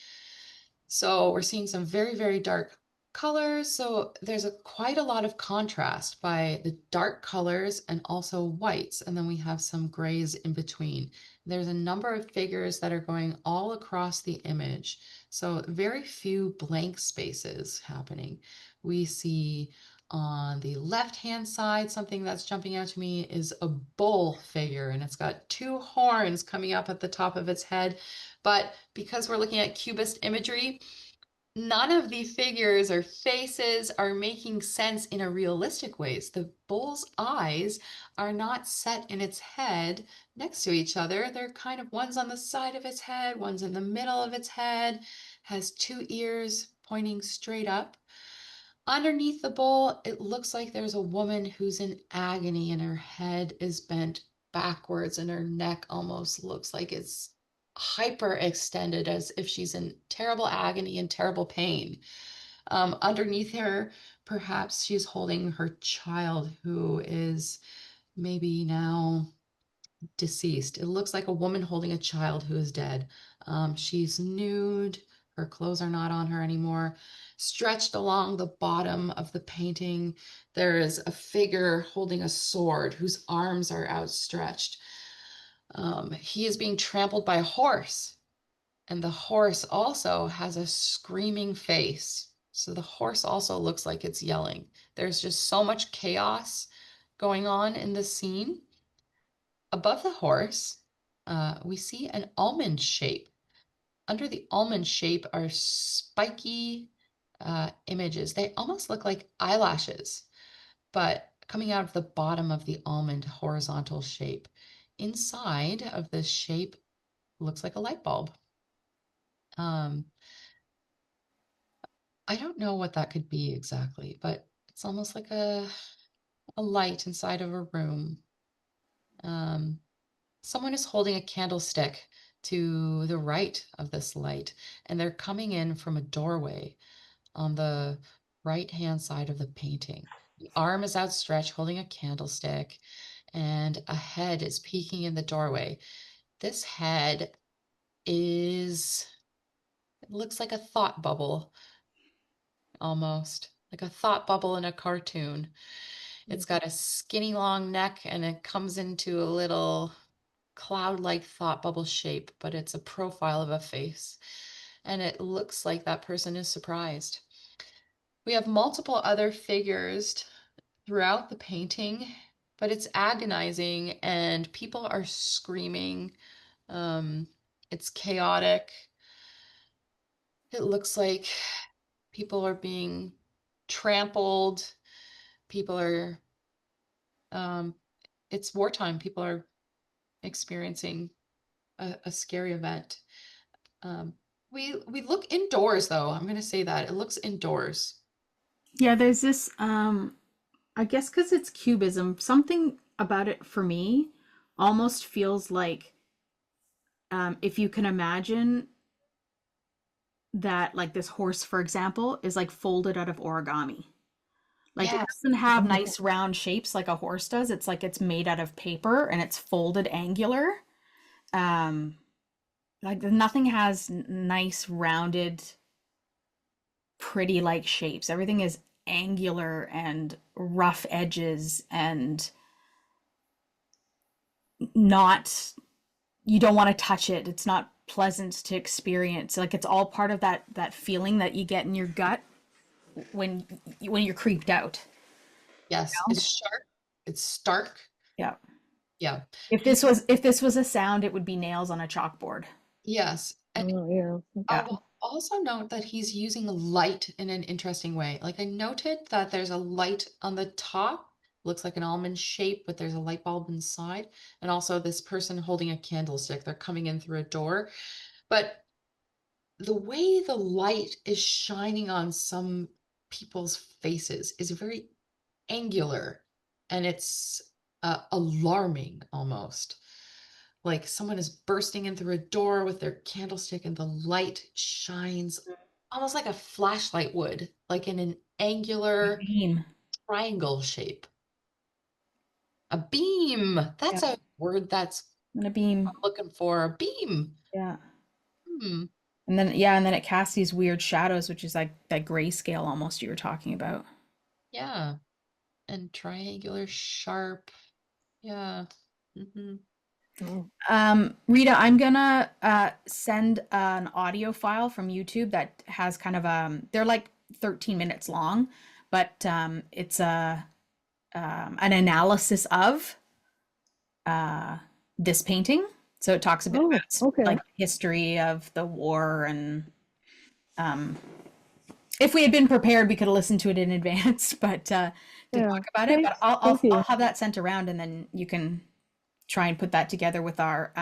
So we're seeing some very, very dark colors. So there's quite a lot of contrast by the dark colors and also whites. And then we have some grays in between. There's a number of figures that are going all across the image. So very few blank spaces happening. We see on the left-hand side, something that's jumping out to me is a bull figure, and it's got two horns coming up at the top of its head. But because we're looking at cubist imagery, none of the figures or faces are making sense in a realistic way. The bull's eyes are not set in its head next to each other. They're kind of, one's on the side of its head, one's in the middle of its head, has two ears pointing straight up. Underneath the bull, it looks like there's a woman who's in agony and her head is bent backwards and her neck almost looks like it's hyper extended as if she's in terrible agony and terrible pain. Underneath her, perhaps she's holding her child who is maybe now deceased. It looks like a woman holding a child who is dead. She's nude. Her clothes are not on her anymore. Stretched along the bottom of the painting, there is a figure holding a sword whose arms are outstretched. He is being trampled by a horse, and the horse also has a screaming face. So the horse also looks like it's yelling. There's just so much chaos going on in this scene. Above the horse, we see an almond shape. Under the almond shape are spiky images. They almost look like eyelashes, but coming out of the bottom of the almond horizontal shape. Inside of this shape looks like a light bulb. I don't know what that could be exactly, but it's almost like a light inside of a room. Someone is holding a candlestick to the right of this light, and they're coming in from a doorway on the right-hand side of the painting. The arm is outstretched, holding a candlestick, and a head is peeking in the doorway. This head it looks like a thought bubble, almost like a thought bubble in a cartoon. It's got a skinny long neck, and it comes into a little cloud-like thought bubble shape, but it's a profile of a face. And it looks like that person is surprised. We have multiple other figures throughout the painting, but it's agonizing and people are screaming. It's chaotic. It looks like people are being trampled. People are, it's wartime. People are experiencing a scary event. We look indoors though. I'm gonna say that it looks indoors. Yeah, there's this I guess because it's cubism, something about it for me almost feels like if you can imagine that, like, this horse, for example, is like folded out of origami. Like, it Yes. doesn't have nice round shapes like a horse does. It's like it's made out of paper and it's folded angular. Like nothing has nice rounded pretty like shapes. Everything is angular and rough edges and not, you don't want to touch it. It's not pleasant to experience. Like, it's all part of that feeling that you get in your gut when you're creeped out. Yes, it's sharp, it's stark. Yeah. Yeah. If this was a sound, it would be nails on a chalkboard. Yes. And Oh, yeah. I Yeah. will also note that he's using light in an interesting way. Like, I noted that there's a light on the top, looks like an almond shape, but there's a light bulb inside. And also this person holding a candlestick. They're coming in through a door. But the way the light is shining on some people's faces is very angular, and it's alarming almost. Like someone is bursting in through a door with their candlestick, and the light shines almost like a flashlight would, like in an angular Beam. triangle shape. A beam. That's Yeah. a word that's And a beam. I'm looking for. A beam. Yeah. Hmm. And then it casts these weird shadows, which is like that grayscale almost you were talking about. Yeah. And triangular, sharp. Yeah. Mm-hmm. Rita, I'm gonna send an audio file from YouTube that has kind of they're like 13 minutes long, but it's an analysis of this painting. So it talks a bit Oh, about okay. like history of the war, and if we had been prepared, we could have listened to it in advance, but to Yeah. talk about it. But Thank you. I'll have that sent around, and then you can try and put that together with our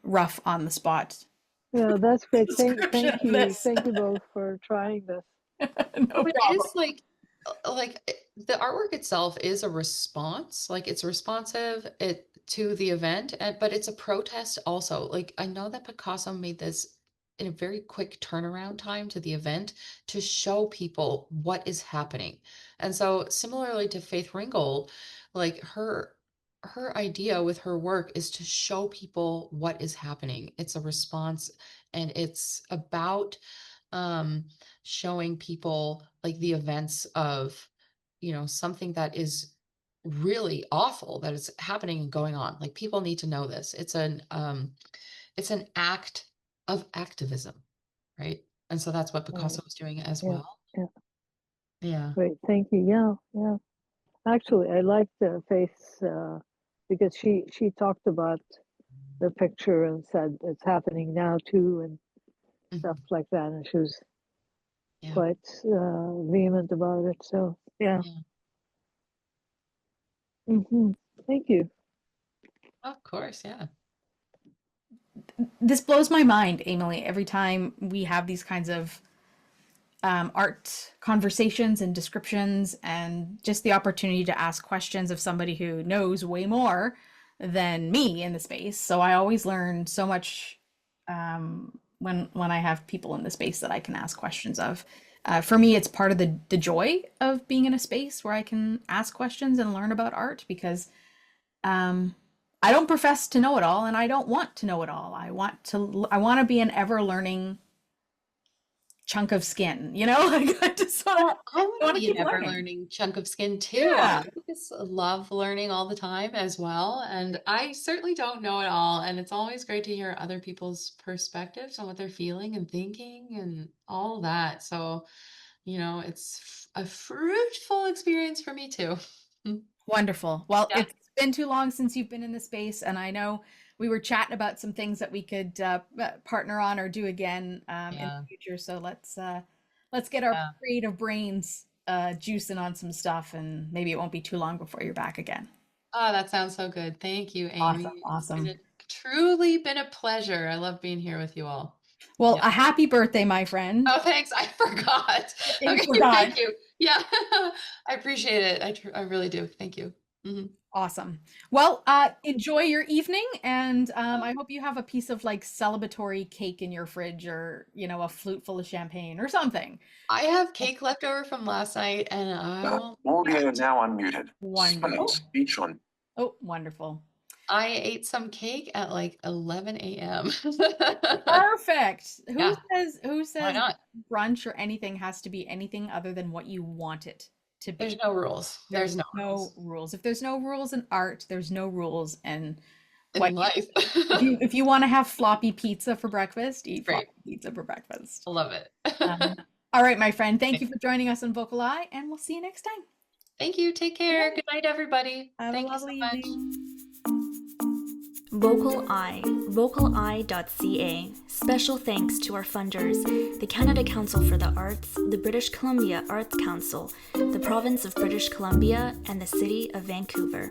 rough on the spot. Yeah, that's great. Description Thank of you. this. Thank you both for trying this. No It problem. is like the artwork itself is a response, like it's responsive to the event, but it's a protest also. Like, I know that Picasso made this in a very quick turnaround time to the event to show people what is happening. And so similarly to Faith Ringgold, like her idea with her work is to show people what is happening. It's a response, and it's about showing people like the events of, something that is really awful that is happening and going on. Like, people need to know this. It's an act of activism, right? And so that's what Picasso was doing as Yeah, well. yeah. Yeah. Great, thank you. Yeah, yeah. Actually, I liked Faith's because she talked about the picture and said it's happening now too, and stuff like that, and she was quite vehement about it. So yeah. Thank you. Of course, yeah. This blows my mind, Emilie, every time we have these kinds of art conversations and descriptions, and just the opportunity to ask questions of somebody who knows way more than me in the space. So I always learn so much when I have people in the space that I can ask questions of. For me, it's part of the joy of being in a space where I can ask questions and learn about art, because I don't profess to know it all, and I don't want to know it all. I want to be an ever learning chunk of skin, like I just want to to be keep an ever learning. learning chunk of skin too. Yeah. I just love learning all the time as well. And I certainly don't know it all. And it's always great to hear other people's perspectives on what they're feeling and thinking and all that. So, it's a fruitful experience for me too. Wonderful. Well, Yeah. it's been too long since you've been in the space, and I know we were chatting about some things that we could partner on or do again in the future. So let's get our creative brains juicing on some stuff, and maybe it won't be too long before you're back again. Oh, that sounds so good. Thank you, Amy. Awesome. It's truly been a pleasure. I love being here with you all. Well, a happy birthday, my friend. Oh, thanks. I forgot. You forgot. Thank you. Yeah, I appreciate it. I really do. Thank you. Awesome. Well, enjoy your evening, and I hope you have a piece of like celebratory cake in your fridge, or a flute full of champagne or something. I have cake left over from last night, and Audio now unmuted. Wonderful. Speech on. Oh, wonderful. I ate some cake at like 11 a.m. Perfect. Who says Why not? brunch or anything has to be anything other than what you want it to be? There's no rules. There's no rules. If there's no rules in art, there's no rules in life. if you want to have floppy pizza for breakfast, eat floppy pizza for breakfast. I love it. All right, my friend. Thank you for joining us on VocalEye, and we'll see you next time. Thank you. Take care. Good night, everybody. Thank you so much. VocalEye, vocaleye.ca. Special thanks to our funders, the Canada Council for the Arts, the British Columbia Arts Council, the Province of British Columbia, and the City of Vancouver.